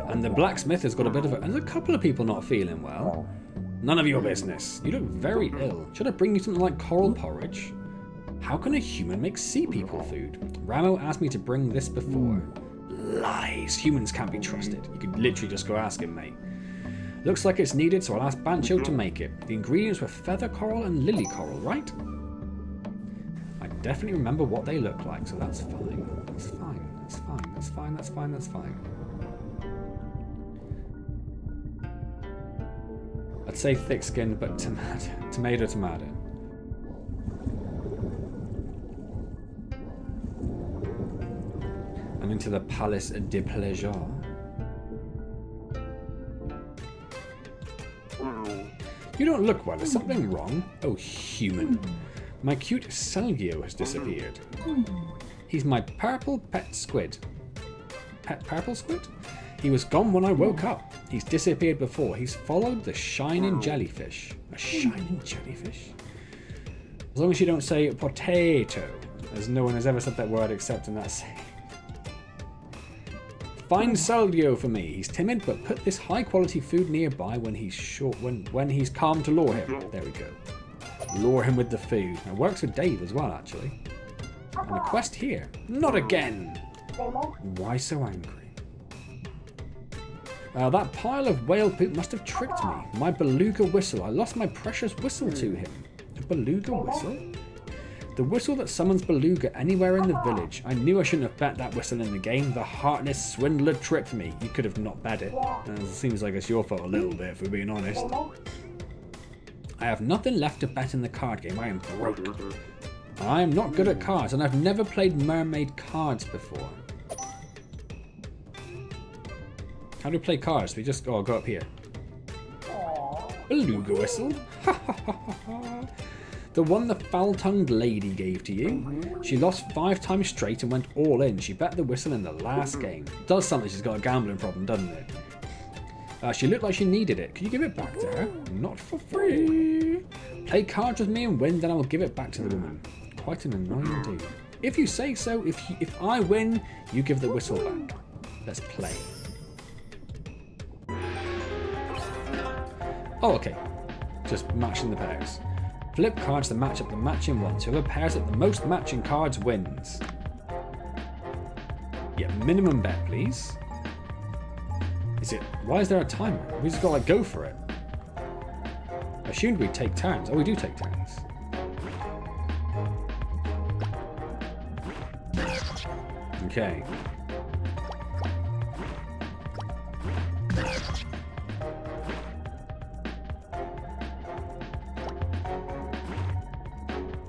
And the blacksmith has got a bit of a... There's a couple of people not feeling well. None of your business. You look very ill. Should I bring you something like coral porridge? How can a human make sea people food? Ramo asked me to bring this before. Lies. Humans can't be trusted. You could literally just go ask him, mate. Looks like it's needed, so I'll ask Bancho to make it. The ingredients were feather coral and lily coral, right? I definitely remember what they look like, so that's fine. That's fine. That's fine. That's fine. That's fine. That's fine. I'd say thick-skinned, but tomato. I'm into the Palace de Pleasure. You don't look well. Is something wrong? Oh, human. My cute Salgio has disappeared. He's my purple pet squid. Pet purple squid? He was gone when I woke up. He's disappeared before. He's followed the shining jellyfish. A shining jellyfish? As long as you don't say potato, as no one has ever said that word except in that saying. Find Salgio for me. He's timid, but put this high-quality food nearby when he's when he's calm to lure him. There we go. Lure him with the food. It works with Dave as well, actually. And a quest here. Not again. Why so angry? That pile of whale poop must have tricked me. My beluga whistle. I lost my precious whistle to him. A beluga whistle? The whistle that summons beluga anywhere in the village. I knew I shouldn't have bet that whistle in the game. The heartless swindler tricked me. You could have not bet it. It seems like it's your fault a little bit, if we're being honest. I have nothing left to bet in the card game. I am broke. I am not good at cards, and I've never played mermaid cards before. How do we play cards? We just go up here. Beluga whistle. The one the foul-tongued lady gave to you. She lost 5 times straight and went all in. She bet the whistle in the last game. Does sound like she's got a gambling problem, doesn't it? She looked like she needed it. Can you give it back to her? Not for free. Play cards with me and win, then I will give it back to the woman. Quite an annoying dude. If you say so, if I win, you give the whistle back. Let's play. Oh, okay. Just matching the pairs. Flip cards to match up the matching ones. Whoever pairs up the most matching cards wins. Yeah, minimum bet, please. Is it? Why is there a timer? We just gotta go for it. I assumed we'd take turns. Oh, we do take turns. Okay.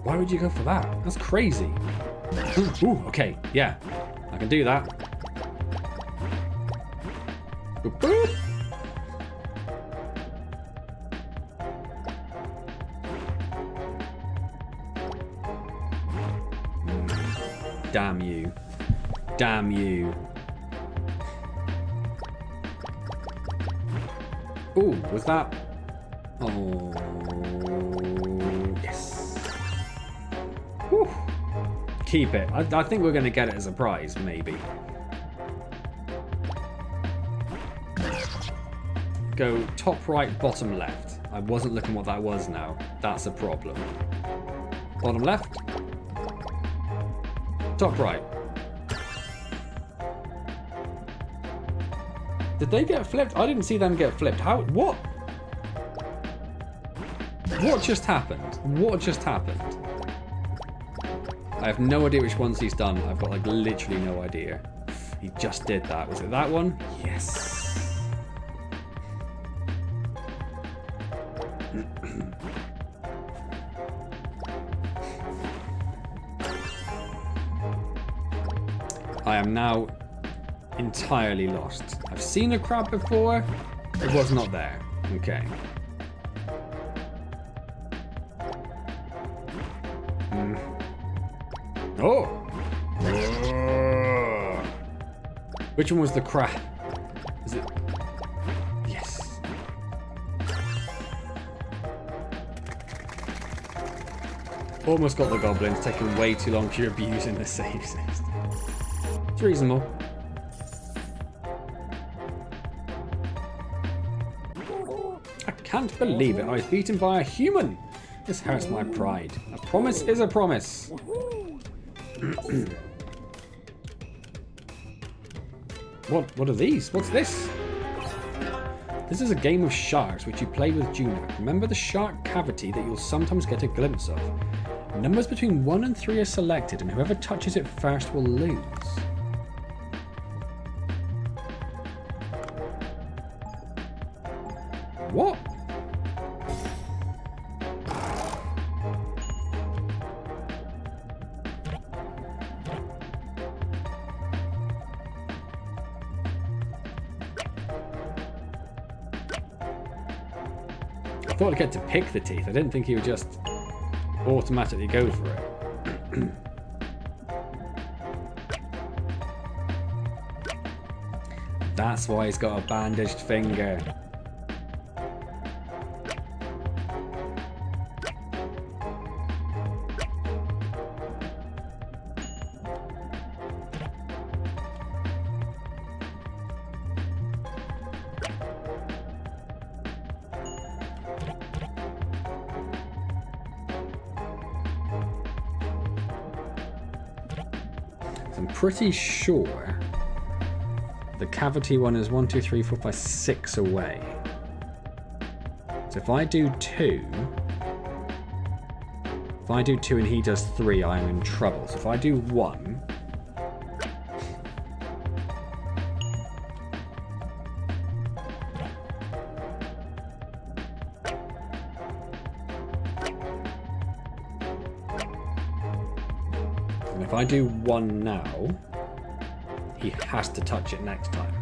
Why would you go for that? That's crazy. Ooh, okay, yeah. I can do that. Boop, boop. Damn you. Damn you. Ooh, was that? Oh, yes. Whew. Keep it. I think we're going to get it as a prize, maybe. Go top right, bottom left. I wasn't looking what that was now. That's a problem. Bottom left. Top right. Did they get flipped? I didn't see them get flipped. How? What? What just happened? What just happened? I have no idea which ones he's done. I've got like literally no idea. He just did that. Was it that one? Yes. I am now entirely lost. I've seen a crab before. It was not there. Okay. Oh! Which one was the crab? Is it? Yes. Almost got the goblins, taking way too long to abuse in the save system. It's reasonable. I can't believe it. I was beaten by a human. This hurts my pride. A promise is a promise. What are these? What's this? This is a game of sharks which you play with Juno. Remember the shark cavity that you'll sometimes get a glimpse of. Numbers between 1 and 3 are selected, and whoever touches it first will lose. What? I thought I'd get to pick the teeth. I didn't think he would just automatically go for it. That's why he's got a bandaged finger. I'm pretty sure the cavity one is 1, 2, 3, 4, 5, 6 away. So if I do 2, and he does 3, I'm in trouble. So if I do 1, and if I do 1 now, he has to touch it next time.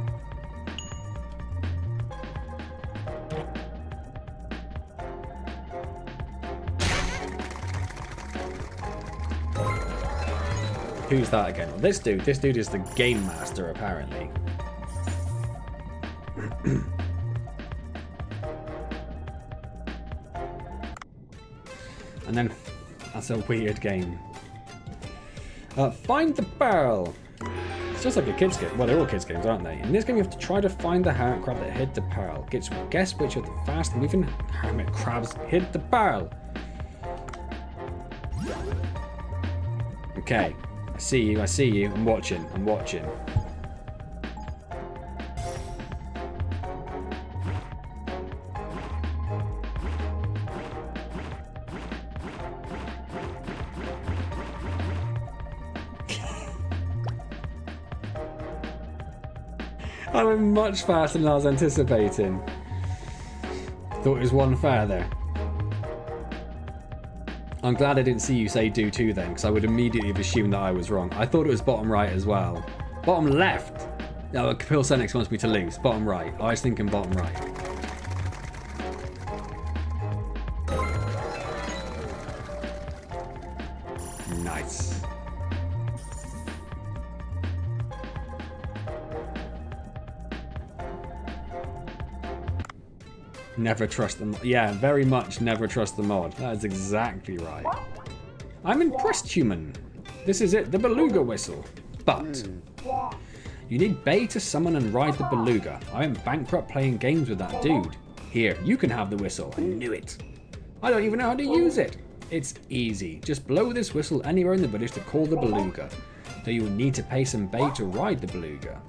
Who's that again? Well, this dude is the game master, apparently. And then, that's a weird game. Find the pearl. It's just like a kids game. Well, they're all kids games, aren't they? In this game, you have to try to find the hermit crab that hid the pearl. Guess which of the fast-moving hermit crabs hid the pearl. Okay, I see you. I'm watching. I went much faster than I was anticipating. Thought it was one further. I'm glad I didn't see you say do 2 then, because I would immediately have assumed that I was wrong. I thought it was bottom right as well. Bottom left! No, Capil Senix wants me to lose. Bottom right. I was thinking bottom right. Nice. Never trust them. Yeah, very much never trust the mod. That is exactly right. I'm impressed, human. This is it, the beluga whistle. But you need Bay to summon and ride the beluga. I am bankrupt playing games with that dude. Here, you can have the whistle. I knew it. I don't even know how to use it. It's easy. Just blow this whistle anywhere in the village to call the beluga. Though you will need to pay some Bay to ride the beluga.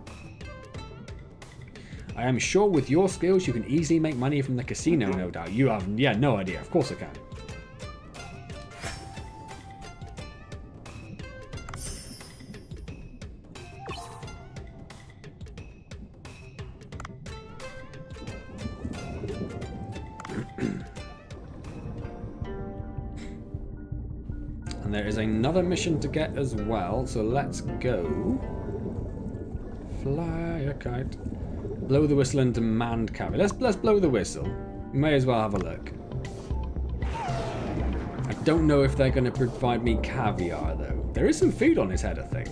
I am sure with your skills you can easily make money from the casino, no doubt. You have, yeah, no idea. Of course I can. And there is another mission to get as well, so let's go. Fly a kite. Blow the whistle and demand cavity. Let's blow the whistle. We may as well have a look. I don't know if they're going to provide me caviar, though. There is some food on his head, I think.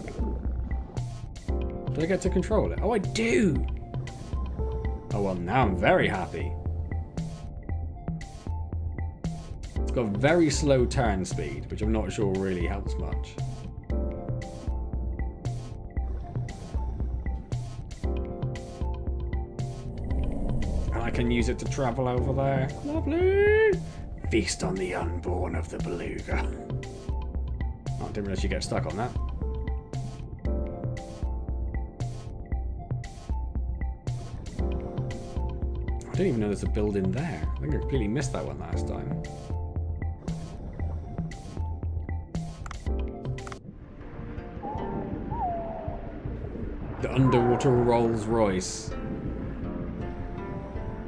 Do I get to control it? Oh, I do! Oh, well, now I'm very happy. It's got very slow turn speed, which I'm not sure really helps much. And I can use it to travel over there. Lovely! Feast on the unborn of the beluga. Oh, I didn't realize you get stuck on that. I didn't even know there's a building there. I think I completely missed that one last time. The underwater Rolls Royce.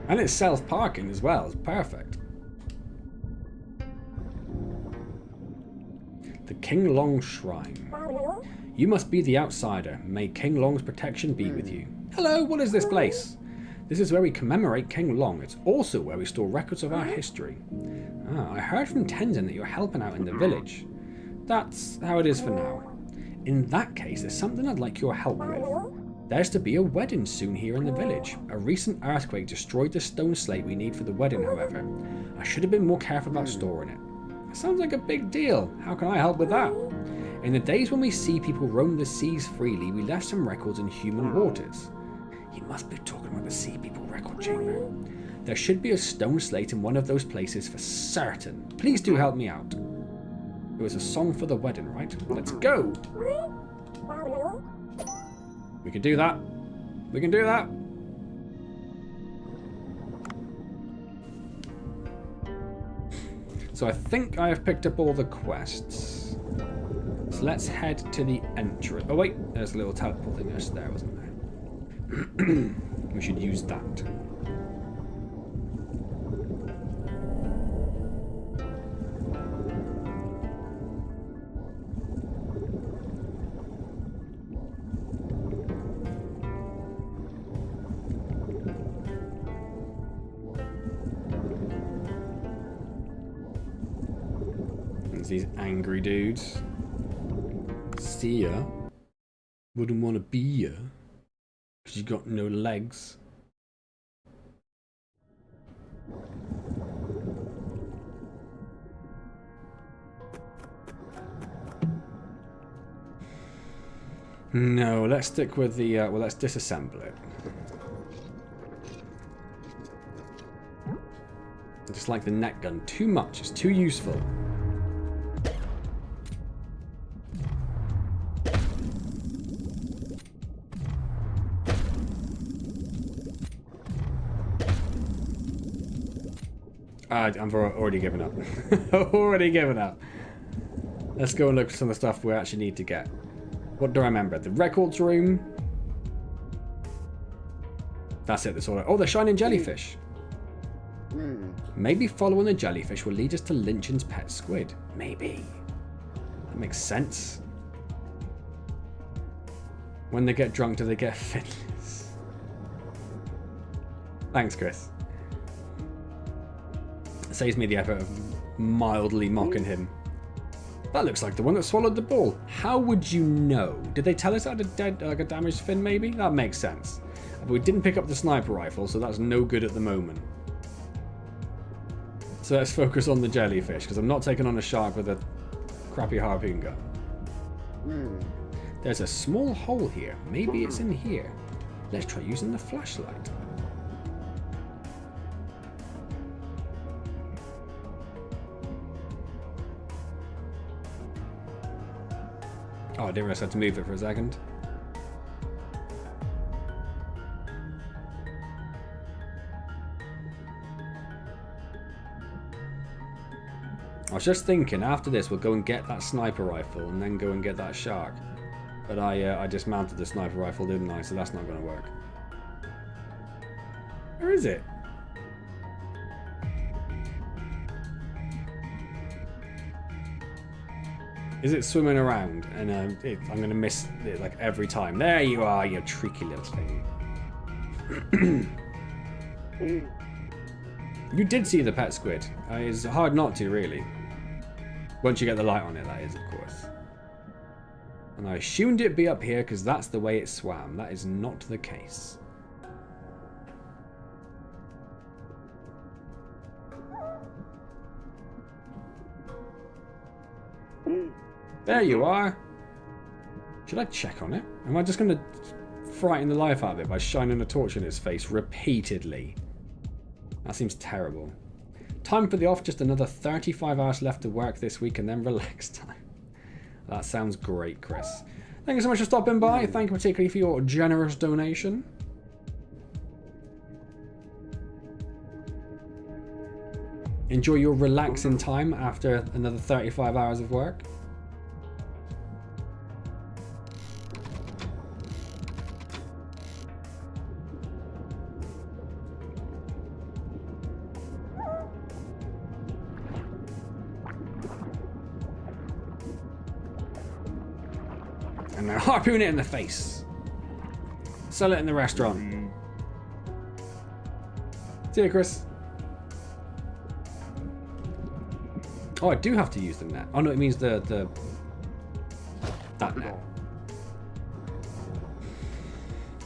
And it's self-parking as well. It's perfect. The King Long Shrine. You must be the outsider. May King Long's protection be with you. Hello, what is this place? This is where we commemorate King Long. It's also where we store records of our history. Ah, I heard from Tenzin that you're helping out in the village. That's how it is for now. In that case, there's something I'd like your help with. There's to be a wedding soon here in the village. A recent earthquake destroyed the stone slate we need for the wedding, however. I should have been more careful about storing it. It sounds like a big deal. How can I help with that? In the days when we see people roam the seas freely, we left some records in human waters. He must be talking about the Sea People record chamber. There should be a stone slate in one of those places for certain. Please do help me out. It was a song for the wedding, right? Let's go! We can do that. We can do that. So I think I have picked up all the quests. So let's head to the entrance. Oh wait, there's a little teleport thing just there, wasn't there? We should use that. These angry dudes. See ya. Wouldn't want to be ya. Because you got no legs. No, let's stick with the, well, let's disassemble it. I just like the net gun too much. It's too useful. I've already given up. Already given up. Let's go and look for some of the stuff we actually need to get. What do I remember? The records room. That's it. That's all. Oh, the shining jellyfish. Maybe following the jellyfish will lead us to Lynchen's pet squid. Maybe. That makes sense. When they get drunk, do they get finless? Thanks, Chris. Saves me the effort of mildly mocking him. That looks like the one that swallowed the ball. How would you know? Did they tell us that had like a damaged fin, maybe? That makes sense. But we didn't pick up the sniper rifle, so that's no good at the moment. So let's focus on the jellyfish, because I'm not taking on a shark with a crappy harpoon gun. There's a small hole here. Maybe it's in here. Let's try using the flashlight. Oh, I didn't realize I had to move it for a second. I was just thinking, after this, we'll go and get that sniper rifle and then go and get that shark. But I dismounted the sniper rifle, didn't I? So that's not going to work. Where is it? Is it swimming around? And I'm going to miss it like every time. There you are, you tricky little thing. You did see the pet squid. It's hard not to, really. Once you get the light on it, that is, of course. And I assumed it'd be up here because that's the way it swam. That is not the case. There you are. Should I check on it? Am I just going to frighten the life out of it by shining a torch in its face repeatedly? That seems terrible. Time for the off. Just another 35 hours left to work this week and then relax time. That sounds great, Chris. Thank you so much for stopping by. Thank you particularly for your generous donation. Enjoy your relaxing time after another 35 hours of work. And now harpoon it in the face. Sell it in the restaurant. See you, Chris. Oh, I do have to use the net. Oh no, it means that net.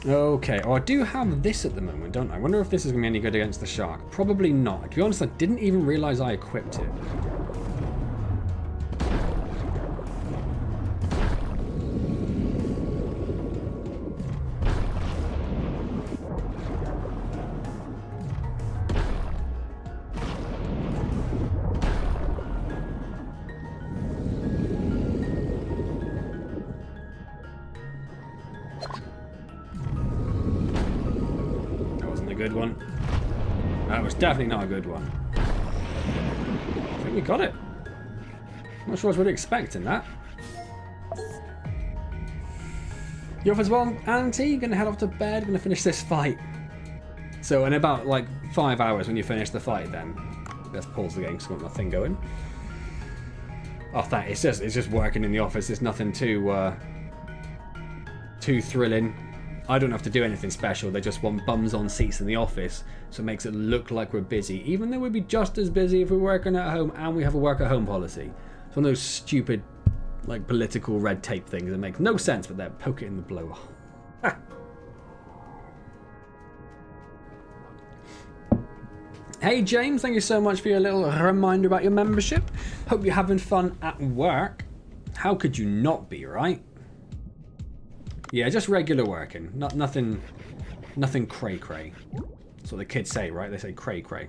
Okay. Oh, I do have this at the moment, don't I? I wonder if this is going to be any good against the shark. Probably not. To be honest, I didn't even realize I equipped it. Definitely not a good one. I think we got it. Not sure I was really expecting that. You off as well, Auntie? Gonna head off to bed, gonna finish this fight. So in about like 5 hours when you finish the fight then. Let's pause the game because I've got my thing going. Oh, it's just working in the office. It's nothing too thrilling. I don't have to do anything special. They just want bums on seats in the office, so it makes it look like we're busy, even though we'd be just as busy if we're working at home and we have a work at home policy. It's one of those stupid, like, political red tape things that make no sense, but they're poking in the blowhole. Hey James, thank you so much for your little reminder about your membership. Hope you're having fun at work. How could you not be, right? Yeah, just regular working. Nothing cray-cray. That's what the kids say, right? They say cray-cray.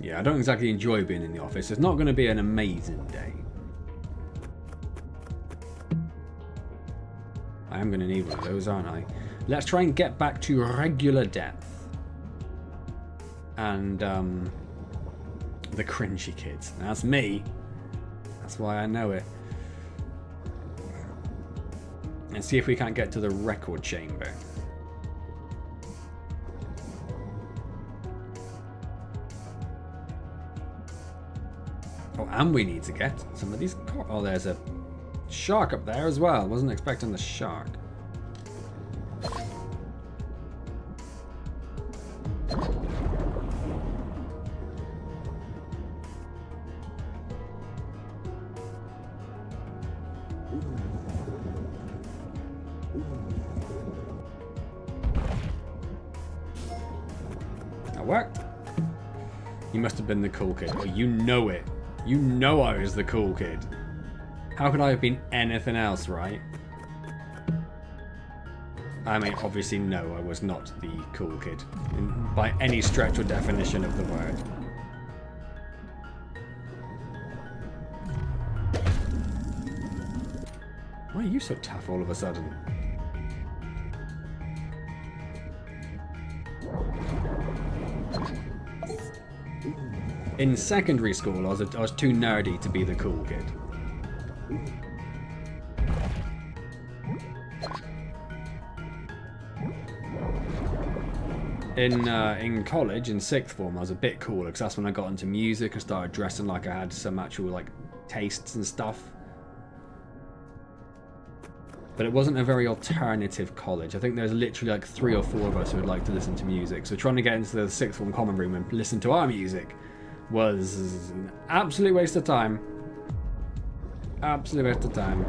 Yeah, I don't exactly enjoy being in the office. It's not going to be an amazing day. I am going to need one of those, aren't I? Let's try and get back to regular depth. And, the cringy kids. That's me. That's why I know it. And see if we can't get to the record chamber. Oh, and we need to get some of these... Oh, there's a shark up there as well. Wasn't expecting the shark. Worked. You must have been the cool kid. Well, you know it. You know I was the cool kid. How could I have been anything else, right? I mean, obviously, no, I was not the cool kid. By any stretch or definition of the word. Why are you so tough all of a sudden? In secondary school, I was too nerdy to be the cool kid. In college, in sixth form, I was a bit cooler because that's when I got into music and started dressing like I had some actual like tastes and stuff. But it wasn't a very alternative college. I think there's literally like 3 or 4 of us who would like to listen to music. So trying to get into the sixth form common room and listen to our music was an absolute waste of time. Absolute waste of time.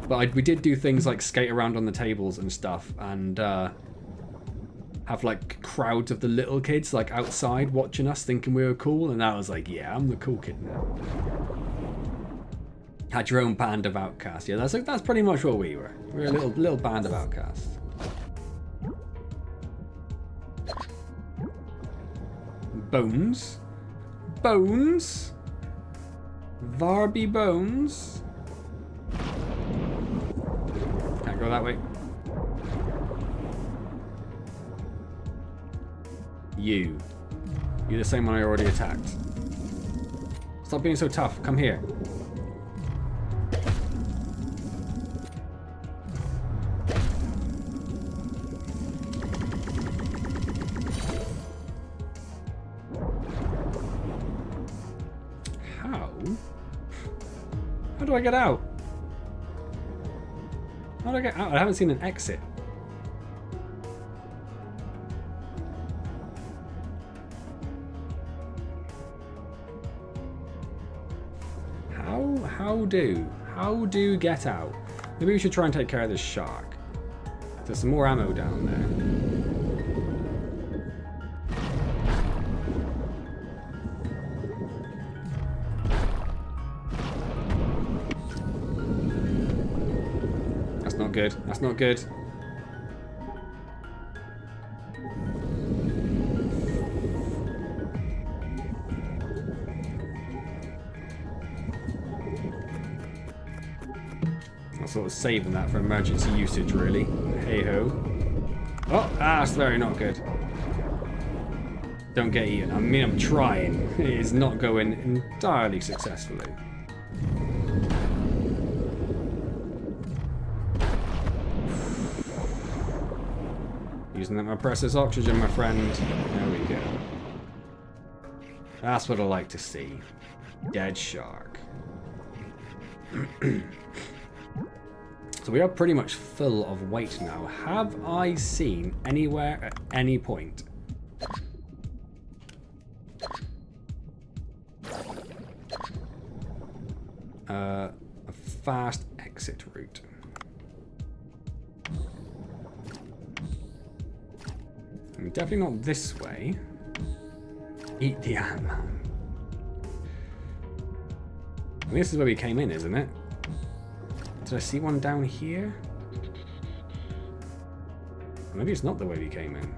But we did do things like skate around on the tables and stuff, and have like crowds of the little kids like outside watching us, thinking we were cool. And I was like, yeah, I'm the cool kid now. Had your own band of outcasts. Yeah, that's pretty much what we were. We were a little band of outcasts. Bones. Bones. Varby Bones. Can't go that way. You're the same one I already attacked. Stop being so tough. Come here. How do I get out? How do I get out? I haven't seen an exit. How do get out? Maybe we should try and take care of this shark. There's some more ammo down there. That's not good. That's not good. Sort of saving that for emergency usage, really. Hey ho. Oh, that's very not good. Don't get eaten. I mean, I'm trying. It is not going entirely successfully. Using that my precious oxygen, my friend. There we go. That's what I like to see. Dead shark. So we are pretty much full of weight now. Have I seen anywhere at any point a fast exit route? I mean, definitely not this way. Eat the Ant-Man. And this is where we came in, isn't it? Did I see one down here? Maybe it's not the way we came in.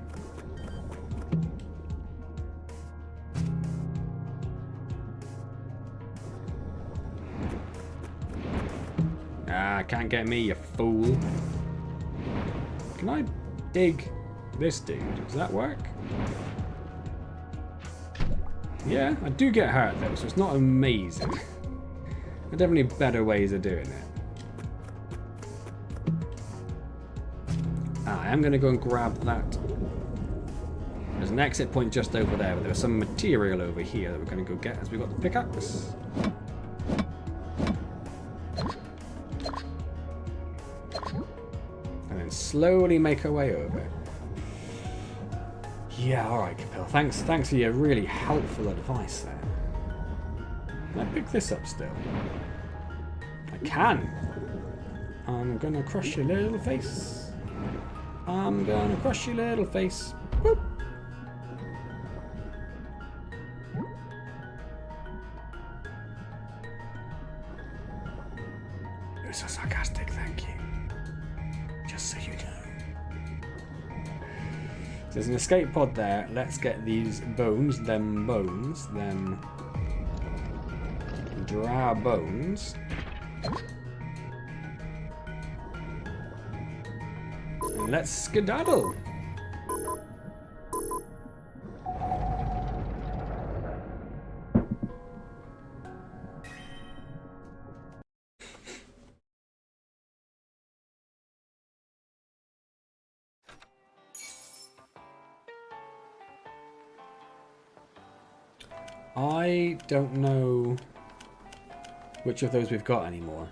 Ah, can't get me, you fool. Can I dig this dude? Does that work? Yeah, I do get hurt though, so it's not amazing. There are definitely better ways of doing it. I am going to go and grab that. There's an exit point just over there, but there's some material over here that we're going to go get as we got the pickaxe. And then slowly make our way over. Yeah, alright, Capel. Thanks for your really helpful advice there. Can I pick this up still? I can. I'm going to crush your little face. I'm gonna crush your little face. Boop. It was so sarcastic, thank you. Just so you know. So there's an escape pod there. Let's get these bones, them dry bones. Let's skedaddle. I don't know which of those we've got anymore.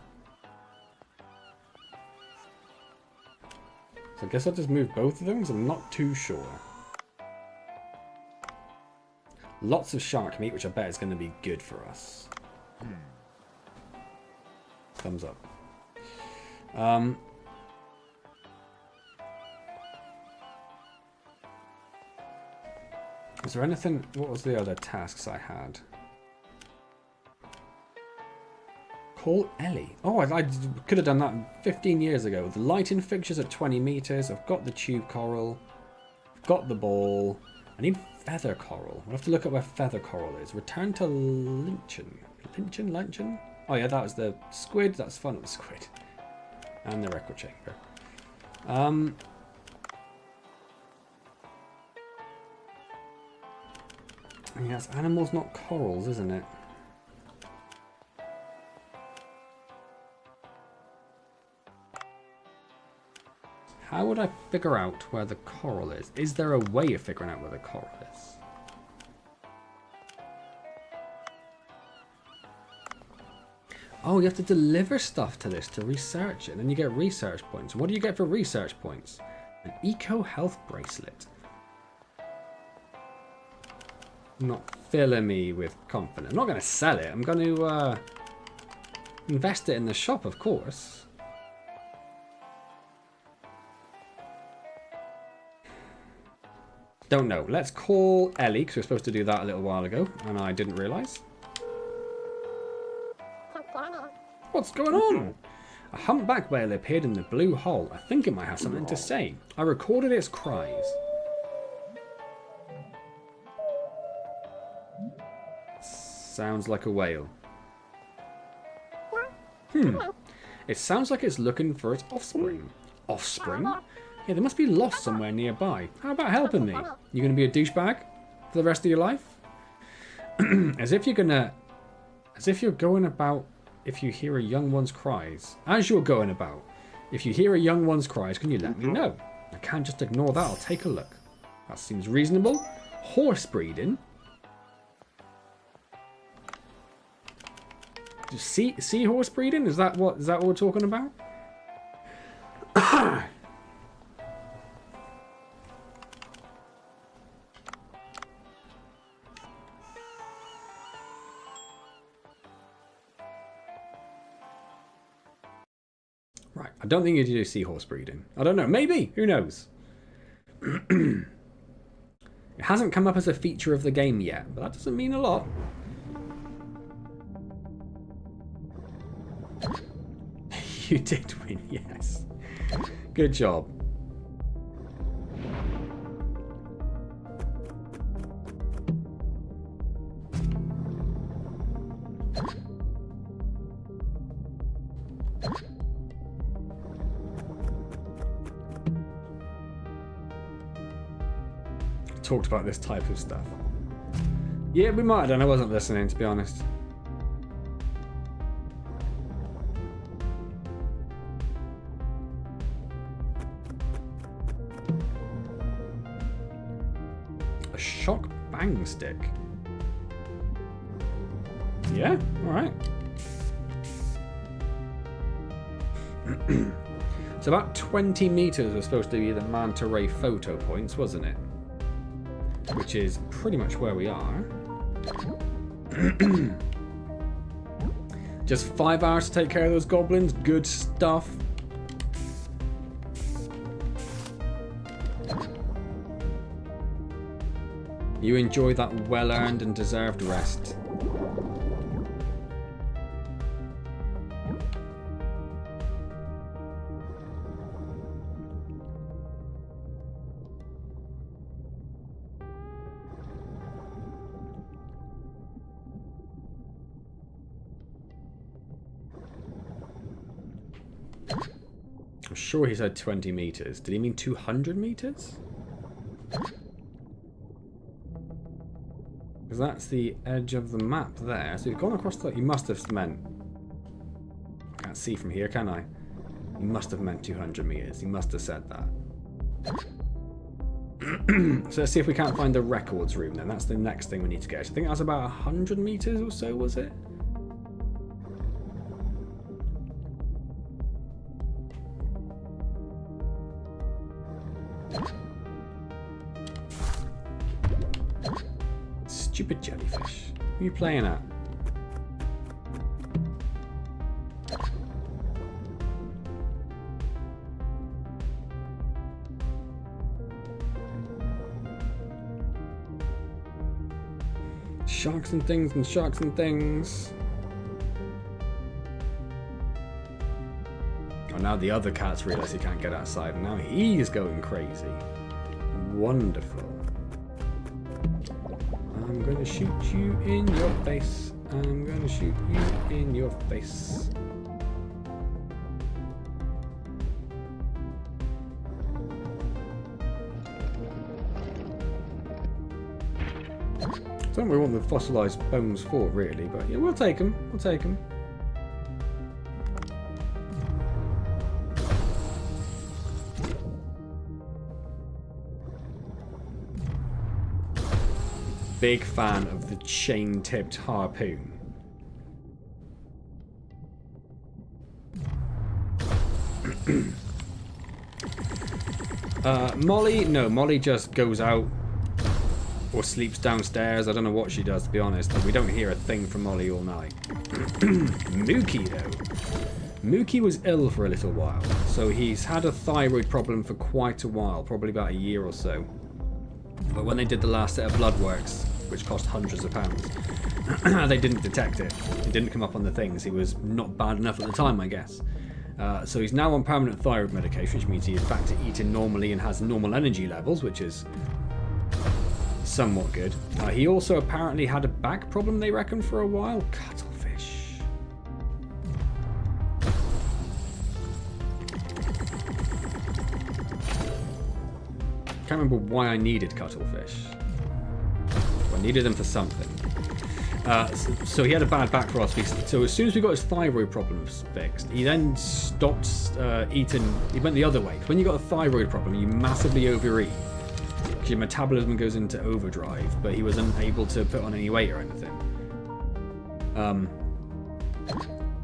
So I guess I'll just move both of them because I'm not too sure. Lots of shark meat, which I bet is going to be good for us. Thumbs up. Is there anything... What was the other tasks I had? Call Ellie. Oh, I could have done that 15 years ago. The lighting fixtures at 20 meters. I've got the tube coral. I've got the ball. I need feather coral. We'll have to look at where feather coral is. Return to Lynchen. Lynchen? Oh yeah, that was the squid. That's fun with the squid. And the record chamber. Yeah, it's animals, not corals, isn't it? How would I figure out where the coral is? Is there a way of figuring out where the coral is? Oh, you have to deliver stuff to this to research it. Then you get research points. What do you get for research points? An eco health bracelet. Not filling me with confidence. I'm not going to sell it. I'm going to invest it in the shop, of course. Don't know. Let's call Ellie, because we were supposed to do that a little while ago, and I didn't realise. What's going on? A humpback whale appeared in the blue hole. I think it might have something to say. I recorded its cries. Sounds like a whale. It sounds like it's looking for its offspring. Offspring? Yeah, they must be lost somewhere nearby. How about helping me? You gonna be a douchebag for the rest of your life? As if you're going about if you hear a young one's cries. As you're going about, if you hear a young one's cries, can you let me know? I can't just ignore that. I'll take a look. That seems reasonable. Horse breeding. Seahorse breeding? Is that what we're talking about? Right, I don't think you do seahorse breeding. I don't know. Maybe. Who knows? It hasn't come up as a feature of the game yet, but that doesn't mean a lot. You did win, yes. Good job. Talked about this type of stuff. Yeah, we might have done. I wasn't listening, to be honest. A shock bang stick. Yeah, alright. So about 20 meters was supposed to be the manta ray photo points, wasn't it? Which is pretty much where we are. Just 5 hours to take care of those goblins. Good stuff. You enjoy that well-earned and deserved rest. I'm sure he said 20 meters. Did he mean 200 meters? Because that's the edge of the map there. So you've gone across the... You must have meant... I can't see from here, can I? You must have meant 200 meters. You must have said that. So let's see if we can't find the records room then. That's the next thing we need to get. I think that's about 100 meters or so, was it? Stupid jellyfish. What are you playing at? Sharks and things and sharks and things. Oh, now the other cat's realised he can't get outside, and now he's going crazy. Wonderful. I'm gonna shoot you in your face. I'm gonna shoot you in your face. I don't really want the fossilised bones for, really, but yeah, we'll take them. We'll take them. Big fan of the chain-tipped harpoon. Molly, no, Molly just goes out or sleeps downstairs. I don't know what she does, to be honest, but we don't hear a thing from Molly all night. Mookie, though. Mookie was ill for a little while, so he's had a thyroid problem for quite a while, probably about a year or so. But when they did the last set of blood works, which cost hundreds of pounds, they didn't detect it. It didn't come up on the things. He was not bad enough at the time, I guess. So he's now on permanent thyroid medication, which means he is back to eating normally and has normal energy levels, which is somewhat good. He also apparently had a back problem, they reckon, for a while. Cuttlefish. Can't remember why I needed cuttlefish. I needed them for something. So he had a bad back for us. So as soon as we got his thyroid problems fixed, he then stopped eating. He went the other way. When you got a thyroid problem, you massively overeat. Your metabolism goes into overdrive, but he wasn't able to put on any weight or anything.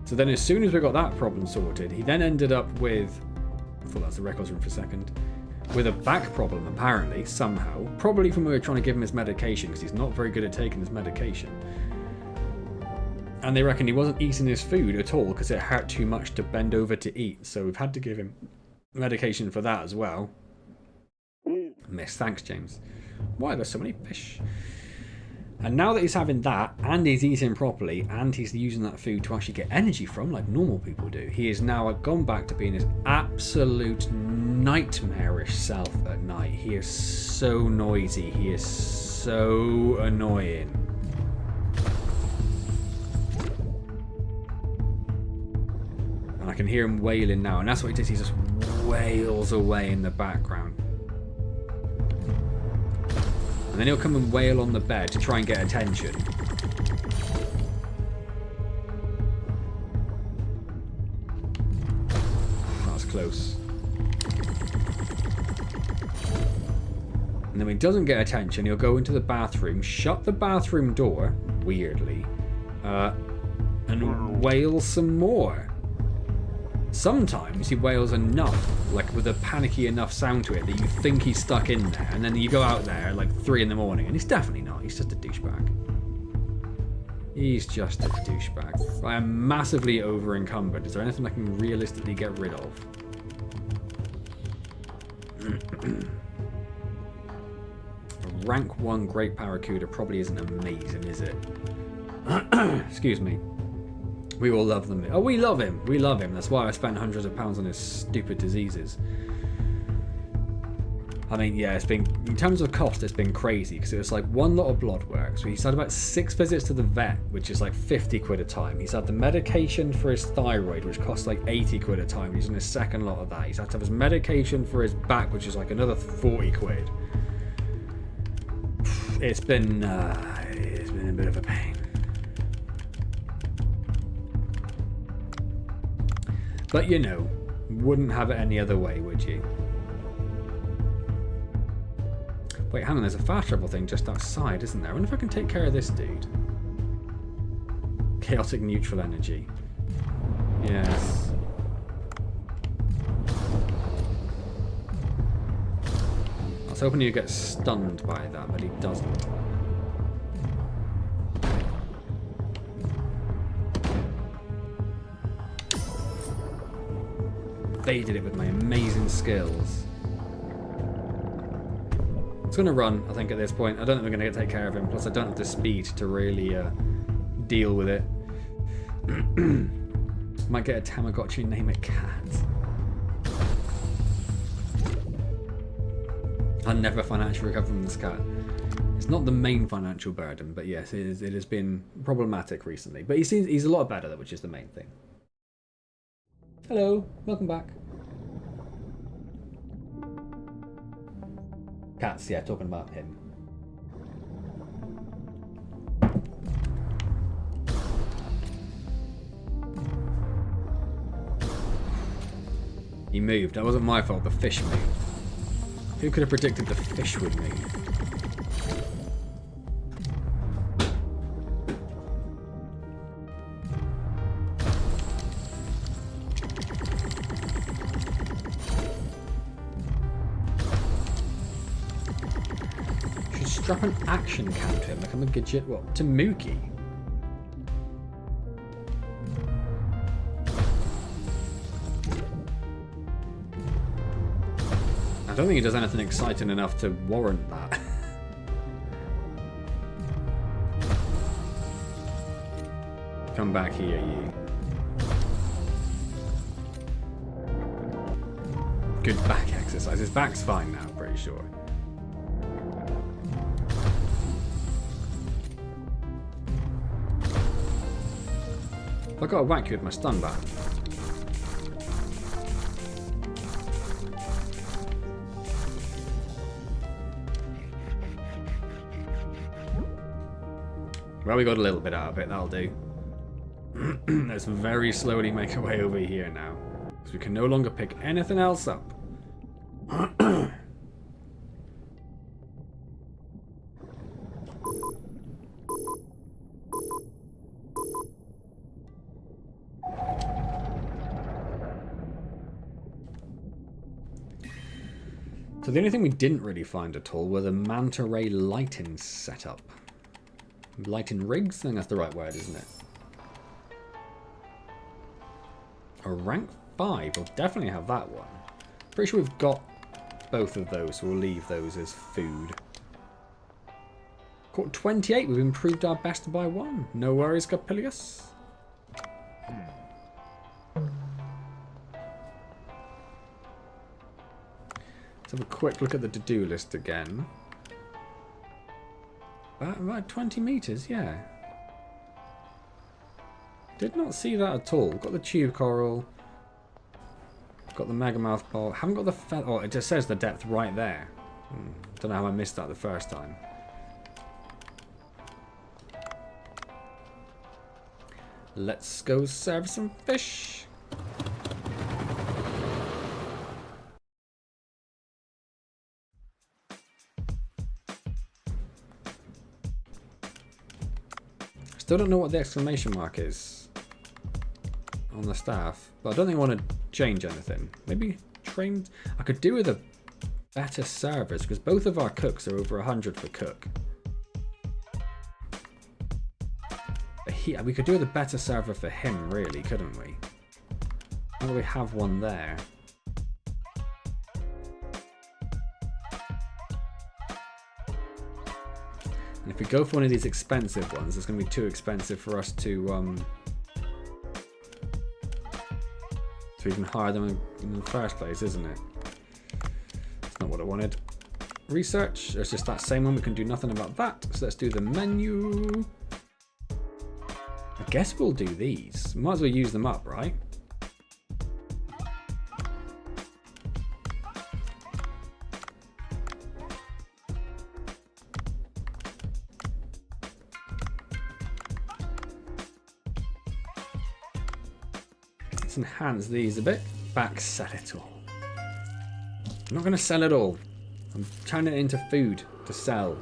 So then as soon as we got that problem sorted, he then ended up with, I thought that's the records room for a second, with a back problem apparently, somehow, probably from when we were trying to give him his medication, because he's not very good at taking his medication. And they reckon he wasn't eating his food at all because it hurt too much to bend over to eat, so we've had to give him medication for that as well. Miss, thanks, James. Why are there so many fish? And now that he's having that, and he's eating properly, and he's using that food to actually get energy from, like normal people do, he is now gone back to being his absolute nightmarish self at night. He is so noisy. He is so annoying. And I can hear him wailing now, and that's what he does. He just wails away in the background. And then he'll come and wail on the bed to try and get attention. That was close. And then when he doesn't get attention, he'll go into the bathroom, shut the bathroom door, weirdly, and wail some more. Sometimes he wails enough, like with a panicky enough sound to it, that you think he's stuck in there, and then you go out there at like 3 in the morning, and he's definitely not. He's just a douchebag. He's just a douchebag. I am massively over encumbered. Is there anything I can realistically get rid of? A rank 1 Great Barracuda probably isn't amazing, is it? Excuse me. We all love them. Oh, we love him. We love him. That's why I spent hundreds of pounds on his stupid diseases. I mean, yeah, it's been, in terms of cost, it's been crazy, because it was like 1 lot of blood work. So he's had about 6 visits to the vet, which is like 50 quid a time. He's had the medication for his thyroid, which costs like 80 quid a time. He's on his 2nd lot of that. He's had to have his medication for his back, which is like another 40 quid. It's been a bit of a pain. But you know, wouldn't have it any other way, would you? Wait, hang on, there's a fast travel thing just outside, isn't there? I wonder if I can take care of this dude. Chaotic neutral energy. Yes. I was hoping he'd get stunned by that, but he doesn't. evaded it with my amazing skills. It's going to run, I think, at this point. I don't think we're going to take care of him. Plus, I don't have the speed to really deal with it. Might get a Tamagotchi and name it Cat. I'll never financially recover from this cat. It's not the main financial burden, but yes, it has been problematic recently. But he's a lot better, which is the main thing. Hello, welcome back. Cats, yeah, talking about him. He moved. That wasn't my fault. The fish moved. Who could have predicted the fish would move? Should strap an action cam to him like I'm a gadget. What? To Mookie? I don't think he does anything exciting enough to warrant that. Come back here, you. Good back exercise. His back's fine now, pretty sure. I got to whack you with my stun back. Well, we got a little bit out of it, that'll do. Let's very slowly make our way over here now. Because we can no longer pick anything else up. So the only thing we didn't really find at all were the manta ray lighting setup. Lighting rigs? I think that's the right word, isn't it? A rank 5. We'll definitely have that one. Pretty sure we've got both of those, so we'll leave those as food. Caught 28. We've improved our best by 1. No worries, Capilius. Let's have a quick look at the to-do list again. About 20 meters, yeah. Did not see that at all. Got the tube coral. Got the megamouth ball. Haven't got the feather. Oh, it just says the depth right there. Don't know how I missed that the first time. Let's go serve some fish. Still don't know what the exclamation mark is on the staff, but I don't think I want to change anything. Maybe trained. I could do with a better servers because both of our cooks are over 100 for cook. We could do with a better server for him, really, couldn't we? Now that we have one there. And if we go for one of these expensive ones, it's going to be too expensive for us to even hire them in the first place, isn't it? That's not what I wanted. Research. It's just that same one. We can do nothing about that. So let's do the menu. I guess we'll do these. Might as well use them up, right? Let's enhance these a bit. Back sell it all. I'm not going to sell it all. I'm turning it into food to sell.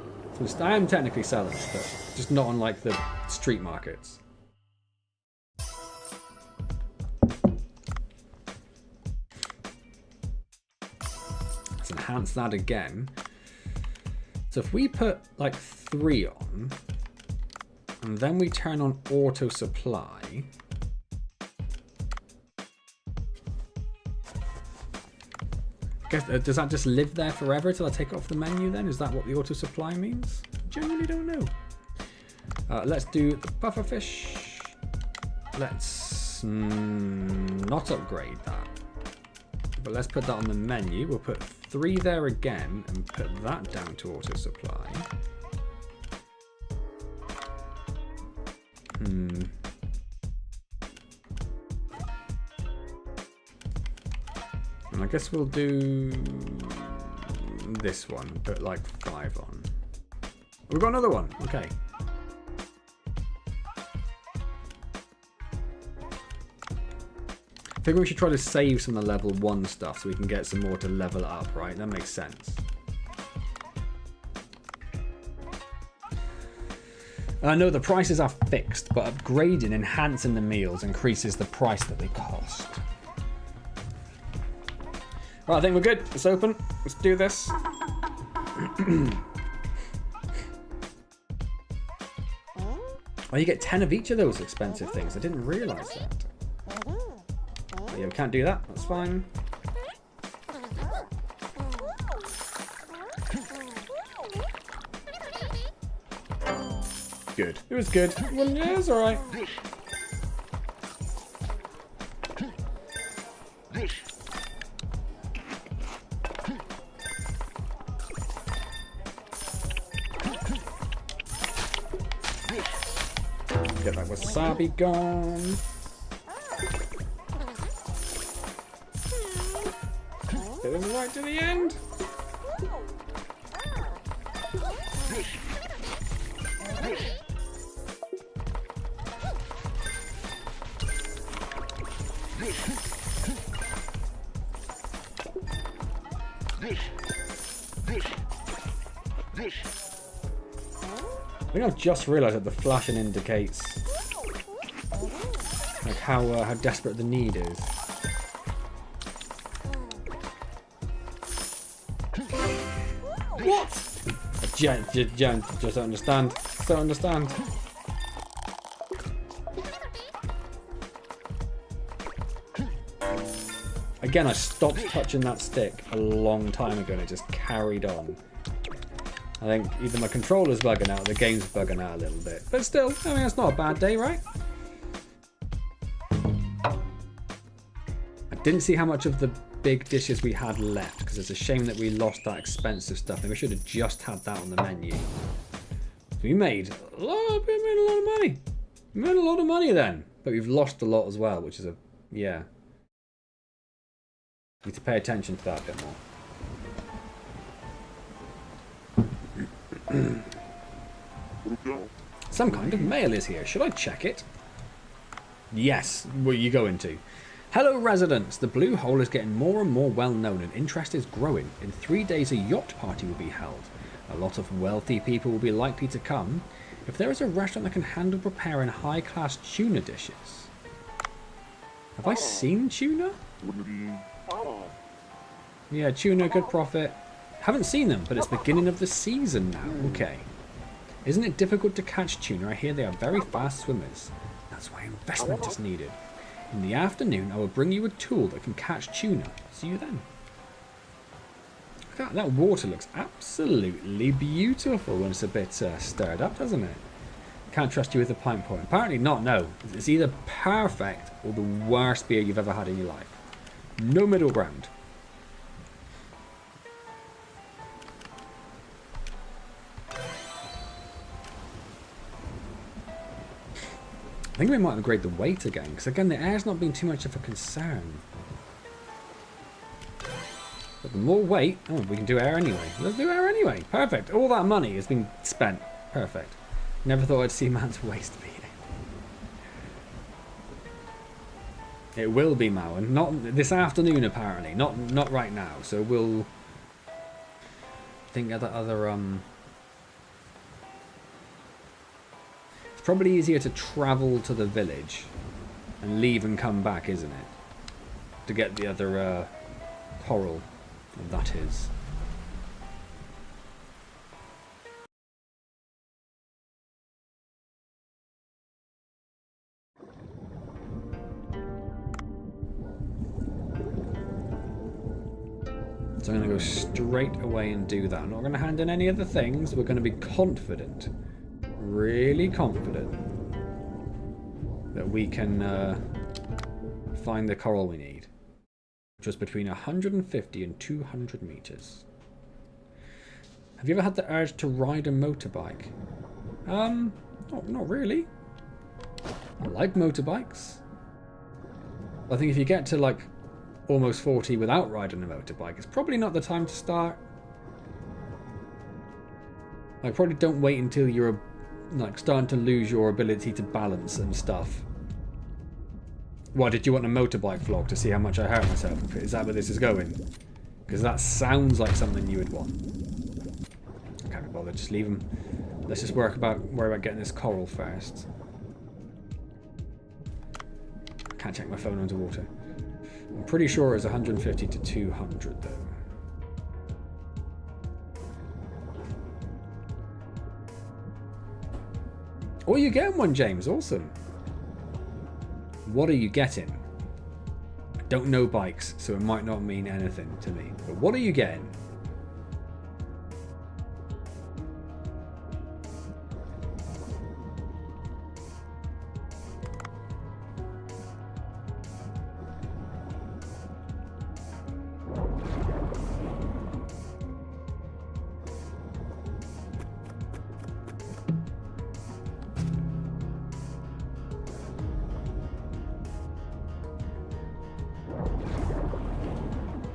So I am technically selling, but just not on like the street markets. Let's enhance that again. So if we put like 3 on, and then we turn on auto supply. guess, does that just live there forever till I take it off the menu then? Is that what the auto supply means? Genuinely don't know. Let's do the pufferfish. Let's not upgrade that. But let's put that on the menu. We'll put 3 there again and put that down to auto supply. And I guess we'll do this one, put like 5 on. We've got another one, okay. I think we should try to save some of the level 1 stuff so we can get some more to level it up, right? That makes sense. I know the prices are fixed, but upgrading, enhancing the meals increases the price that they cost. Right, I think we're good. Let's open. Let's do this. Oh, you get 10 of each of those expensive things. I didn't realise that. Oh, yeah, we can't do that. That's fine. Good. It was good. Well, yeah, it was alright. Get that wasabi gone. Get this right to the end. I think I've just realised that the flashing indicates like how desperate the need is. What? Just don't understand. Don't understand. Again, I stopped touching that stick a long time ago and it just carried on. I think either my controller's bugging out or the game's bugging out a little bit. But still, I mean, it's not a bad day, right? I didn't see how much of the big dishes we had left because it's a shame that we lost that expensive stuff. And we should have just had that on the menu. So we made a lot of money. We made a lot of money then. But we've lost a lot as well, which is yeah. Need to pay attention to that a bit more. Some kind of mail is here. Should I check it? Yes. What are you going to? Hello, residents. The Blue Hole is getting more and more well known and interest is growing. In 3 days, a yacht party will be held. A lot of wealthy people will be likely to come. If there is a restaurant that can handle preparing high-class tuna dishes. Have I seen tuna? Yeah, tuna, good profit. Haven't seen them, but it's beginning of the season now. Okay. Isn't it difficult to catch tuna? I hear they are very fast swimmers. That's why investment is needed. In the afternoon, I will bring you a tool that can catch tuna. See you then. That water looks absolutely beautiful when it's a bit stirred up, doesn't it? Can't trust you with a pint point. Apparently not, no. It's either perfect or the worst beer you've ever had in your life. No middle ground. I think we might upgrade the weight again, because again the air's not been too much of a concern. But the more weight, oh, we can do air anyway. Let's do air anyway. Perfect. All that money has been spent. Perfect. Never thought I'd see man's waste be. It will be, Mowen. Not this afternoon, apparently. Not right now. So we'll think other It's probably easier to travel to the village and leave and come back, isn't it? To get the other coral. That is. So I'm going to go straight away and do that. I'm not going to hand in any other things. We're going to be confident, really confident, that we can find the coral we need. Just between 150 and 200 meters. Have you ever had the urge to ride a motorbike? Not really. I like motorbikes. I think if you get to like almost 40 without riding a motorbike, it's probably not the time to start. Like, probably don't wait until you're like starting to lose your ability to balance and stuff. What, did you want a motorbike vlog to see how much I hurt myself? Is that where this is going? Because that sounds like something you would want. Can't be bothered, just leave them. Let's just worry about getting this coral first. Can't check my phone underwater. I'm pretty sure it's 150 to 200 though. Oh, you're getting one, James. Awesome. What are you getting? I don't know bikes, so it might not mean anything to me. But what are you getting?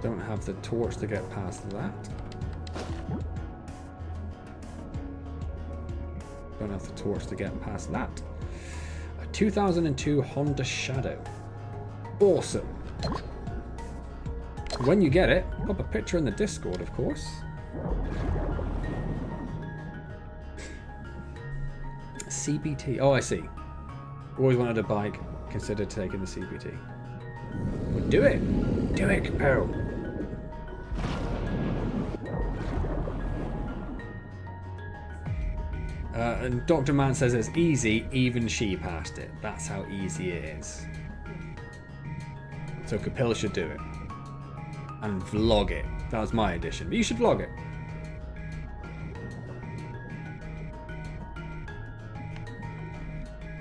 Don't have the torch to get past that. Don't have the torch to get past that. A 2002 Honda Shadow. Awesome. When you get it, pop a picture in the Discord, of course. CBT. Oh, I see. Always wanted a bike. Consider taking the CBT. Well, do it. Do it, Pearl. And Dr. Man says it's easy, even she passed it. That's how easy it is. So Capel should do it. And vlog it. That was my addition. But you should vlog it.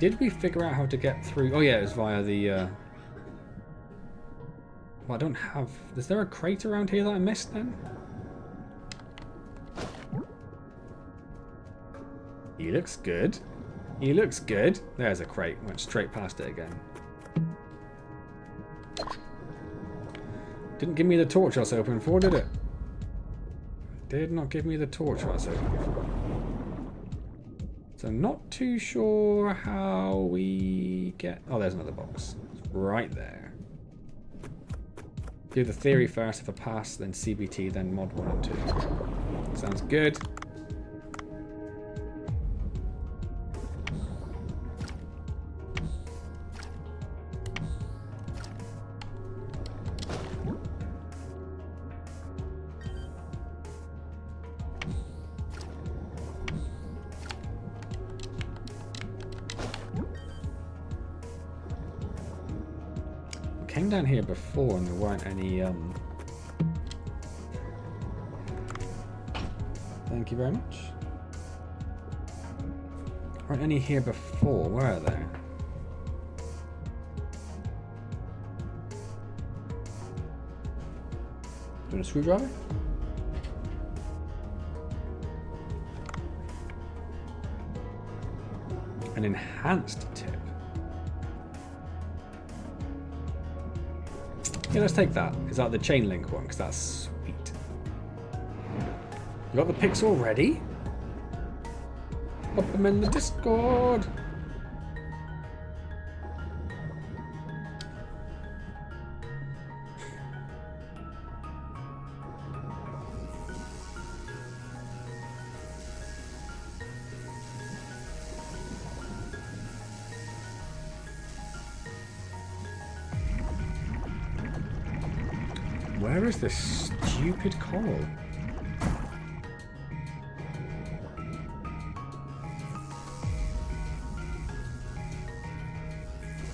Did we figure out how to get through? Oh yeah, it was via the... Well, I don't have... Is there a crate around here that I missed then? He looks good. He looks good. There's a crate. Went straight past it again. Didn't give me the torch I was hoping for, did it? Did not give me the torch I was hoping for. So not too sure how we get... Oh, there's another box. It's right there. Do the theory first. If I pass, then CBT, then mod 1 and 2. Sounds good. Came down here before and there weren't any thank you very much. Weren't any here before, were there? Doing a screwdriver? An enhanced tip. Yeah, let's take that. Is that the chain link one? Because that's sweet. You got the pics already? Pop them in the Discord. Where is this stupid coral?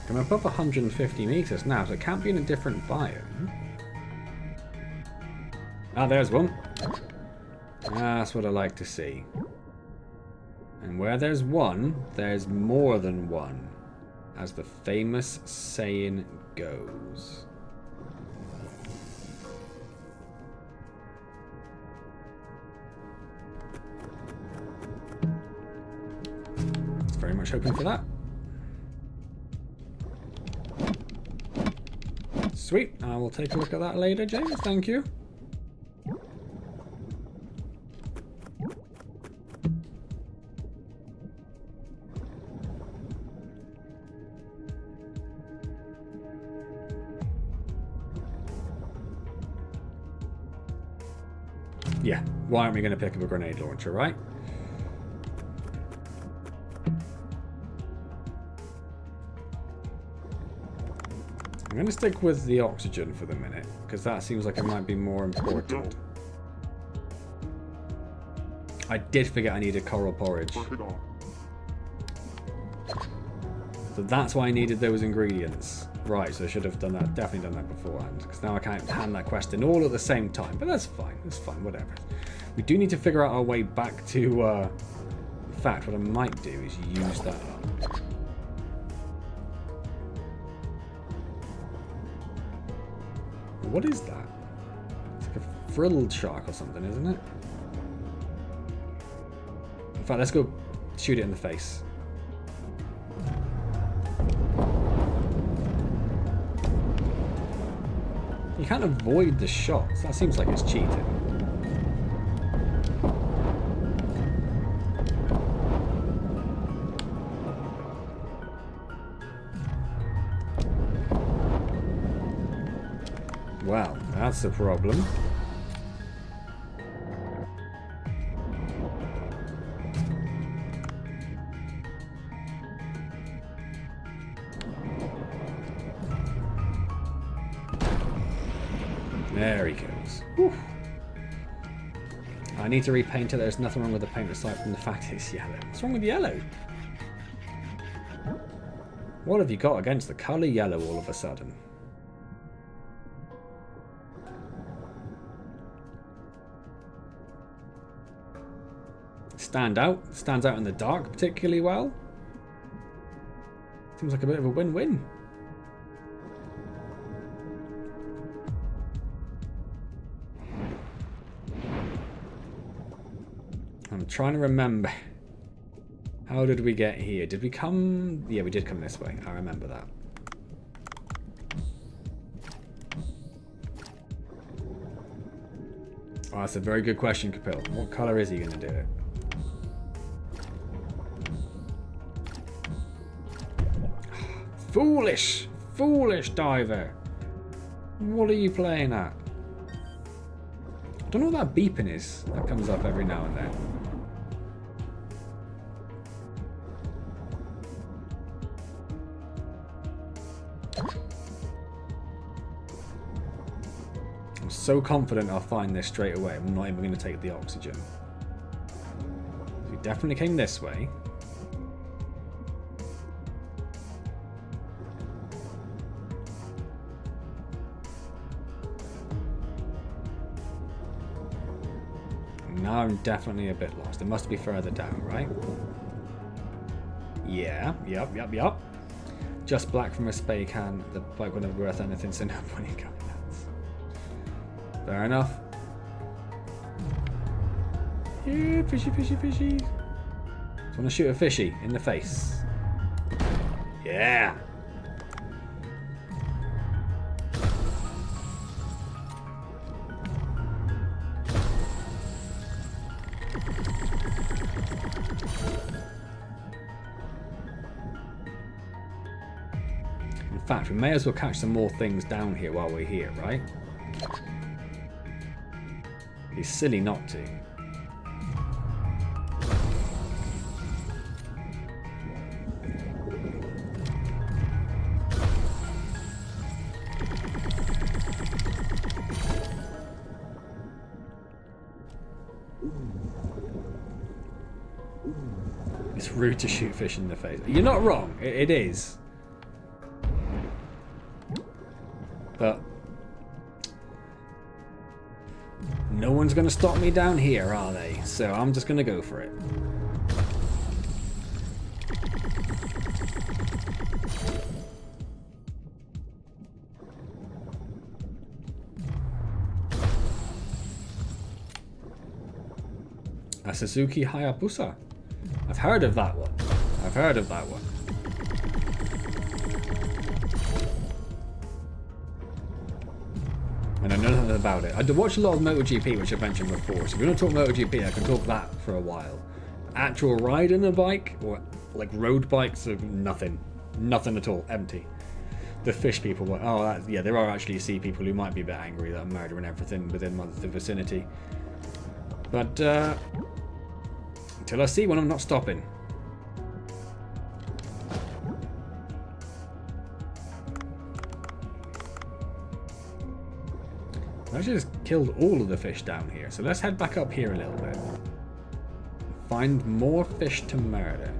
I'm above 150 meters now, so it can't be in a different biome. Ah, there's one. That's what I like to see. And where there's one, there's more than one, as the famous saying goes. Very much hoping for that. Sweet. I will take a look at that later, James. Thank you. Yeah. Why aren't we going to pick up a grenade launcher, right? I'm going to stick with the oxygen for the minute, because that seems like it might be more important. I did forget I needed coral porridge. So that's why I needed those ingredients. Right, so I should have done that, definitely done that beforehand, because now I can't hand that quest in all at the same time, but that's fine, whatever. We do need to figure out our way back to, in fact, what I might do is use that up. What is that? It's like a frilled shark or something, isn't it? In fact, let's go shoot it in the face. You can't avoid the shots. That seems like it's cheating. Well, that's a problem. There he goes. Whew. I need to repaint it. There's nothing wrong with the paint aside from the fact it's yellow. What's wrong with yellow? What have you got against the colour yellow all of a sudden? Stands out in the dark particularly well. Seems like a bit of a win-win. I'm trying to remember. How did we get here? Did we come? Yeah, we did come this way. I remember that. Oh, that's a very good question, Capil. What colour is he going to do it? Foolish! Foolish diver! What are you playing at? I don't know what that beeping is that comes up every now and then. I'm so confident I'll find this straight away. I'm not even going to take the oxygen. We definitely came this way. Now I'm definitely a bit lost. It must be further down, right? Yeah, yep. Just black from a spay can. The bike wouldn't be worth anything, so no point in going nuts. Fair enough. Yeah, fishy. Just want to shoot a fishy in the face. Yeah. In fact, we may as well catch some more things down here while we're here, right? It's silly not to. It's rude to shoot fish in the face. You're not wrong. It is. But No one's going to stop me down here, are they? So I'm just going to go for it. A Suzuki Hayabusa. I've heard of that one. I've heard of that one. And I know nothing about it. I do watch a lot of MotoGP, which I've mentioned before. So if you want to talk MotoGP, I can talk that for a while. Actual riding a bike, or like road bikes, are nothing. Nothing at all. Empty. The fish people were, oh, that, yeah, there are actually sea people who might be a bit angry that I'm murdering everything within the vicinity. But, until I see one, I'm not stopping. I just killed all of the fish down here, so let's head back up here a little bit. Find more fish to murder.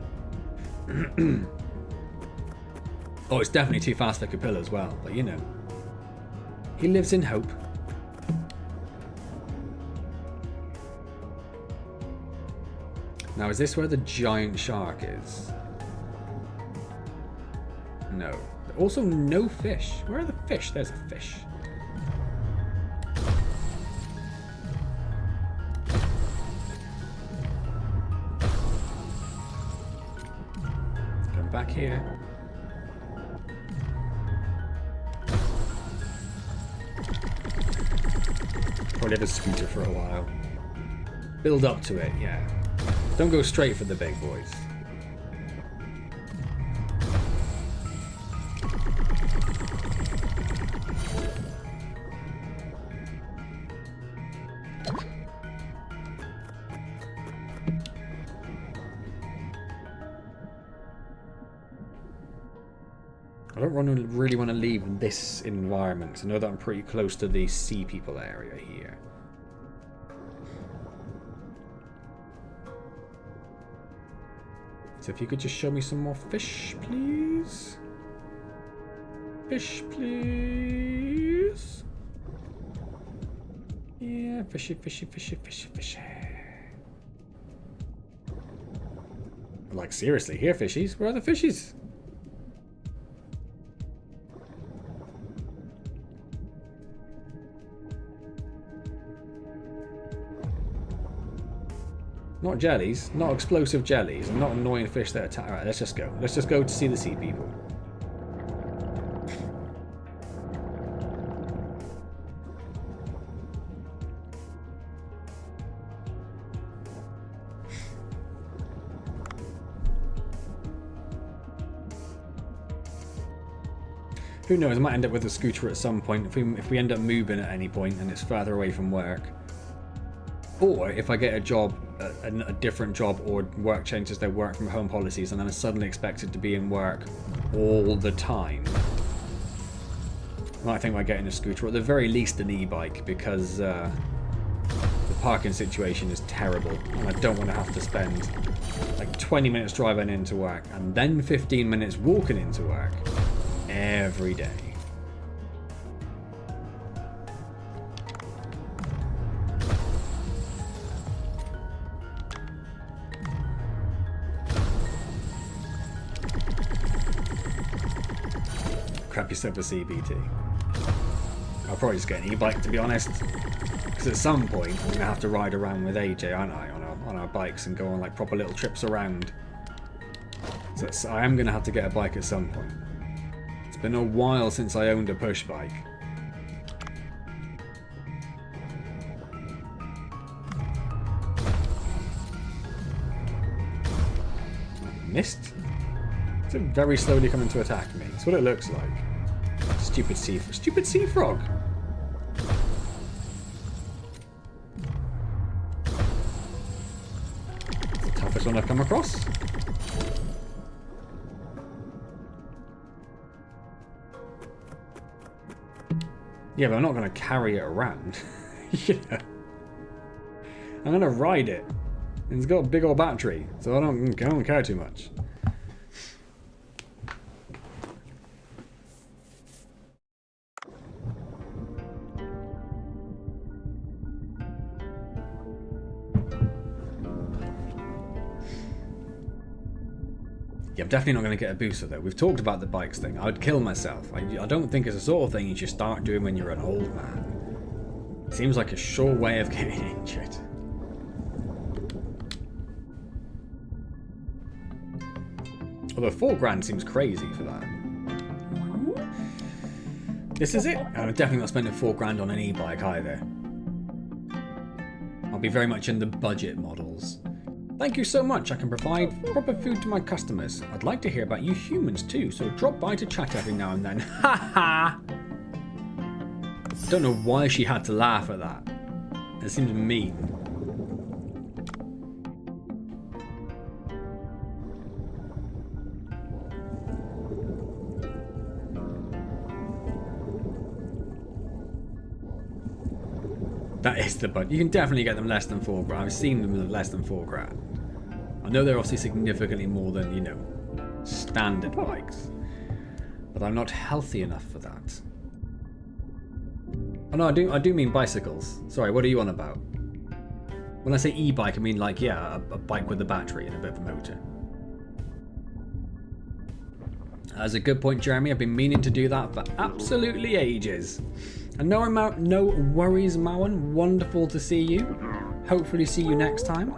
Oh, it's definitely too fast for Capilla as well, but you know. He lives in hope. Now, is this where the giant shark is? No. Also, no fish. Where are the fish? There's a fish. Come back here. Probably have a scooter for a while. Build up to it, yeah. Don't go straight for the big boys. I don't really want to leave this environment. I know that I'm pretty close to the sea people area here. So if you could just show me some more fish, please. Fish, please. Yeah, fishy, fishy, fishy, fishy, fishy. Like, seriously, here, fishies. Where are the fishies? Not jellies, not explosive jellies, and not annoying fish that attack. Alright, let's just go. Let's just go to see the sea people. Who knows, I might end up with a scooter at some point if we end up moving at any point and it's further away from work. Or if I get a job, a different job, or work changes their work from home policies and then I'm suddenly expected to be in work all the time. I think we're getting a scooter, or at the very least an e-bike, because the parking situation is terrible and I don't want to have to spend like 20 minutes driving into work and then 15 minutes walking into work every day. Crap yourself a CBT. I'll probably just get an e-bike, to be honest, because at some point I'm going to have to ride around with AJ, aren't I, on our bikes and go on like proper little trips around. So I am going to have to get a bike at some point. It's been a while since I owned a push bike. Missed? It's very slowly coming to attack me. That's what it looks like. Stupid sea frog. It's the toughest one I've come across. Yeah, but I'm not going to carry it around. Yeah. I'm going to ride it. And it's got a big old battery, so I don't care too much. Yeah, I'm definitely not going to get a booster though. We've talked about the bikes thing. I'd kill myself. I don't think it's the sort of thing you should start doing when you're an old man. It seems like a sure way of getting injured. Although $4,000 seems crazy for that. This is it. I'm definitely not spending $4,000 on an e-bike either. I'll be very much in the budget models. Thank you so much. I can provide proper food to my customers. I'd like to hear about you humans too, so drop by to chat every now and then. Ha ha! I don't know why she had to laugh at that. It seems mean. That is the budget. You can definitely get them less than $4,000. I've seen them with less than $4,000. I know they're obviously significantly more than, you know, standard bikes. But I'm not healthy enough for that. Oh no, I do mean bicycles. Sorry, what are you on about? When I say e-bike, I mean like, yeah, a bike with a battery and a bit of a motor. That's a good point, Jeremy. I've been meaning to do that for absolutely ages. And no worries, Mowan. Wonderful to see you. Hopefully see you next time.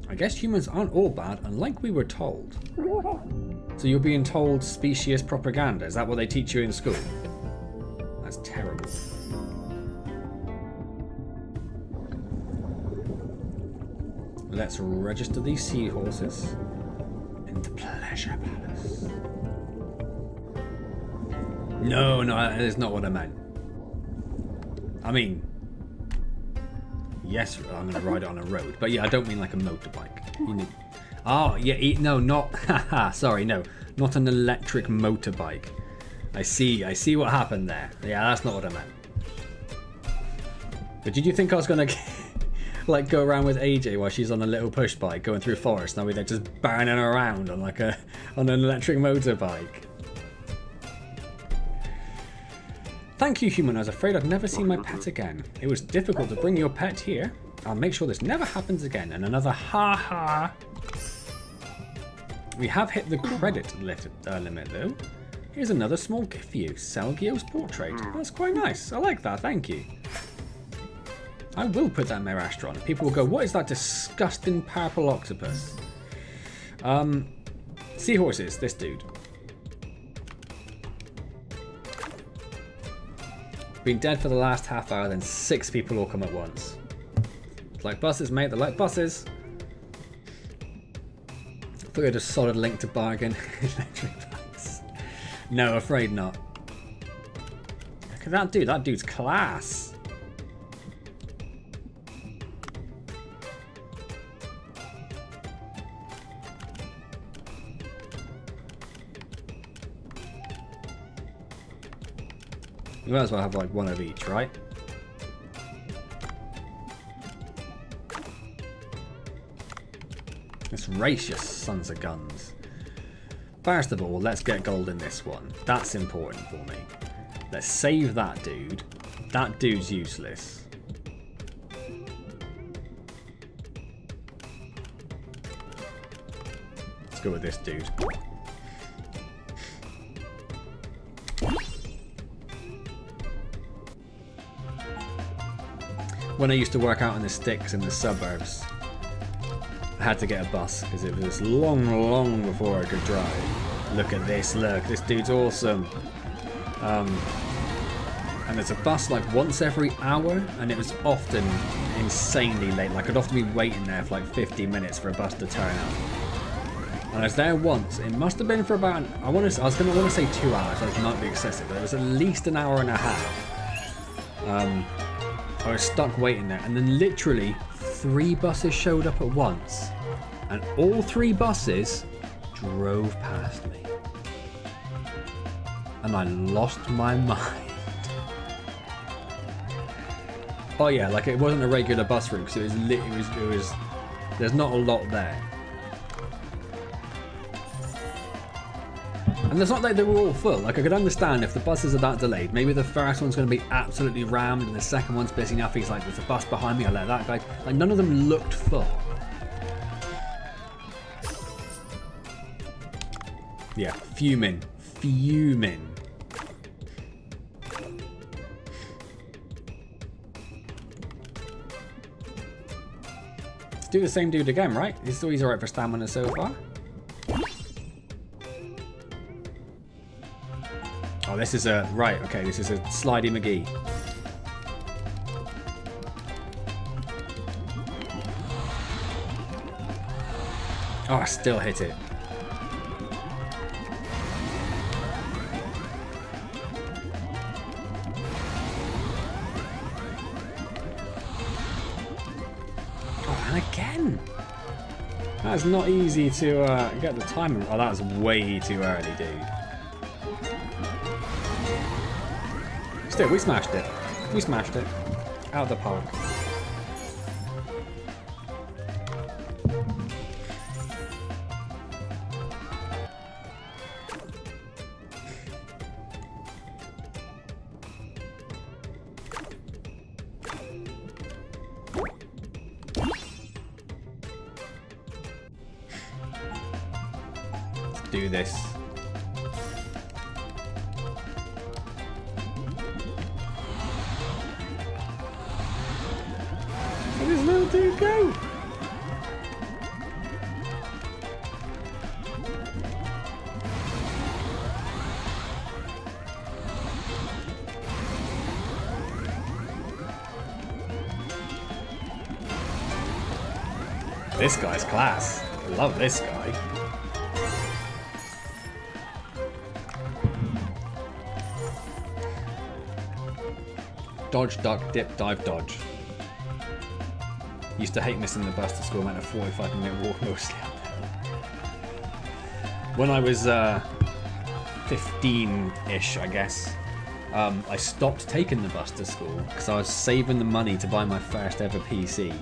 I guess humans aren't all bad, unlike we were told. So you're being told specious propaganda? Is that what they teach you in school? That's terrible. Let's register these seahorses in the pleasure palace. No, that is not what I meant. I mean, yes, I'm going to ride it on a road. But yeah, I don't mean like a motorbike. You need... Oh, yeah, no, not... Sorry, no. Not an electric motorbike. I see what happened there. Yeah, that's not what I meant. But did you think I was going to like go around with AJ while she's on a little push bike going through forest? Now they're just burning around on like on an electric motorbike. Thank you, human. I was afraid I'd never see my pet again. It was difficult to bring your pet here. I'll make sure this never happens again. And another ha-ha. We have hit the credit limit, though. Here's another small gift for you. Selgio's portrait. That's quite nice. I like that. Thank you. I will put that in my restaurant. People will go, what is that disgusting purple octopus? Seahorses, this dude. Been dead for the last half hour, then 6 people all come at once. It's like buses, mate. They're like buses. I thought you had a solid link to bargain. Electric bikes. No, afraid not. Look at that dude. That dude's class. You might as well have like one of each, right? Let's race, you sons of guns. First of all, let's get gold in this one. That's important for me. Let's save that dude. That dude's useless. Let's go with this dude. When I used to work out in the sticks in the suburbs, I had to get a bus because it was long before I could drive. Look at this, look, this dude's awesome. And there's a bus like once every hour, and it was often insanely late. Like I'd often be waiting there for like 50 minutes for a bus to turn up. And I was there once. It must have been for about, I was going to say 2 hours. That might be excessive, but it was at least an hour and a half. I was stuck waiting there, and then literally 3 buses showed up at once, and all 3 buses drove past me, and I lost my mind. Oh yeah, like it wasn't a regular bus route, because it was there's not a lot there. And it's not like they were all full. Like I could understand if the buses are that delayed. Maybe the first one's going to be absolutely rammed and the second one's busy enough. He's like, there's a bus behind me, I'll let that guy. Like none of them looked full. Yeah, fuming. Fuming. Let's do the same dude again, right? He's alright for stamina so far. Oh, this is a... Right, okay, this is a Slidey McGee. Oh, I still hit it. Oh, and again! That's not easy to get the timing. Oh, that was way too early, dude. Still, we smashed it. We smashed it. Out of the park. Let's do this. Where does little dude go? This guy's class. I love this guy. Dodge, duck, dip, dive, dodge. Used to hate missing the bus to school, meant a 45-minute walk mostly uphill. When I was 15-ish, I guess, I stopped taking the bus to school because I was saving the money to buy my first ever PC.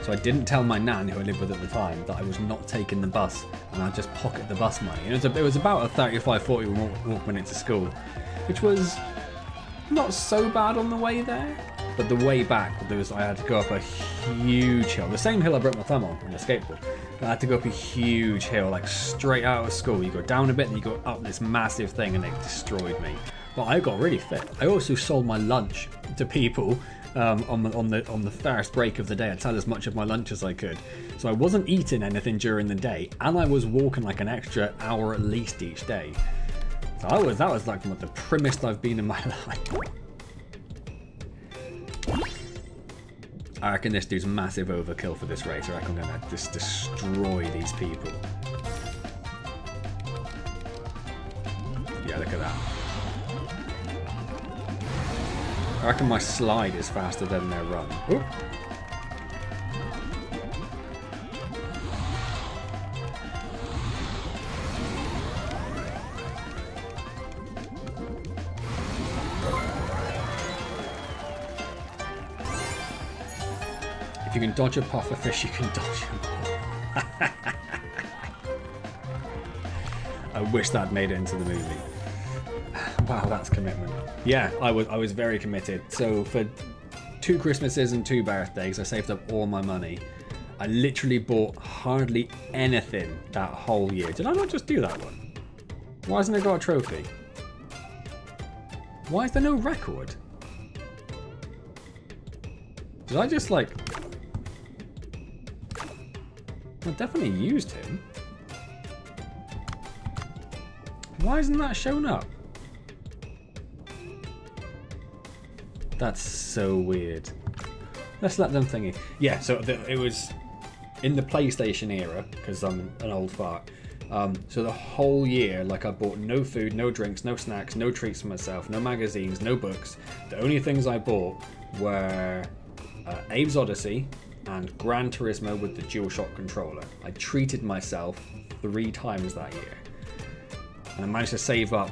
So I didn't tell my nan, who I lived with at the time, that I was not taking the bus, and I just pocket the bus money. And it was about a 35-40 walk minute to school, which was not so bad on the way there. But the way back, I had to go up a huge hill. The same hill I broke my thumb on the skateboard. I had to go up a huge hill, like straight out of school. You go down a bit and you go up this massive thing, and it destroyed me. But I got really fit. I also sold my lunch to people on the first break of the day. I'd sell as much of my lunch as I could. So I wasn't eating anything during the day, and I was walking like an extra hour at least each day. So that was like the primmest I've been in my life. I reckon this dude's massive overkill for this race. I reckon I'm gonna just destroy these people. Yeah, look at that. I reckon my slide is faster than their run. Oop. If you can dodge a puffer fish, you can dodge them. I wish that made it into the movie. Wow, that's commitment. Yeah, I was very committed. So for 2 Christmases and 2 birthdays, I saved up all my money. I literally bought hardly anything that whole year. Did I not just do that one? Why hasn't it got a trophy? Why is there no record? Did I just like... I definitely used him. Why isn't that shown up? That's so weird. Let's let them thingy. Yeah, so it was in the PlayStation era, because I'm an old fart. So the whole year, like, I bought no food, no drinks, no snacks, no treats for myself, no magazines, no books. The only things I bought were Abe's Odyssey and Gran Turismo with the DualShock controller. I treated myself 3 times that year. And I managed to save up.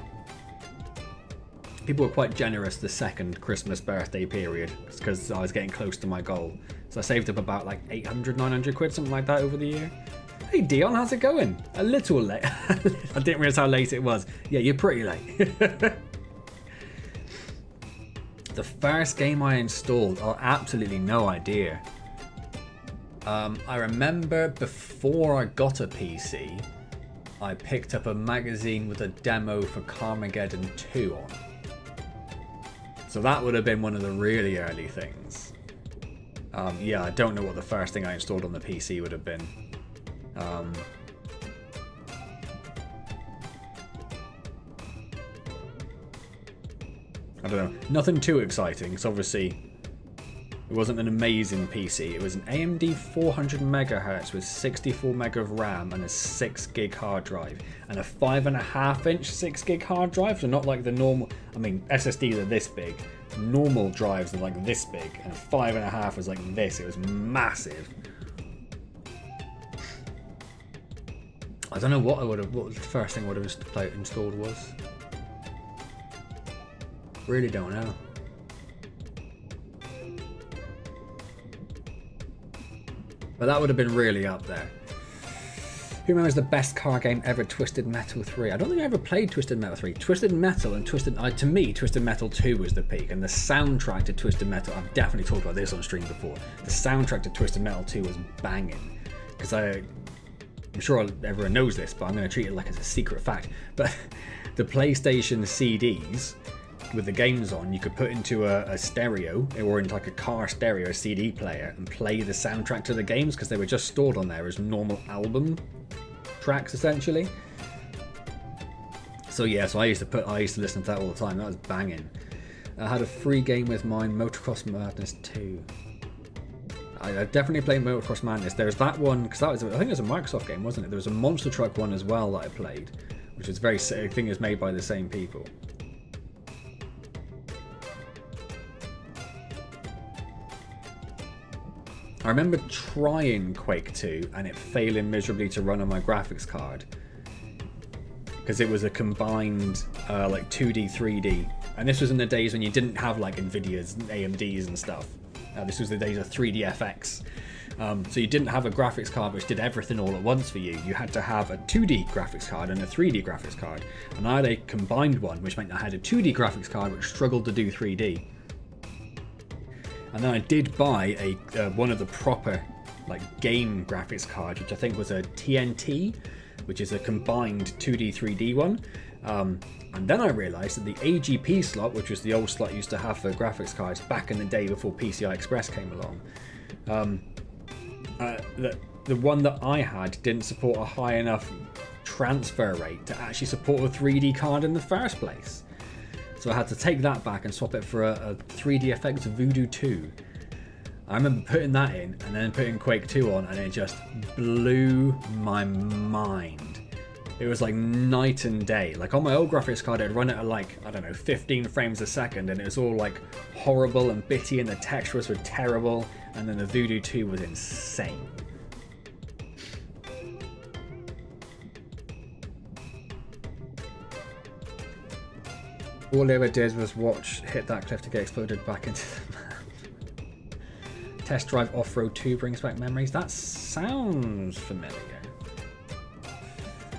People were quite generous the second Christmas birthday period because I was getting close to my goal. So I saved up about like 800, 900 quid, something like that over the year. Hey Dion, how's it going? A little late. I didn't realise how late it was. Yeah, you're pretty late. The first game I installed, absolutely no idea. I remember before I got a PC, I picked up a magazine with a demo for Carmageddon 2 on. So that would have been one of the really early things. Yeah, I don't know what the first thing I installed on the PC would have been. I don't know. Nothing too exciting, because obviously it wasn't an amazing PC. It was an AMD 400 MHz with 64 meg of RAM and a 6 gig hard drive. And a 5.5 inch 6 gig hard drive, so not like the normal... I mean, SSDs are this big. Normal drives are like this big. And 5.5 was like this. It was massive. I don't know what the first thing I would have installed was. Really don't know. But that would have been really up there. Who remembers the best car game ever, Twisted Metal 3? I don't think I ever played Twisted Metal 3. Twisted Metal and to me, Twisted Metal 2 was the peak. And the soundtrack to Twisted Metal, I've definitely talked about this on stream before. The soundtrack to Twisted Metal 2 was banging. Because I'm sure everyone knows this, but I'm going to treat it like it's a secret fact. But the PlayStation CDs with the games on, you could put into a stereo or into like a car stereo, a CD player, and play the soundtrack to the games because they were just stored on there as normal album tracks essentially. So yeah, so I used to listen to that all the time. That was banging. I had a free game with mine, Motocross Madness 2. I definitely played Motocross Madness. There's that one because I think it was a Microsoft game, wasn't it? There was a Monster Truck one as well that I played, which was I think is made by the same people. I remember trying Quake 2 and it failing miserably to run on my graphics card because it was a combined like 2D, 3D, and this was in the days when you didn't have like Nvidia's, AMD's and stuff. This was the days of 3DFX, so you didn't have a graphics card which did everything all at once for you. You had to have a 2D graphics card and a 3D graphics card, and I had a combined one which meant I had a 2D graphics card which struggled to do 3D. And then I did buy one of the proper like game graphics cards, which I think was a TNT, which is a combined 2D 3D one. And then I realised that the AGP slot, which was the old slot you used to have for graphics cards back in the day before PCI Express came along, the one that I had didn't support a high enough transfer rate to actually support a 3D card in the first place. So I had to take that back and swap it for a 3DFX Voodoo 2. I remember putting that in and then putting Quake 2 on, and it just blew my mind. It was like night and day. Like on my old graphics card, I'd run it at like, I don't know, 15 frames a second, and it was all like horrible and bitty, and the textures were terrible, and then the Voodoo 2 was insane. All they ever did was hit that cliff to get exploded back into the map. Test Drive Off-Road 2 brings back memories. That sounds familiar.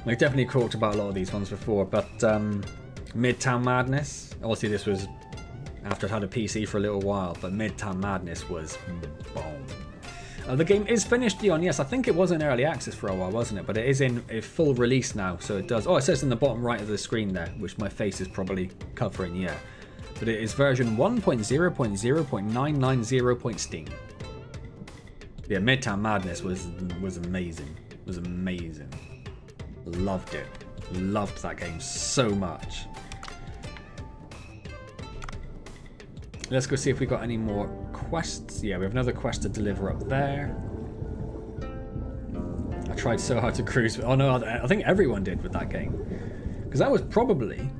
We've definitely talked about a lot of these ones before, but Midtown Madness. Obviously this was after I'd had a PC for a little while, but Midtown Madness was bomb. The game is finished, Dion. Yes, I think it was in early access for a while, wasn't it? But it is in a full release now, so it does... Oh, it says in the bottom right of the screen there, which my face is probably covering, yeah. But it is version 1.0.0.990.steam. Yeah, Midtown Madness was amazing. It was amazing. Loved it. Loved that game so much. Let's go see if we got any more quests. Yeah, we have another quest to deliver up there. I tried so hard to cruise. Oh no, I think everyone did with that game. Because that was probably...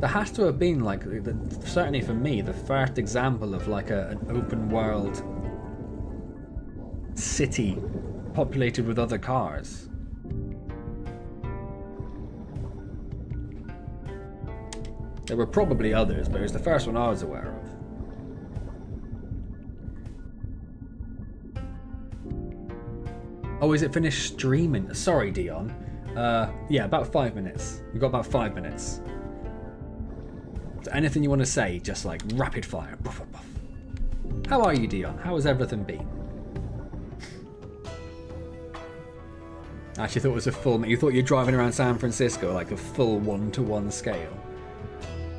There has to have been, like, certainly for me, the first example of like an open world city populated with other cars. There were probably others, but it was the first one I was aware of. Oh, is it finished streaming? Sorry, Dion. Yeah, about 5 minutes. We've got about 5 minutes. So anything you want to say, just like rapid fire. Buff, buff, buff. How are you, Dion? How has everything been? I actually thought it was a full... You thought you were driving around San Francisco like a full 1-to-1 scale.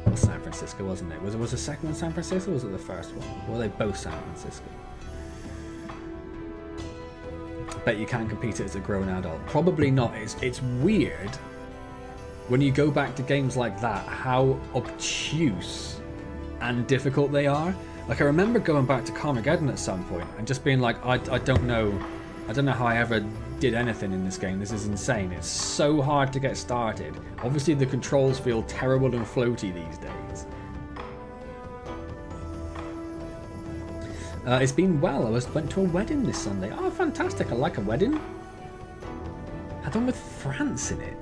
It was San Francisco, wasn't it? Was the second one San Francisco or was it the first one? Or were they both San Francisco? I bet you can compete it as a grown adult. Probably not. It's weird when you go back to games like that how obtuse and difficult they are. Like I remember going back to Carmageddon at some point and just being like, I don't know how I ever did anything in this game. This is insane. It's so hard to get started. Obviously the controls feel terrible and floaty these days. It's been well. I went to a wedding this Sunday. Oh, fantastic. I like a wedding. Had one with France in it.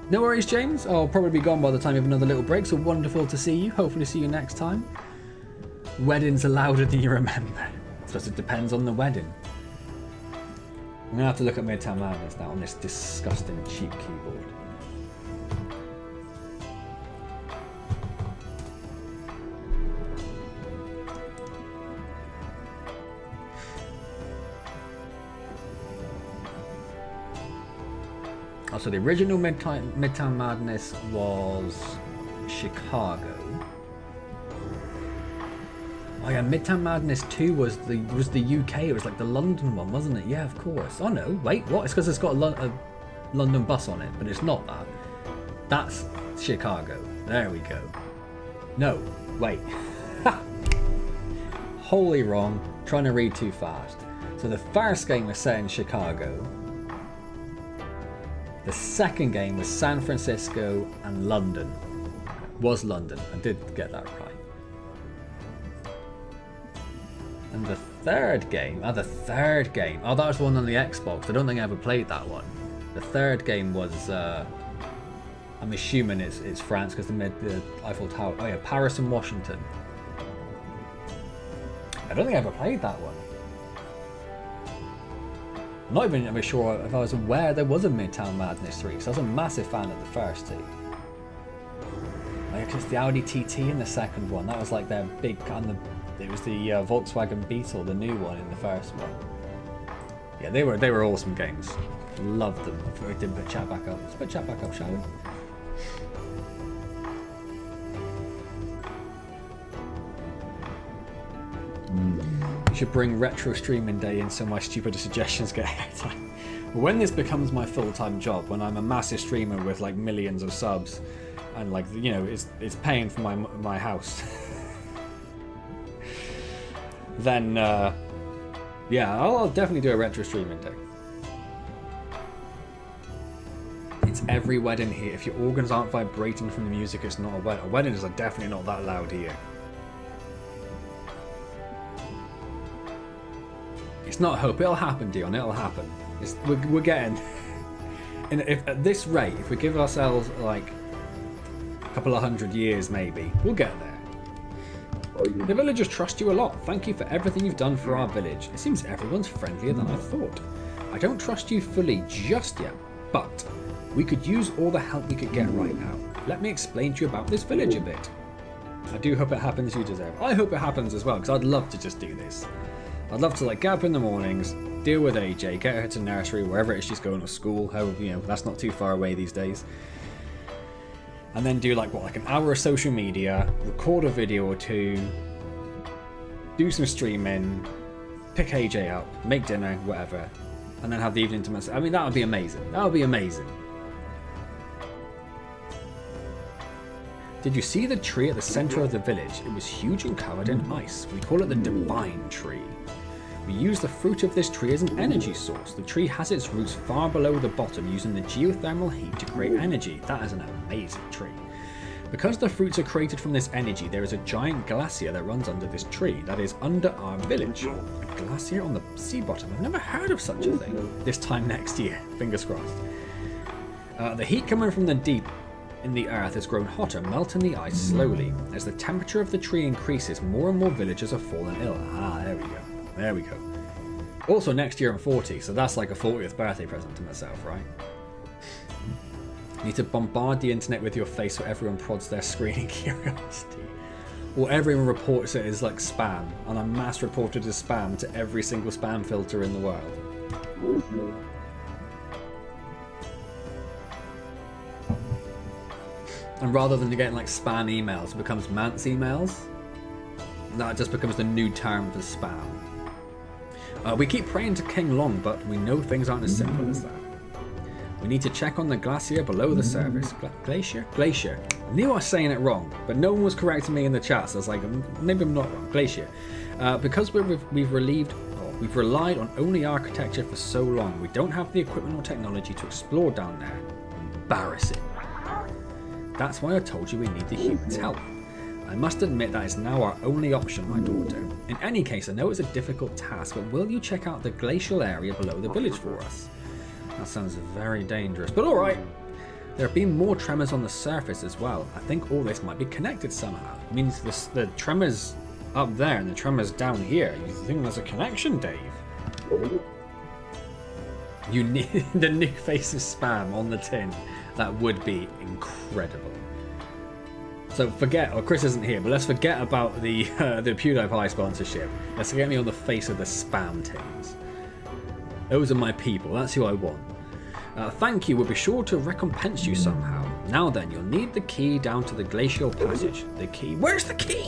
No worries, James. I'll probably be gone by the time you have another little break, so wonderful to see you. Hopefully see you next time. Weddings are louder than you remember. I suppose it depends on the wedding. I'm going to have to look at Midtown Madness now on this disgusting cheap keyboard. Oh, so the original Midtown Madness was Chicago. Oh yeah, Midtown Madness 2 was the UK. It was like the London one, wasn't it? Yeah, of course. Oh no, wait, what? It's because it's got a London bus on it, but it's not that. That's Chicago. There we go. No, wait. Wholly wrong. Trying to read too fast. So the first game was set in Chicago. The second game was San Francisco and London. Was London. I did get that right. And the third game, that was the one on the Xbox. I don't think I ever played that one. The third game was, I'm assuming it's France because they made the Eiffel Tower. Oh yeah, Paris and Washington. I don't think I ever played that one. I'm not even ever sure if I was aware there was a Midtown Madness 3, because I was a massive fan of the first two. Like, it's the Audi TT in the second one. That was like their big kind of... It was the Volkswagen Beetle, the new one in the first one. Yeah, they were awesome games. Loved them. I didn't put chat back up. Let's put chat back up, shall we? You should bring retro streaming day in so my stupider suggestions get airtime. When this becomes my full-time job, when I'm a massive streamer with like millions of subs, and like, you know, it's paying for my house, then yeah, I'll definitely do a retro streaming day. It's every wedding here. If your organs aren't vibrating from the music, it's not a wedding. Weddings are definitely not that loud here. It's not hope. It'll happen, Dion. It'll happen. We're getting... And if at this rate, if we give ourselves like a couple of 100 years maybe, we'll get there. The villagers trust you a lot. Thank you for everything you've done for our village. It seems everyone's friendlier than I thought. I don't trust you fully just yet, but we could use all the help we could get right now. Let me explain to you about this village a bit. I do hope it happens you deserve. I hope it happens as well, because I'd love to just do this. I'd love to like get up in the mornings, deal with AJ, get her to nursery, wherever it is she's going to school, however, you know, that's not too far away these days. And then do like an hour of social media, record a video or two, do some streaming, pick AJ up, make dinner, whatever, and then have the evening to myself. I mean, that would be amazing. That would be amazing. Did you see the tree at the center of the village? It was huge and covered in ice. We call it the Divine Tree. We use the fruit of this tree as an energy source. The tree has its roots far below the bottom, using the geothermal heat to create energy. That is an amazing tree. Because the fruits are created from this energy, there is a giant glacier that runs under this tree, that is under our village. A glacier on the sea bottom? I've never heard of such a thing. This time next year, fingers crossed. The heat coming from the deep in the earth has grown hotter, melting the ice slowly. As the temperature of the tree increases, more and more villagers have fallen ill. Ah, there we go. There we go. Also, next year I'm 40, so that's like a 40th birthday present to myself, right? You need to bombard the internet with your face so everyone prods their screen in curiosity. Or everyone reports it as like spam, and I'm mass reported as spam to every single spam filter in the world. And rather than getting like spam emails, it becomes Antz emails. That just becomes the new term for spam. We keep praying to King Long, but we know things aren't as simple as that. We need to check on the glacier below the surface. Glacier? Glacier. I knew I was saying it wrong, but no one was correcting me in the chat, so I was like, maybe I'm not wrong. Glacier. Because we've relied on only architecture for so long, we don't have the equipment or technology to explore down there. Embarrassing. That's why I told you we need the humans' help. I must admit that is now our only option, my daughter. In any case, I know it's a difficult task, but will you check out the glacial area below the village for us? That sounds very dangerous, but alright. There have been more tremors on the surface as well. I think all this might be connected somehow. It means the tremors up there and the tremors down here. You think there's a connection, Dave? You need the new face of spam on the tin. That would be incredible. So forget, Chris isn't here, but let's forget about the PewDiePie sponsorship. Let's get me on the face of the spam tins. Those are my people, that's who I want. Thank you, we'll be sure to recompense you somehow. Now then, you'll need the key down to the glacial passage. The key, where's the key?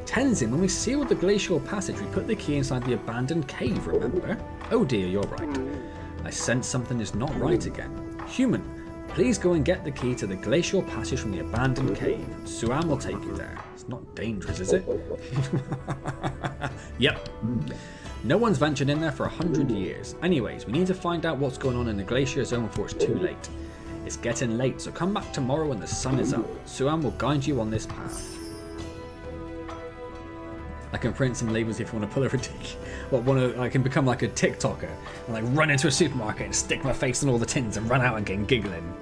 Tenzin, when we sealed the glacial passage, we put the key inside the abandoned cave, remember? Oh dear, you're right. I sense something is not right again. Human, please go and get the key to the glacial passage from the abandoned cave. Suam will take you there. It's not dangerous, is it? Yep. No one's ventured in there for 100 years. Anyways, we need to find out what's going on in the glacier zone before it's too late. It's getting late, so come back tomorrow when the sun is up. Suam will guide you on this path. I can print some labels if you want to pull a ridiculous. I can become like a TikToker and like run into a supermarket and stick my face on all the tins and run out again giggling.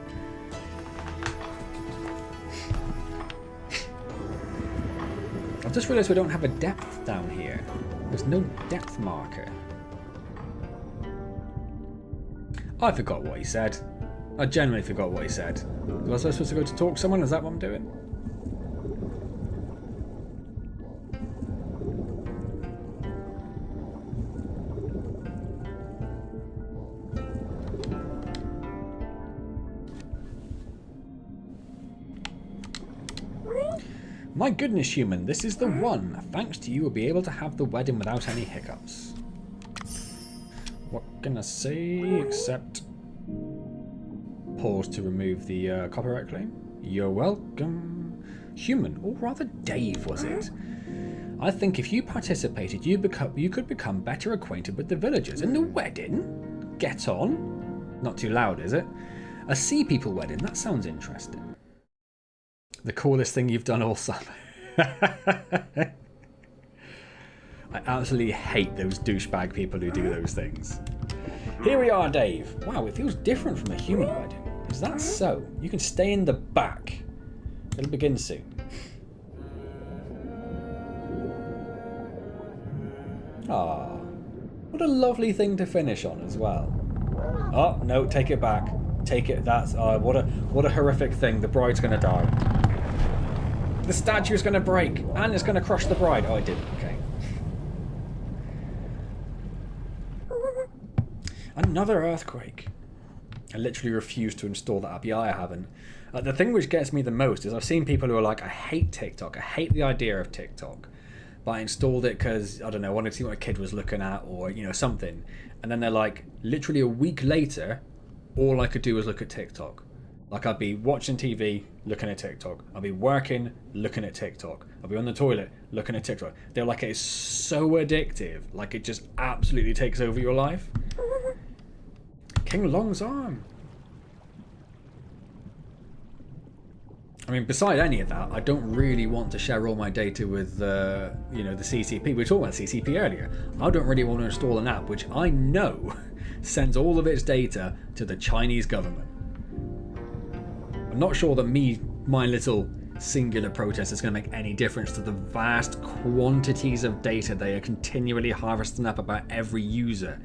I've just realised we don't have a depth down here. There's no depth marker. I forgot what he said. I genuinely forgot what he said. Was I supposed to go to talk to someone? Is that what I'm doing? My goodness, human, this is the one. Thanks to you, we'll be able to have the wedding without any hiccups. What can I say except pause to remove the copyright claim? You're welcome. Human, or rather Dave, was it? I think if you participated, you could become better acquainted with the villagers. And the wedding? Get on. Not too loud, is it? A sea people wedding, that sounds interesting. The coolest thing you've done all summer. I absolutely hate those douchebag people who do those things. Here we are, Dave. Wow, it feels different from a human wedding. Is that so? You can stay in the back. It'll begin soon. Ah, what a lovely thing to finish on as well. Oh no, take it back. Take it. That's what a horrific thing. The bride's gonna die. The statue's gonna break, and it's gonna crush the bride. Oh, it didn't. Okay. Another earthquake. I literally refuse to install that app. Yeah, I haven't. The thing which gets me the most is I've seen people who are like, I hate TikTok. I hate the idea of TikTok. But I installed it because, I don't know, I wanted to see what a kid was looking at or, you know, something. And then they're like, literally a week later, all I could do was look at TikTok. Like I'd be watching TV, looking at TikTok. I'd be working, looking at TikTok. I'd be on the toilet, looking at TikTok. They're like, it's so addictive. Like it just absolutely takes over your life. King Long's arm. I mean, beside any of that, I don't really want to share all my data with, you know, the CCP. We were talking about CCP earlier. I don't really want to install an app which I know sends all of its data to the Chinese government. I'm not sure that my little singular protest is going to make any difference to the vast quantities of data they are continually harvesting up about every user,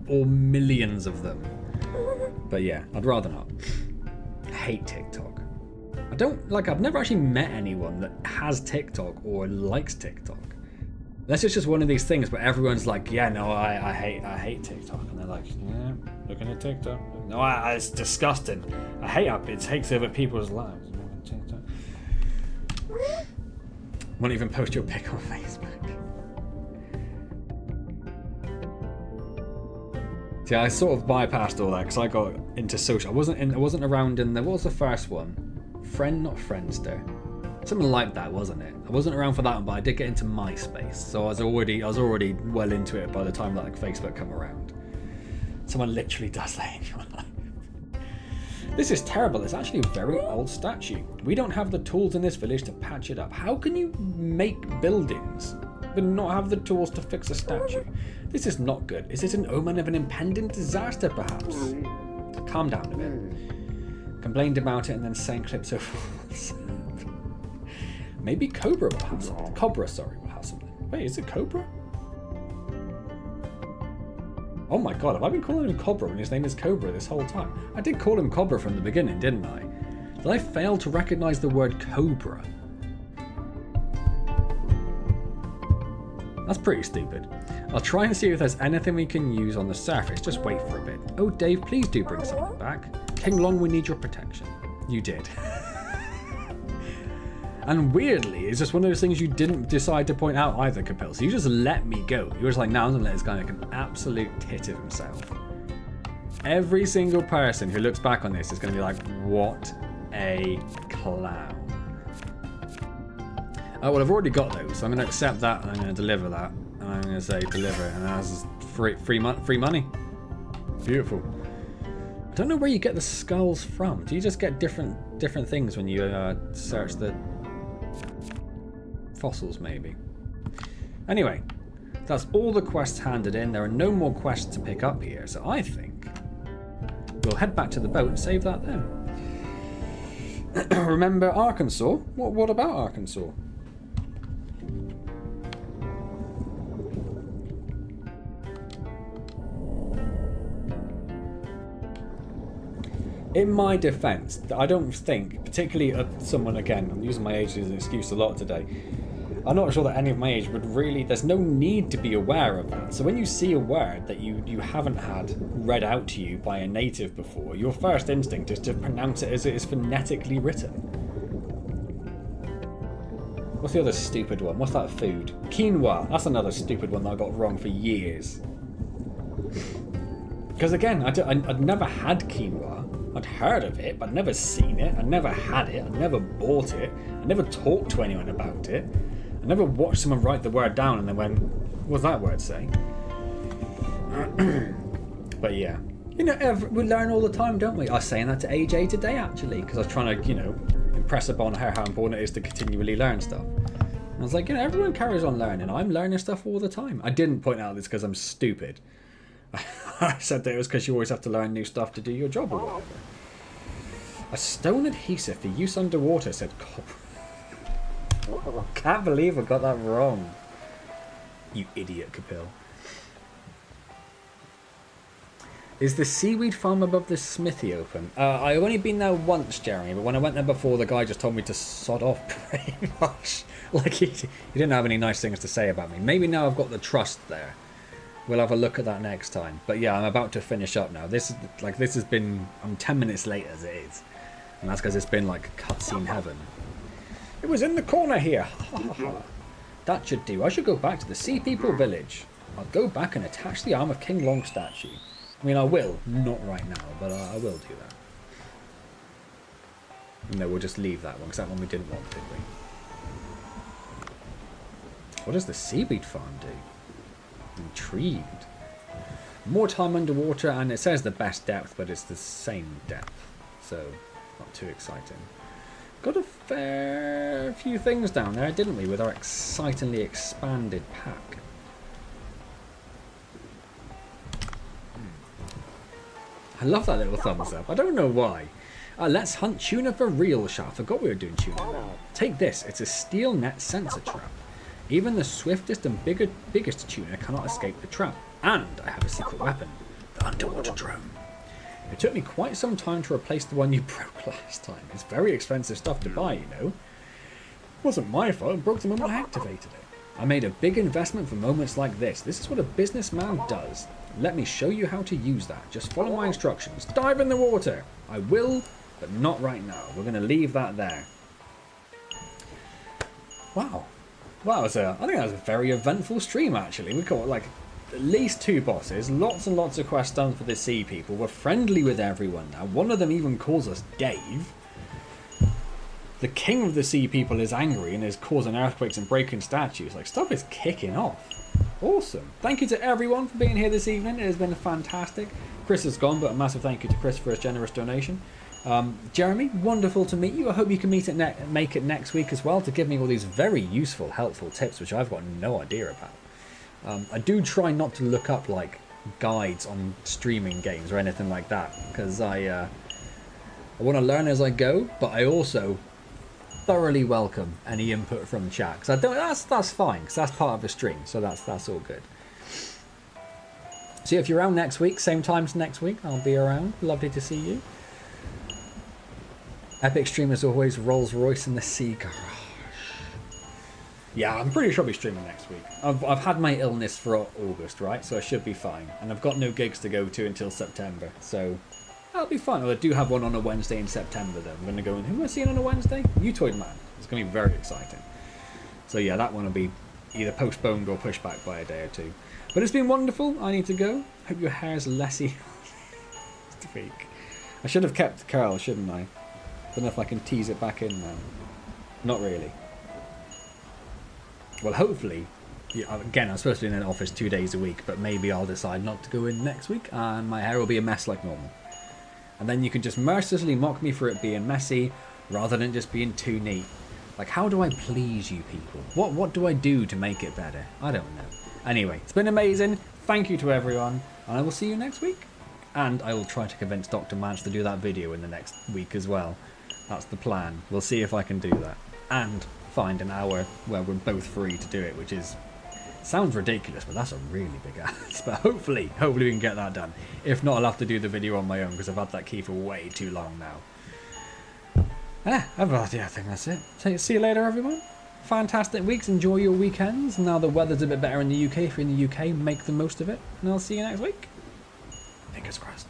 or millions of them. But yeah, I'd rather not. I hate TikTok. I've never actually met anyone that has TikTok or likes TikTok. Unless it's just one of these things where everyone's like, yeah, no, I hate TikTok. And they're like, yeah, looking at TikTok. No, it's disgusting. I hate how it takes over people's lives. Won't even post your pic on Facebook. See, I sort of bypassed all that because I got into social. I wasn't around in the, what was the first one? Not Friendster. Something like that, wasn't it? I wasn't around for that one, but I did get into MySpace, so I was already well into it by the time that like Facebook come around. Someone literally does that in your life. This is terrible. It's actually a very old statue. We don't have the tools in this village to patch it up. How can you make buildings but not have the tools to fix a statue? This is not good. Is it an omen of an impending disaster, perhaps? Calm down a bit. Complained about it and then sang clips of... Maybe Cobra will have something. Cobra, sorry, will have something. Wait, is it Cobra? Oh my god, have I been calling him Cobra when his name is Cobra this whole time? I did call him Cobra from the beginning, didn't I? Did I fail to recognise the word Cobra? That's pretty stupid. I'll try and see if there's anything we can use on the surface. Just wait for a bit. Oh, Dave, please do bring something back. King Long, we need your protection. You did. And weirdly, it's just one of those things you didn't decide to point out either, Capel. So you just let me go. You were just like, now I'm going to let this guy make an absolute tit of himself. Every single person who looks back on this is going to be like, what a clown. Oh, well, I've already got those, so I'm going to accept that, and I'm going to deliver that. And I'm going to say deliver it, and that's free money. Beautiful. I don't know where you get the skulls from. Do you just get different things when you search the fossils, maybe? Anyway, that's all the quests handed in. There are no more quests to pick up here, so I think we'll head back to the boat and save that then. Remember Arkansas? What about Arkansas? In my defense, I don't think, particularly of someone, again, I'm using my age as an excuse a lot today, I'm not sure that any of my age would really, there's no need to be aware of that. So when you see a word that you haven't had read out to you by a native before, your first instinct is to pronounce it as it is phonetically written. What's the other stupid one? What's that food? Quinoa. That's another stupid one that I got wrong for years. Because again, I'd never had quinoa. I'd heard of it, but I'd never seen it. I'd never had it. I'd never bought it. I'd never talked to anyone about it. I never watched someone write the word down and then went, what does that word say? But yeah. You know, we learn all the time, don't we? I was saying that to AJ today, actually, because I was trying to, you know, impress upon her how important it is to continually learn stuff. And I was like, you know, everyone carries on learning. I'm learning stuff all the time. I didn't point out this because I'm stupid. I said that it was because you always have to learn new stuff to do your job or whatever. A stone adhesive for use underwater, said copper. I can't believe I got that wrong. You idiot, Capil. Is the seaweed farm above the smithy open? I've only been there once, Jeremy, but when I went there before, the guy just told me to sod off pretty much. Like, he didn't have any nice things to say about me. Maybe now I've got the trust there. We'll have a look at that next time. But yeah, I'm about to finish up now. This has been, I'm 10 minutes late as it is. And that's because it's been like cutscene heaven. It was in the corner here. That should do. I should go back to the Sea People village. I'll go back and attach the arm of King Long statue. I mean, I will. Not right now, but I will do that. No, we'll just leave that one, because that one we didn't want, did we? What does the seaweed farm do? Intrigued. More time underwater, and it says the best depth, but it's the same depth, so not too exciting. Got a fair few things down there, didn't we, with our excitingly expanded pack. I love that little thumbs up. I don't know why. Let's hunt tuna for real, Sha. I forgot we were doing tuna. Take this. It's a steel net sensor trap. Even the swiftest and biggest tuna cannot escape the trap. And I have a secret weapon. The underwater drone. It took me quite some time to replace the one you broke last time. It's very expensive stuff to buy, you know. It wasn't my fault. It broke the moment I activated it. I made a big investment for moments like this. This is what a businessman does. Let me show you how to use that. Just follow my instructions. Dive in the water. I will, but not right now. We're going to leave that there. Wow. Well, I think that was a very eventful stream, actually. We caught, like, at least 2 bosses. Lots and lots of quests done for the sea people. We're friendly with everyone now. One of them even calls us Dave. The king of the sea people is angry and is causing earthquakes and breaking statues. Like, stuff is kicking off. Awesome. Thank you to everyone for being here this evening. It has been fantastic. Chris is gone, but a massive thank you to Chris for his generous donation. Jeremy, wonderful to meet you. I hope you can make it next week as well to give me all these very useful, helpful tips, which I've got no idea about. I do try not to look up, like, guides on streaming games or anything like that, because I want to learn as I go, but I also thoroughly welcome any input from chat, because I don't. That's fine, because that's part of the stream, so that's all good. So if you're around next week, same times next week, I'll be around. Lovely to see you. Epic stream as always. Rolls Royce in the Sea Garage. Yeah, I'm pretty sure I'll be streaming next week. I've had my illness for August, right? So I should be fine, and I've got no gigs to go to until September, so that'll be fun. Well, I do have one on a Wednesday in September, though. I'm going to go in. Who am I seeing on a Wednesday? Mutoid Man. It's going to be very exciting. So yeah, that one will be either postponed or pushed back by a day or 2. But it's been wonderful. I need to go. Hope your hair's lessy this week. I should have kept curl, shouldn't I? Don't know if I can tease it back in now. Not really. Well, hopefully. Yeah, again, I'm supposed to be in an office 2 days a week, but maybe I'll decide not to go in next week, and my hair will be a mess like normal. And then you can just mercilessly mock me for it being messy, rather than just being too neat. Like, how do I please you people? What do I do to make it better? I don't know. Anyway, it's been amazing. Thank you to everyone, and I will see you next week. And I will try to convince Dr. Mance to do that video in the next week as well. That's the plan. We'll see if I can do that. And find an hour where we're both free to do it, which is... sounds ridiculous, but that's a really big ask. But hopefully we can get that done. If not, I'll have to do the video on my own, because I've had that key for way too long now. Yeah, I think that's it. So, see you later, everyone. Fantastic weeks. Enjoy your weekends. Now the weather's a bit better in the UK. If you're in the UK, make the most of it. And I'll see you next week. Fingers crossed.